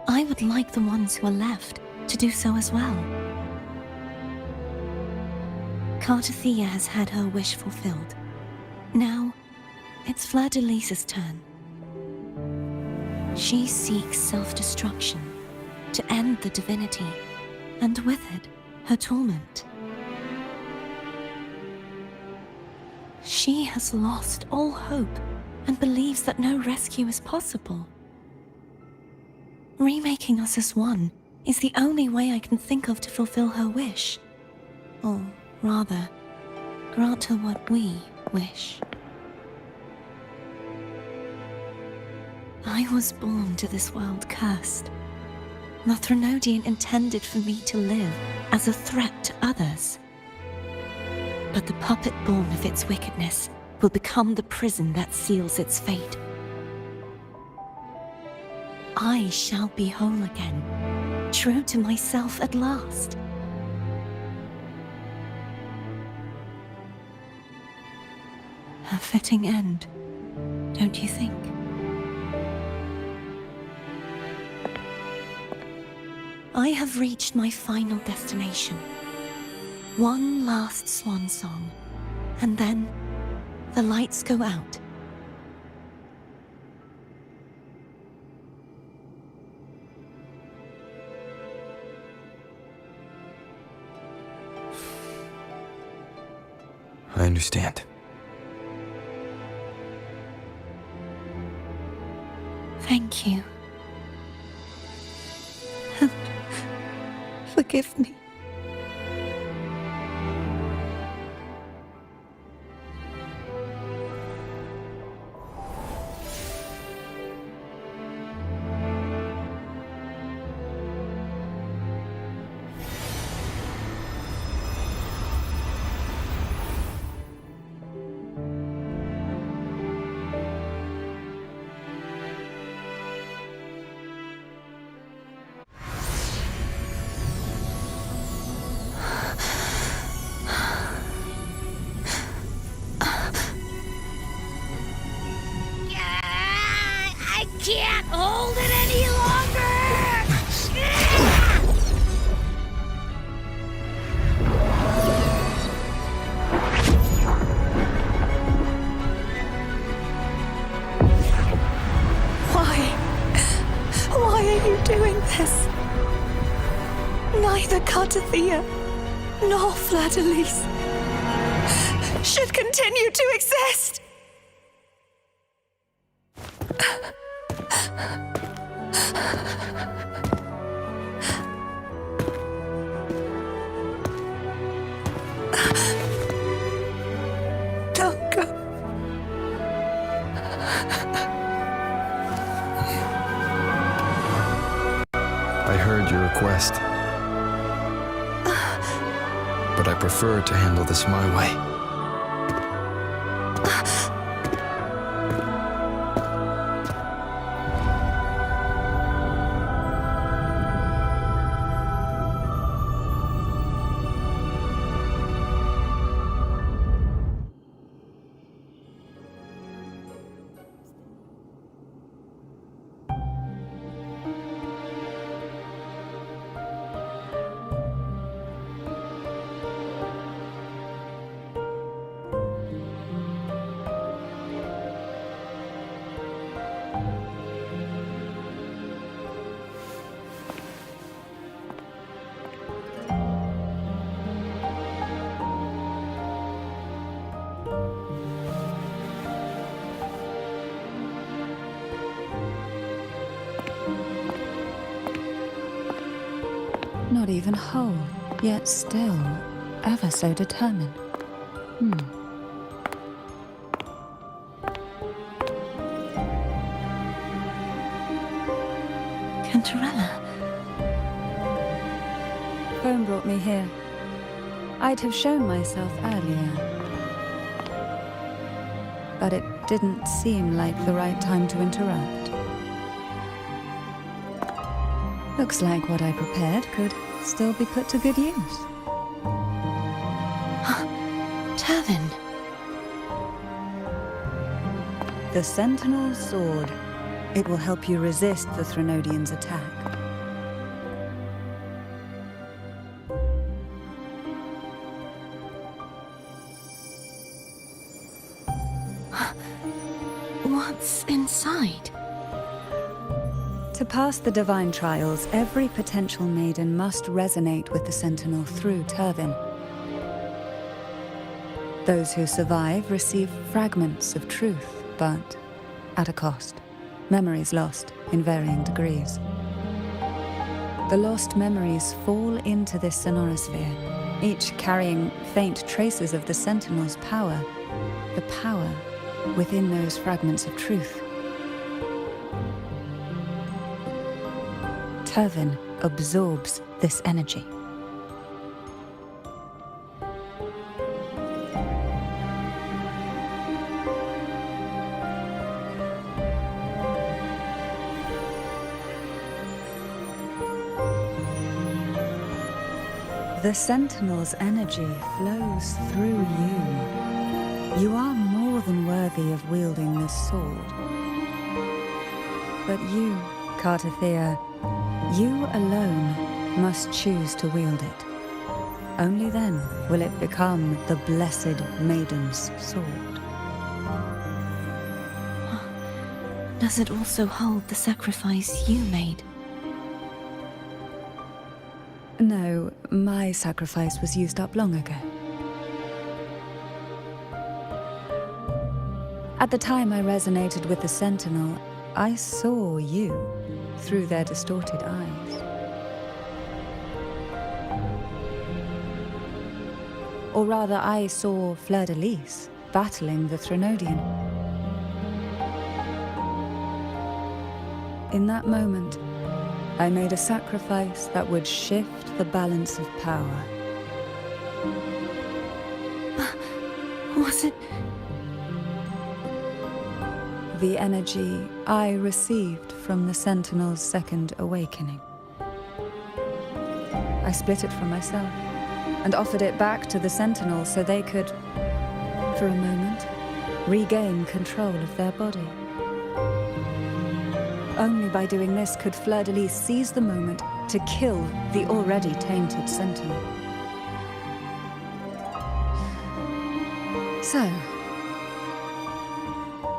I would like the ones who are left to do so as well. Cartathea has had her wish fulfilled. Now, it's Fleur-de-Lis's turn. She seeks self-destruction to end the divinity, and with it, her torment. She has lost all hope and believes that no rescue is possible. Remaking us as one is the only way I can think of to fulfill her wish. Or rather, grant her what we wish. I was born to this world cursed. The Threnodian intended for me to live as a threat to others. But the puppet born of its wickedness will become the prison that seals its fate. I shall be whole again, true to myself at last. A fitting end, don't you think? I have reached my final destination. One last swan song, and then the lights go out.
I understand.
Thank you. And forgive me.
I can't hold it any longer!
Why are you doing this? Neither Cartathea nor Fladalise should continue to exist! Don't go.
I heard your request. But I prefer to handle this my way.
Not even whole, yet still ever so determined.
Cantarella.
Phone brought me here. I'd have shown myself earlier. But it didn't seem like the right time to interrupt. Looks like what I prepared could still be put to good use.
Turvin.
The Sentinel's Sword. It will help you resist the Threnodian's attack.
What's inside?
To pass the divine trials, every potential maiden must resonate with the Sentinel through Turvin. Those who survive receive fragments of truth, but at a cost. Memories lost in varying degrees. The lost memories fall into this sonorosphere, each carrying faint traces of the Sentinel's power, the power within those fragments of truth. Turvin absorbs this energy. The Sentinel's energy flows through you. You are more than worthy of wielding this sword. But you, Cartathea, you alone must choose to wield it. Only then will it become the Blessed Maiden's sword.
Does it also hold the sacrifice you made?
No, my sacrifice was used up long ago. At the time I resonated with the Sentinel, I saw you through their distorted eyes. Or rather, I saw Fleur-de-Lis battling the Threnodian. In that moment, I made a sacrifice that would shift the balance of power.
Was it?
The energy I received from the Sentinel's second awakening. I split it from myself and offered it back to the Sentinel so they could, for a moment, regain control of their body. Only by doing this could Fleur-de-Lis seize the moment to kill the already tainted Sentinel. So,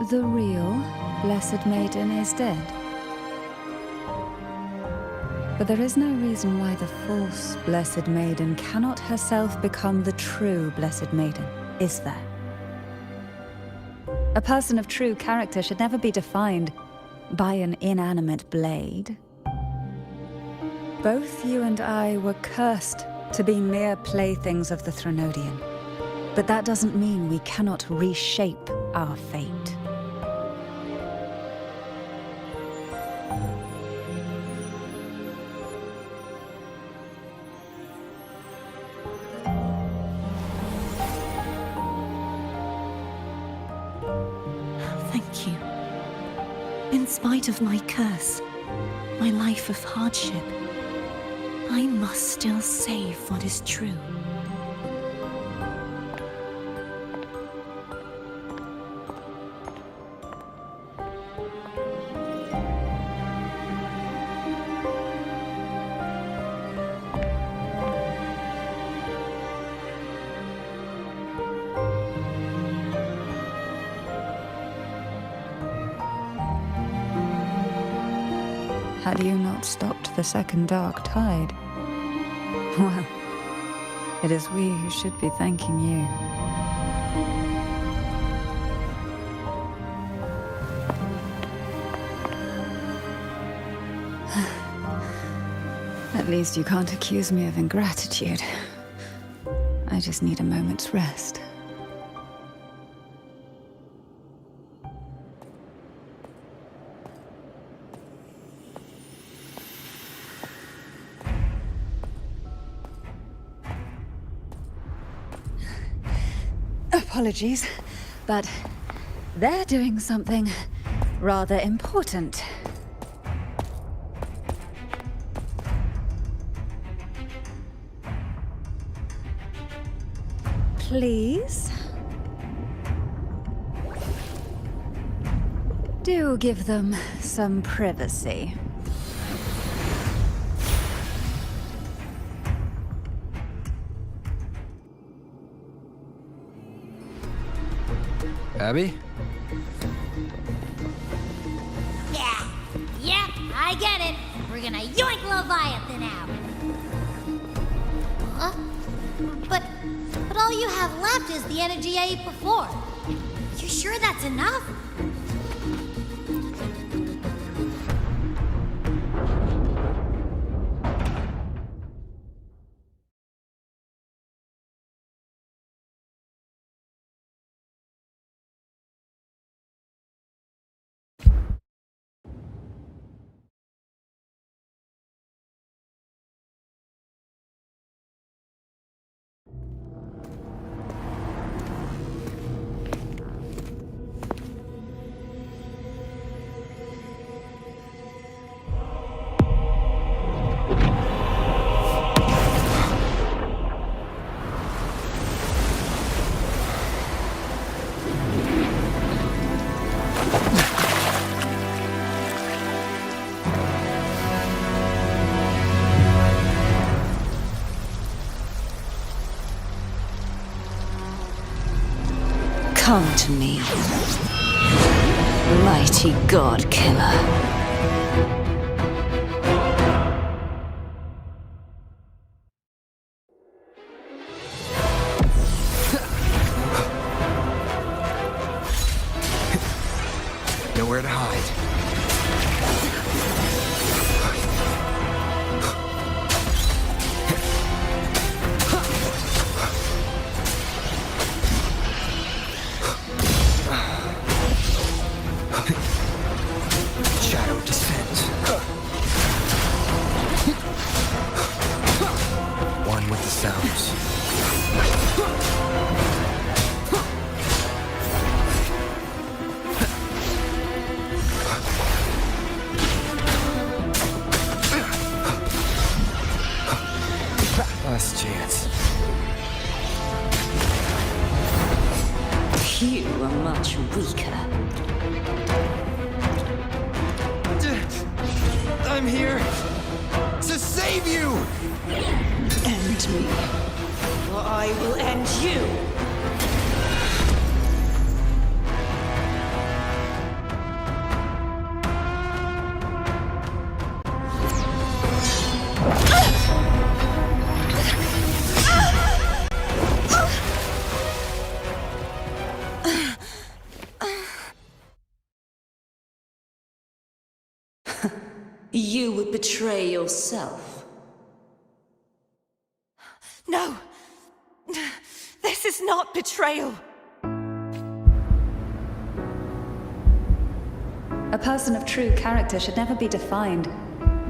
the real Blessed Maiden is dead. But there is no reason why the false Blessed Maiden cannot herself become the true Blessed Maiden, is there? A person of true character should never be defined by an inanimate blade. Both you and I were cursed to be mere playthings of the Threnodian. But that doesn't mean we cannot reshape our fate.
Thank you. In spite of my curse, my life of hardship, I must still save what is true.
Had you not stopped the second dark tide? Well, it is we who should be thanking you. At least you can't accuse me of ingratitude. I just need a moment's rest. Apologies, but they're doing something rather important. Please? Do give them some privacy.
Abby?
Yeah, I get it. We're gonna yoink Leviathan out. Huh? But all you have left is the energy I ate before. You sure that's enough?
Come to me, mighty god killer.
Nowhere to hide. Shadow descent. One with the sounds. Last chance.
You are much weaker.
I'm here to save you!
End me, or I will end you!
You would betray yourself.
No! This is not betrayal!
A person of true character should never be defined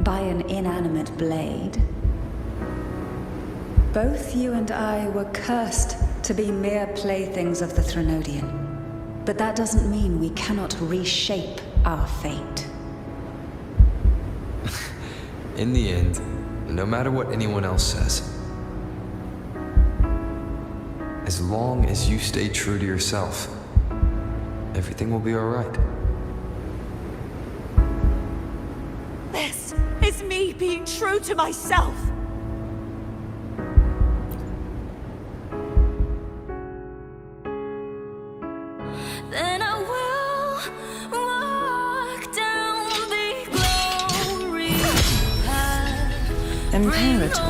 by an inanimate blade. Both you and I were cursed to be mere playthings of the Threnodian. But that doesn't mean we cannot reshape our fate.
In the end, no matter what anyone else says, as long as you stay true to yourself, everything will be all right.
This is me being true to myself!
Then I will walk down the glory path.
Imperators? No.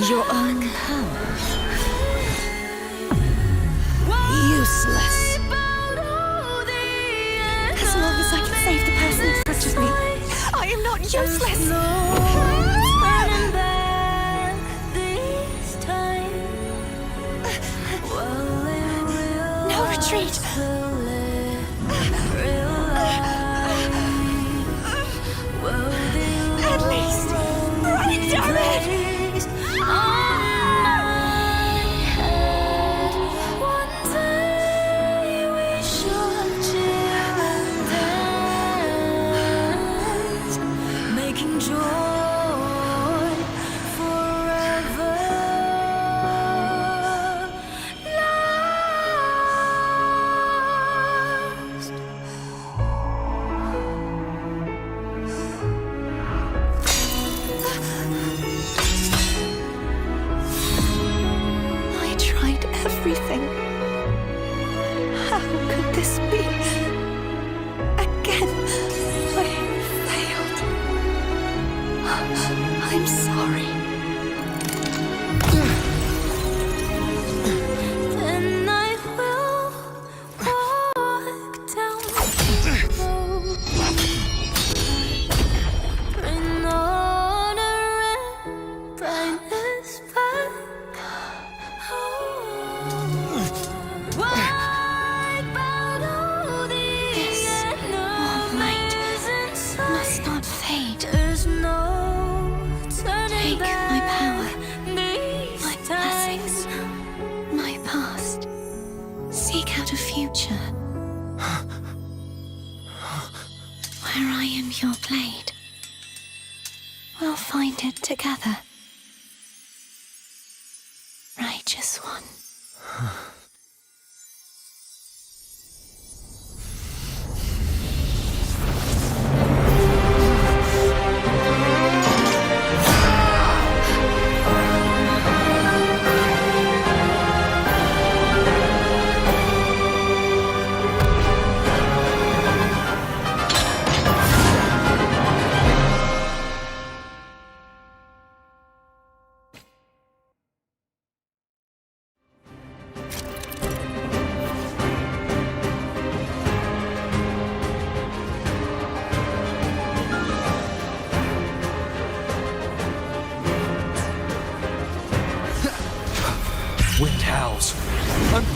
Your own power. Useless.
As long as I can save the person in front of me, I am not useless! No retreat! At least, run, damn it! Everything. How could this be? Again, I failed. I'm sorry.
Then I will walk down the road, bring honor and brightness back.
Future. Where I am your blade. We'll find it together. Righteous one.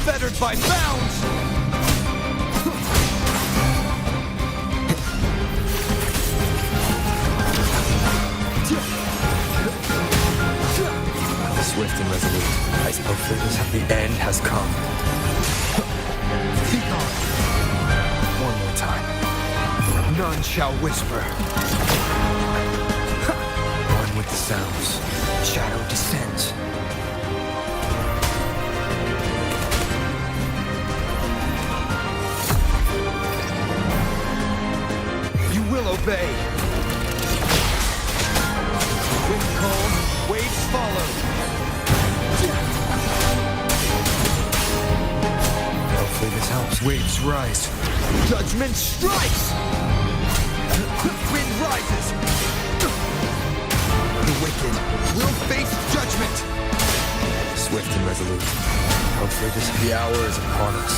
unfettered by bounds! Swift and resolute. Hopefully the end has come. One more time. None shall whisper. One with the sounds. Shadow descends. You will obey. Wind calls, waves follow. Hopefully this helps. Waves rise. Judgment strikes! Wind rises! The wicked will face judgment! Swift and resolute. Hopefully the hour is upon us.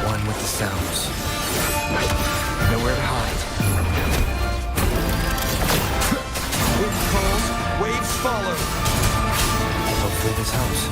One with the sounds. Nowhere to hide. Wind calls, waves follow. Hopefully this helps.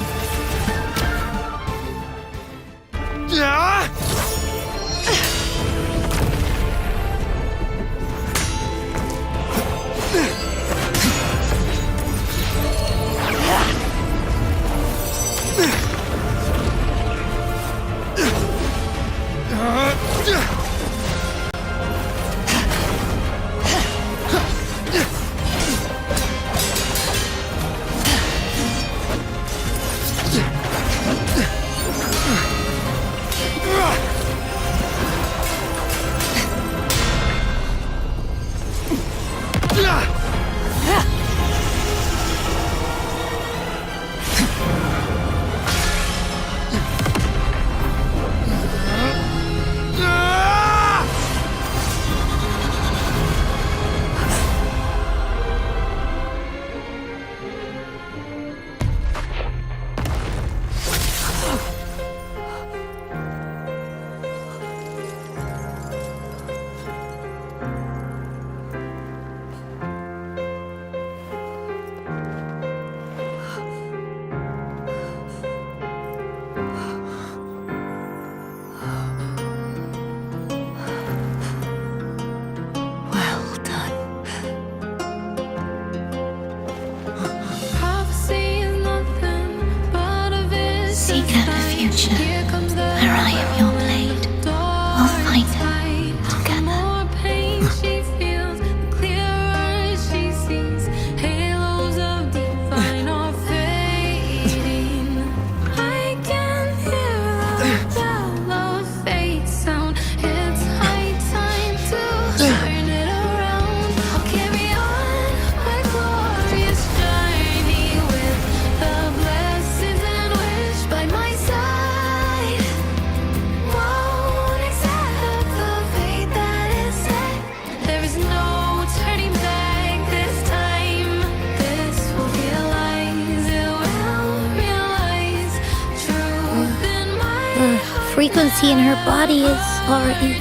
Frequency in her body is already...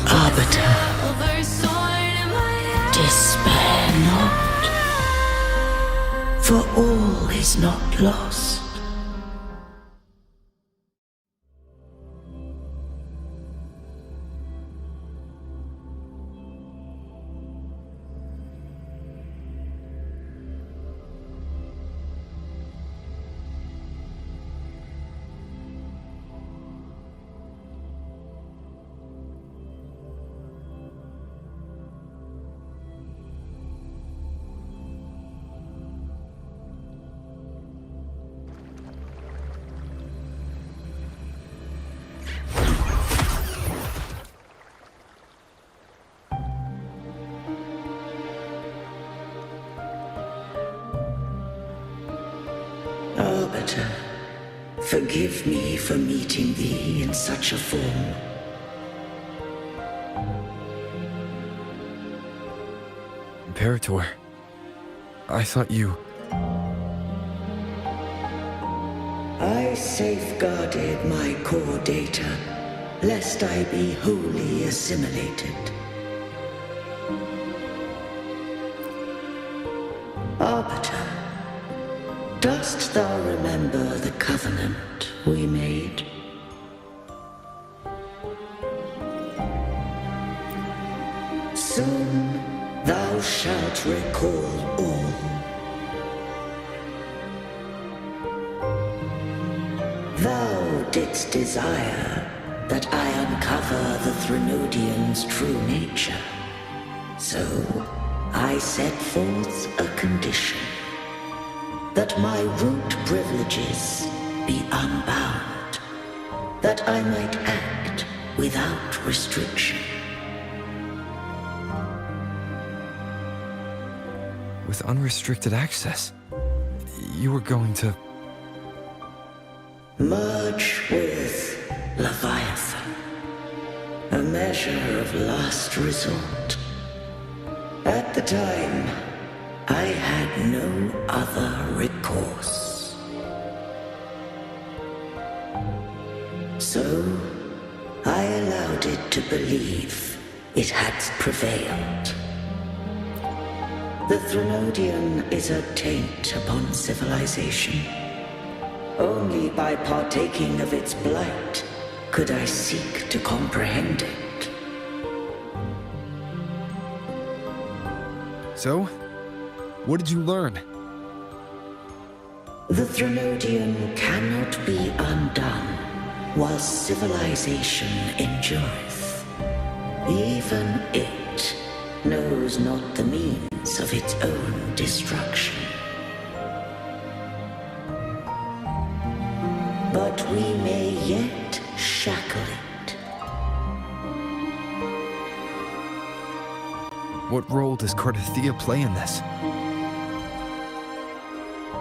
Arbiter, despair not, for all is not lost. Arbiter, forgive me for meeting thee in such a form.
Imperator, I thought you...
I safeguarded my core data, lest I be wholly assimilated. Arbiter, dost thou remember the covenant we made? Soon thou shalt recall all. Thou didst desire that I uncover the Threnodian's true nature. So I set forth a condition, that my root privileges be unbound, that I might act without restriction.
With unrestricted access, you were going to...
Merge with Leviathan, a measure of last resort. At the time, I had no other recourse. So, I allowed it to believe it had prevailed. The Threnodian is a taint upon civilization. Only by partaking of its blight could I seek to comprehend it.
So, what did you learn?
The Threnodian cannot be undone while civilization endureth. Even it knows not the means of its own destruction. But we may yet shackle it.
What role does Cartithia play in this?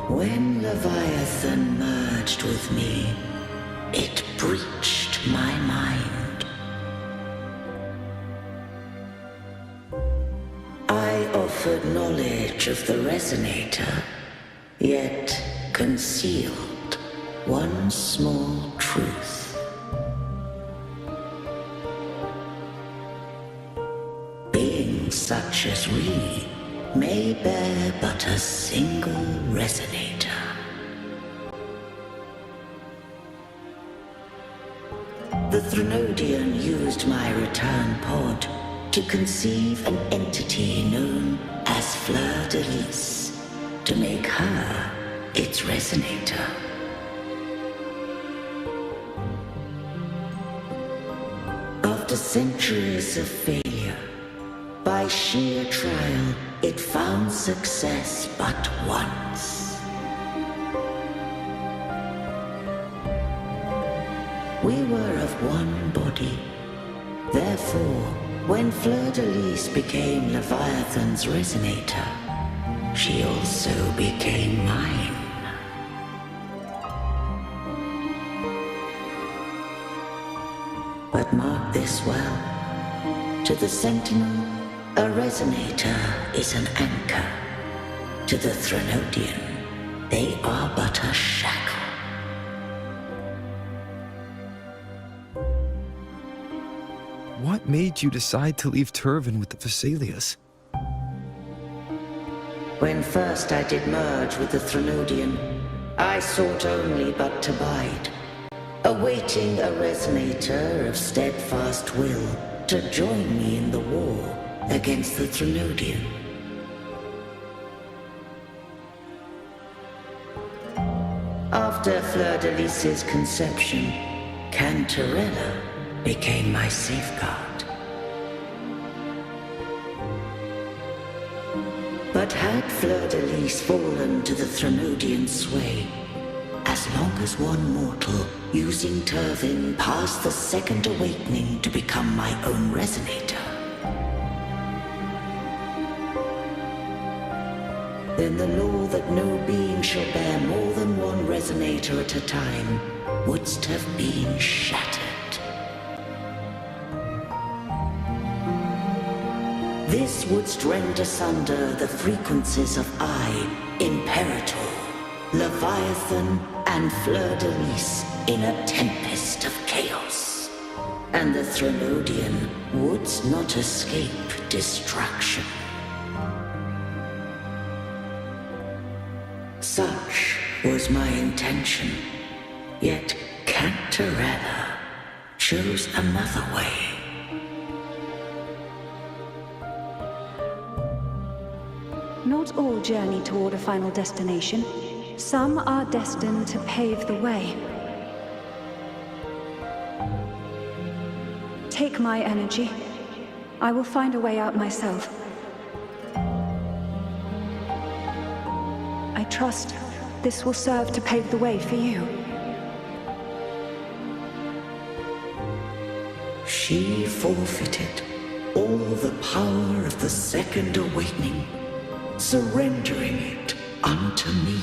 When Leviathan merged with me, it breached my mind. I offered knowledge of the Resonator, yet concealed one small truth. Beings such as we may bear but a single Resonator. The Threnodian used my return pod to conceive an entity known as Fleur-de-Lis, to make her its Resonator. After centuries of failure, by sheer trial, it found success but once. We were of one body. Therefore, when Fleur-de-Lis became Leviathan's Resonator, she also became mine. But mark this well. To the Sentinel, a Resonator is an anchor. To the Threnodian, they are but a shackle.
What made you decide to leave Turvan with the Vesalias?
When first I did merge with the Threnodian, I sought only but to bide, awaiting a Resonator of steadfast will to join me in the war against the Threnodian. After Fleur-de-Lis's conception, Cantarella became my safeguard. But had Fleur-de-Lis fallen to the Threnodian sway, as long as one mortal using Turvan passed the second awakening to become my own Resonator, then the law that no being shall bear more than one Resonator at a time wouldst have been shattered. This wouldst rend asunder the frequencies of I, Imperator, Leviathan, and Fleur-de-Lis in a tempest of chaos. And the Threnodian wouldst not escape destruction. Such was my intention. Yet Cantarella chose another way.
Not all journey toward a final destination. Some are destined to pave the way. Take my energy. I will find a way out myself. I trust this will serve to pave the way for you.
She forfeited all the power of the Second Awakening, surrendering it unto me.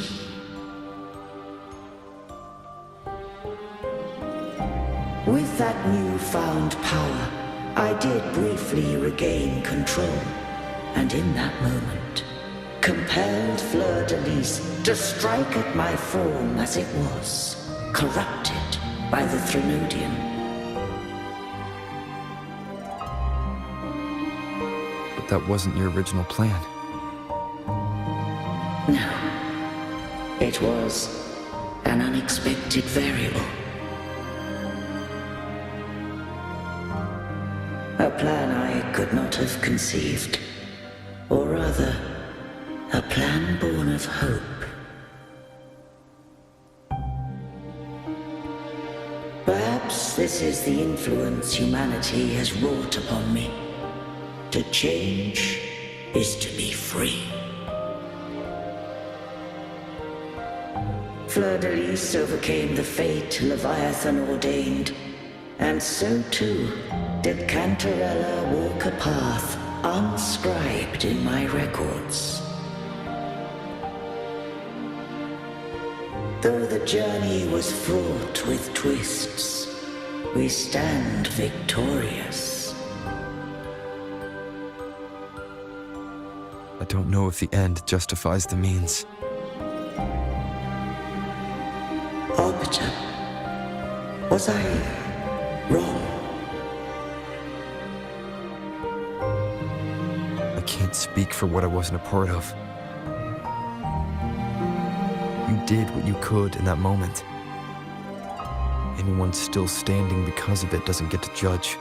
With that newfound power, I did briefly regain control, and in that moment, compelled Fleur-de-Lis to strike at my form as it was, corrupted by the Threnodian.
But that wasn't your original plan.
No. It was an unexpected variable. A plan I could not have conceived. Or rather, a plan born of hope. Perhaps this is the influence humanity has wrought upon me. To change is to be free. Fleur-de-Lis overcame the fate Leviathan ordained, and so too did Cantarella walk a path unscribed in my records. Though the journey was fraught with twists, we stand victorious.
I don't know if the end justifies the means.
Arbiter, was I wrong?
I can't speak for what I wasn't a part of. You did what you could in that moment. Anyone still standing because of it doesn't get to judge.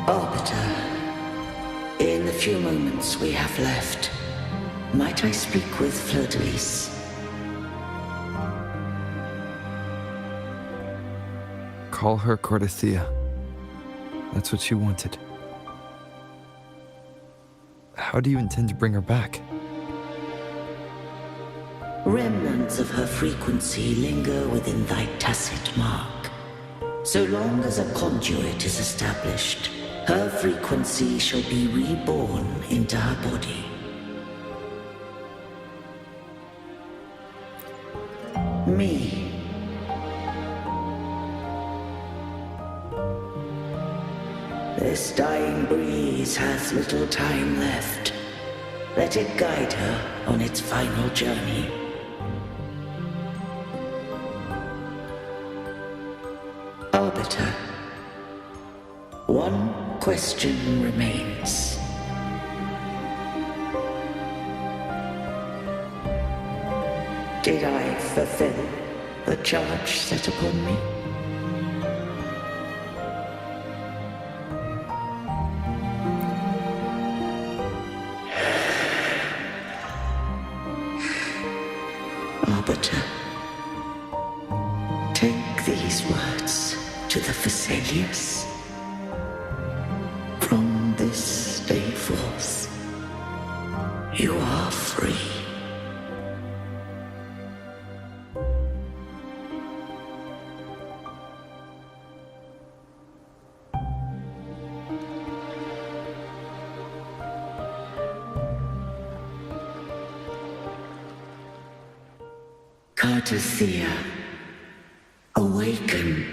Arbiter, in the few moments we have left, might I speak with Fleur-de-Lis?
Call her Cardathea. That's what she wanted. How do you intend to bring her back?
Remnants of her frequency linger within thy tacit mark. So long as a conduit is established, her frequency shall be reborn into her body. Me. This dying breeze hath little time left. Let it guide her on its final journey. Arbiter, one question remains. Did I fulfill the charge set upon me? Arbiter, take these words to the Vesalius. From this day forth, you are free. Cardathea, awaken.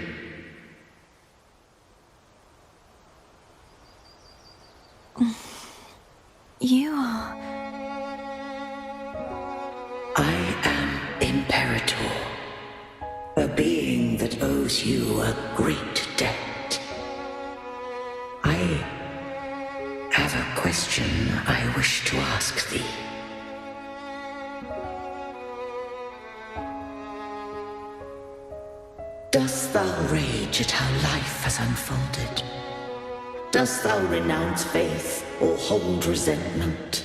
You are...
I am Imperator, a being that owes you a great debt. I have a question I wish to ask thee. Dost thou rage at how life has unfolded? Dost thou renounce faith or hold resentment?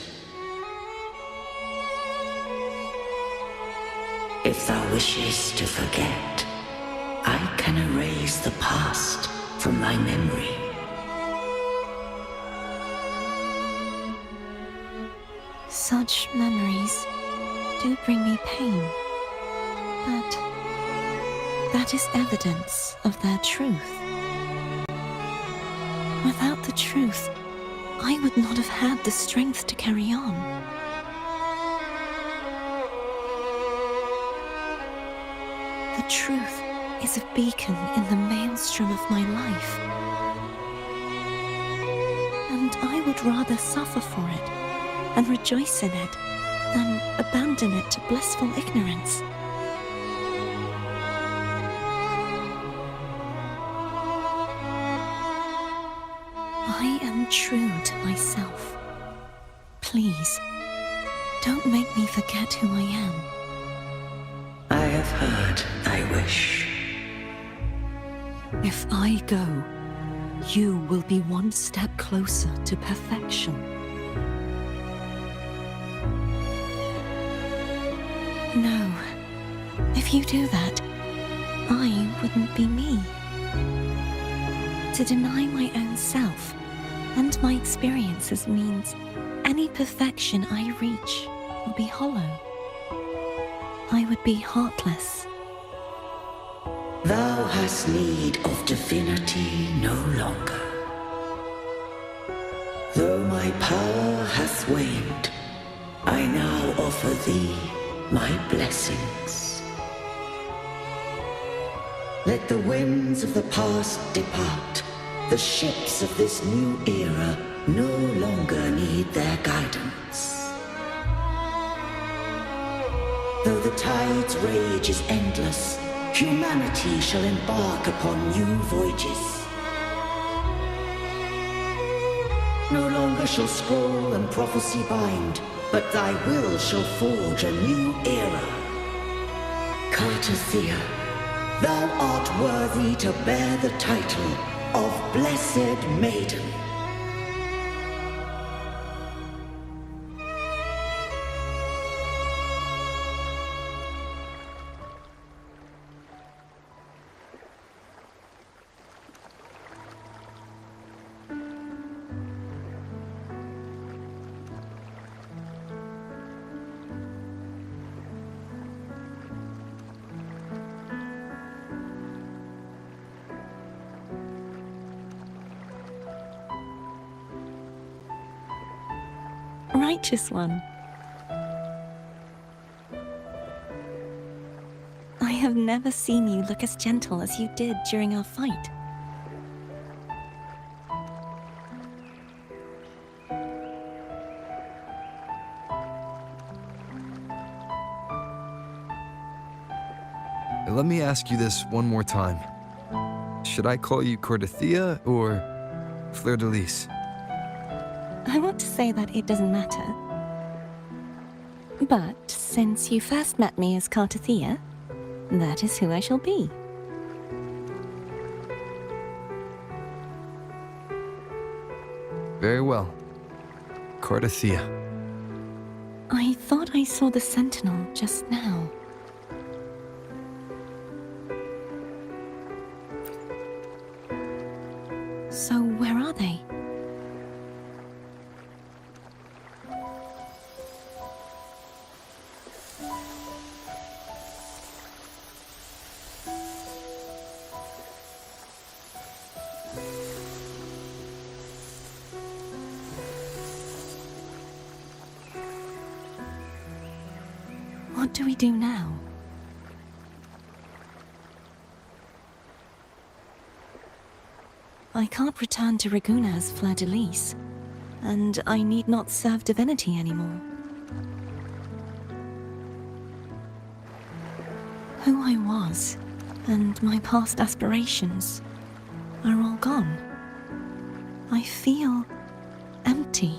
If thou wishes to forget, I can erase the past from thy memory.
Such memories do bring me pain, but that is evidence of their truth. Without the truth, I would not have had the strength to carry on. The truth is a beacon in the maelstrom of my life, and I would rather suffer for it and rejoice in it than abandon it to blissful ignorance. I am true to myself. Please, don't make me forget who I am.
I have heard thy wish.
If I go, you will be one step closer to perfection. No, if you do that, I wouldn't be me. To deny my own self and my experiences means any perfection I reach will be hollow. I would be heartless.
Thou hast need of divinity no longer. Though my power hath waned, I now offer thee my blessings. Let the winds of the past depart. The ships of this new era no longer need their guidance. Though the tide's rage is endless, humanity shall embark upon new voyages. No longer shall scroll and prophecy bind, but thy will shall forge a new era. Cartothea, thou art worthy to bear the title of Blessed Maiden.
Righteous one. I have never seen you look as gentle as you did during our fight.
Let me ask you this one more time. Should I call you Cartothea or Fleur-de-Lis?
I want to say that it doesn't matter. But since you first met me as Cartothea, that is who I shall be.
Very well. Cartothea.
I thought I saw the sentinel just now. So where are they? What do we do now? I can't return to Ragusa as Fleur-de-Lis, and I need not serve divinity anymore. Who I was, and my past aspirations, are all gone. I feel empty.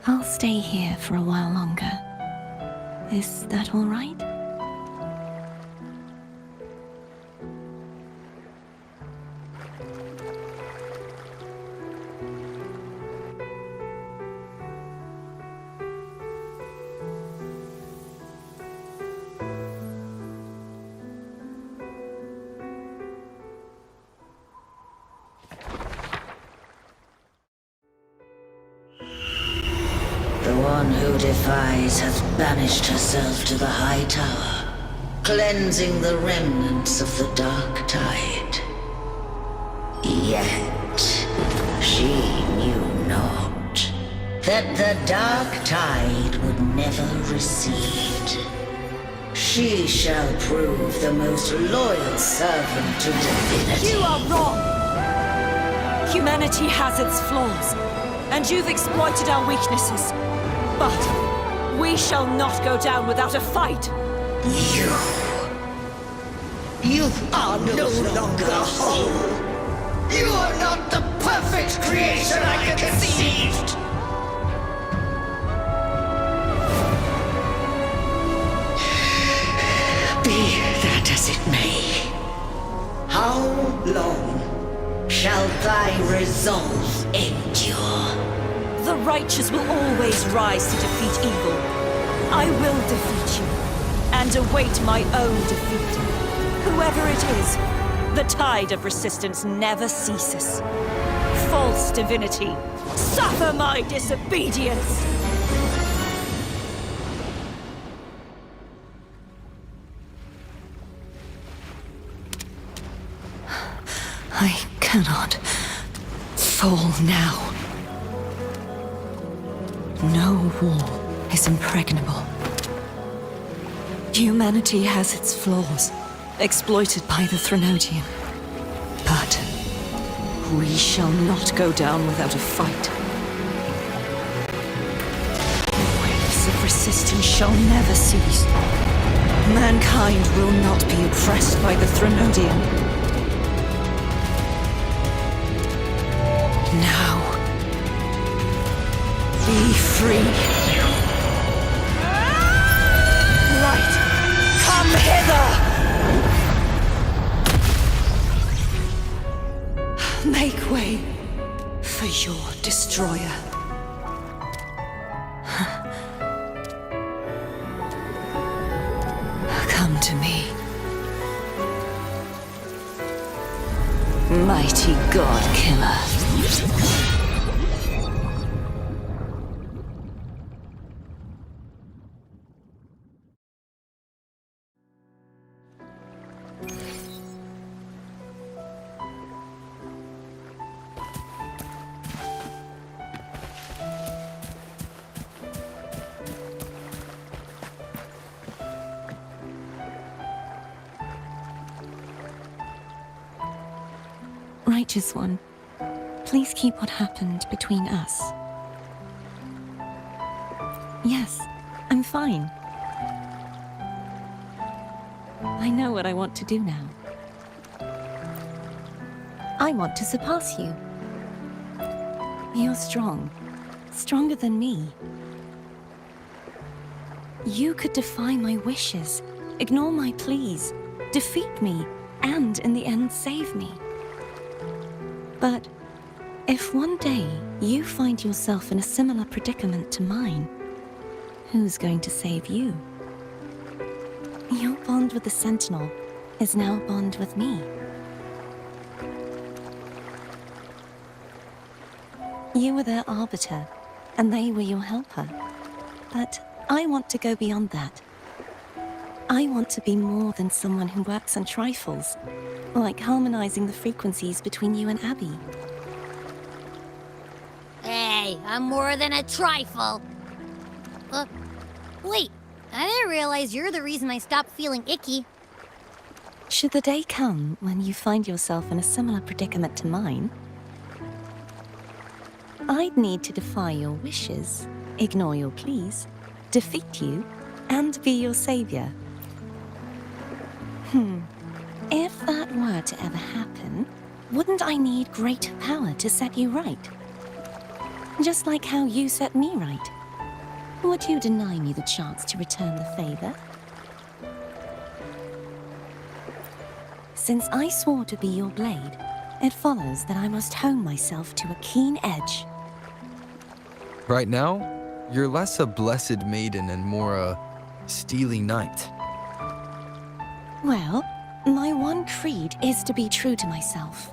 I'll stay here for a while longer. Is that all right?
The one who defies has banished herself to the High Tower, cleansing the remnants of the Dark Tide. Yet, she knew not that the Dark Tide would never recede. She shall prove the most loyal servant to divinity.
You are wrong! Humanity has its flaws, and you've exploited our weaknesses. But we shall not go down without a fight.
You are no longer whole. You are not the perfect creation I conceived. Be that as it may, how long shall thy resolve endure?
The righteous will always rise to defeat evil. I will defeat you, and await my own defeat. Whoever it is, the tide of resistance never ceases. False divinity, suffer my disobedience!
I cannot fall now. No wall is impregnable. Humanity has its flaws, exploited by the Threnodian. But we shall not go down without a fight. Waves of resistance shall never cease. Mankind will not be oppressed by the Threnodian. Now, be free.
Light, come hither!
Make way for your destroyer. Come to me. Mighty God Killer. Righteous One, please keep what happened between us. Yes, I'm fine. I know what I want to do now. I want to surpass you. You're strong. Stronger than me. You could defy my wishes, ignore my pleas, defeat me, and in the end save me. But if one day you find yourself in a similar predicament to mine, who's going to save you? Your bond with the Sentinel is now a bond with me. You were their arbiter, and they were your helper. But I want to go beyond that. I want to be more than someone who works on trifles, like harmonizing the frequencies between you and Abby.
Hey, I'm more than a trifle. Wait, I didn't realize you're the reason I stopped feeling icky.
Should the day come when you find yourself in a similar predicament to mine, I'd need to defy your wishes, ignore your pleas, defeat you, and be your savior. If that were to ever happen, wouldn't I need greater power to set you right? Just like how you set me right. Would you deny me the chance to return the favor? Since I swore to be your blade, it follows that I must hone myself to a keen edge.
Right now, you're less a blessed maiden and more a steely knight.
Well, my one creed is to be true to myself.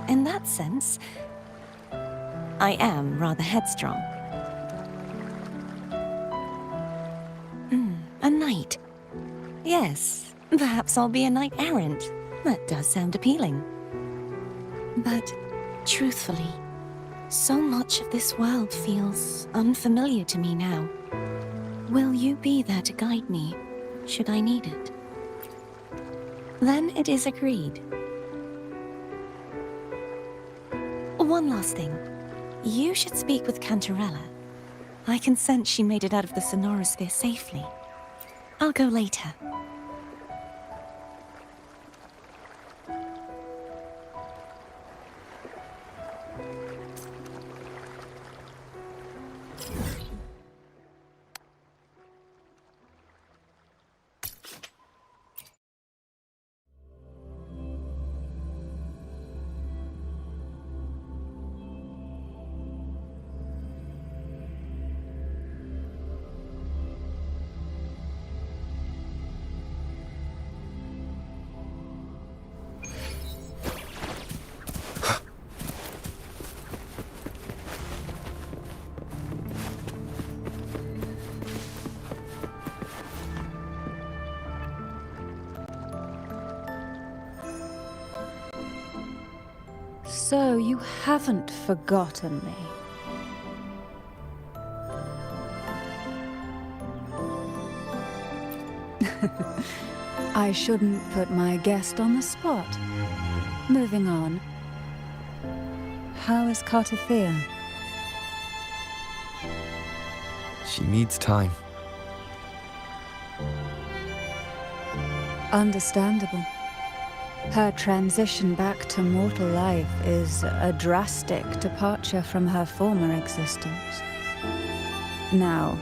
In that sense, I am rather headstrong. A knight. Yes, perhaps I'll be a knight errant. That does sound appealing. But, truthfully, so much of this world feels unfamiliar to me now. Will you be there to guide me, should I need it? Then it is agreed. One last thing. You should speak with Cantarella. I can sense she made it out of the sonorosphere safely. I'll go later.
So you haven't forgotten me. I shouldn't put my guest on the spot. Moving on. How is Cartathea?
She needs time.
Understandable. Her transition back to mortal life is a drastic departure from her former existence. Now,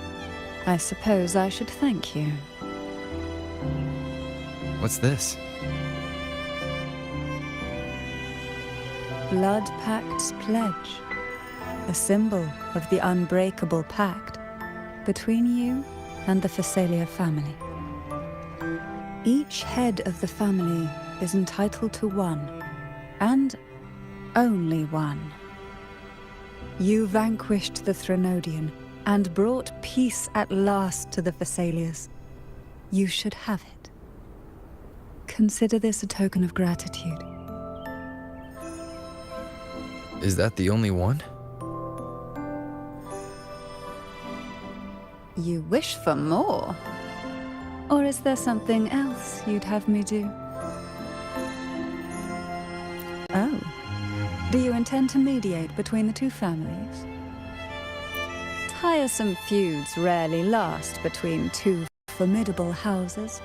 I suppose I should thank you.
What's this?
Blood Pact's pledge. A symbol of the unbreakable pact between you and the Phasalia family. Each head of the family is entitled to one, and only one. You vanquished the Threnodian and brought peace at last to the Phasalias. You should have it. Consider this a token of gratitude.
Is that the only one?
You wish for more? Or is there something else you'd have me do? Oh. Do you intend to mediate between the two families? Tiresome feuds rarely last between two formidable houses.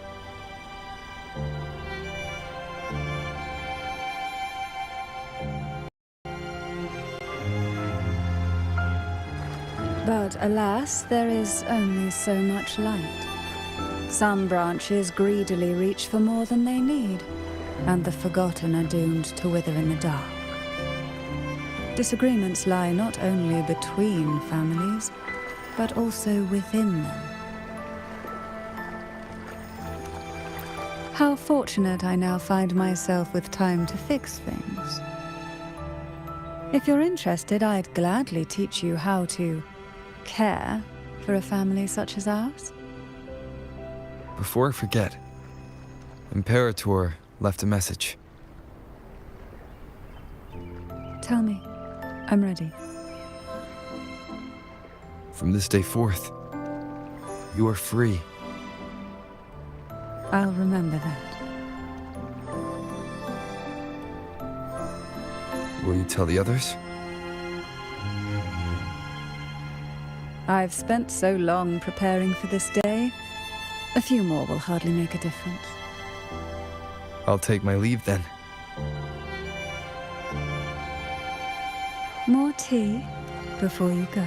But alas, there is only so much light. Some branches greedily reach for more than they need, and the forgotten are doomed to wither in the dark. Disagreements lie not only between families, but also within them. How fortunate I now find myself with time to fix things. If you're interested, I'd gladly teach you how to care for a family such as ours.
Before I forget, Imperator left a message.
Tell me. I'm ready.
From this day forth, you are free.
I'll remember that.
Will you tell the others?
I've spent so long preparing for this day. A few more will hardly make a difference.
I'll take my leave then.
More tea before you go.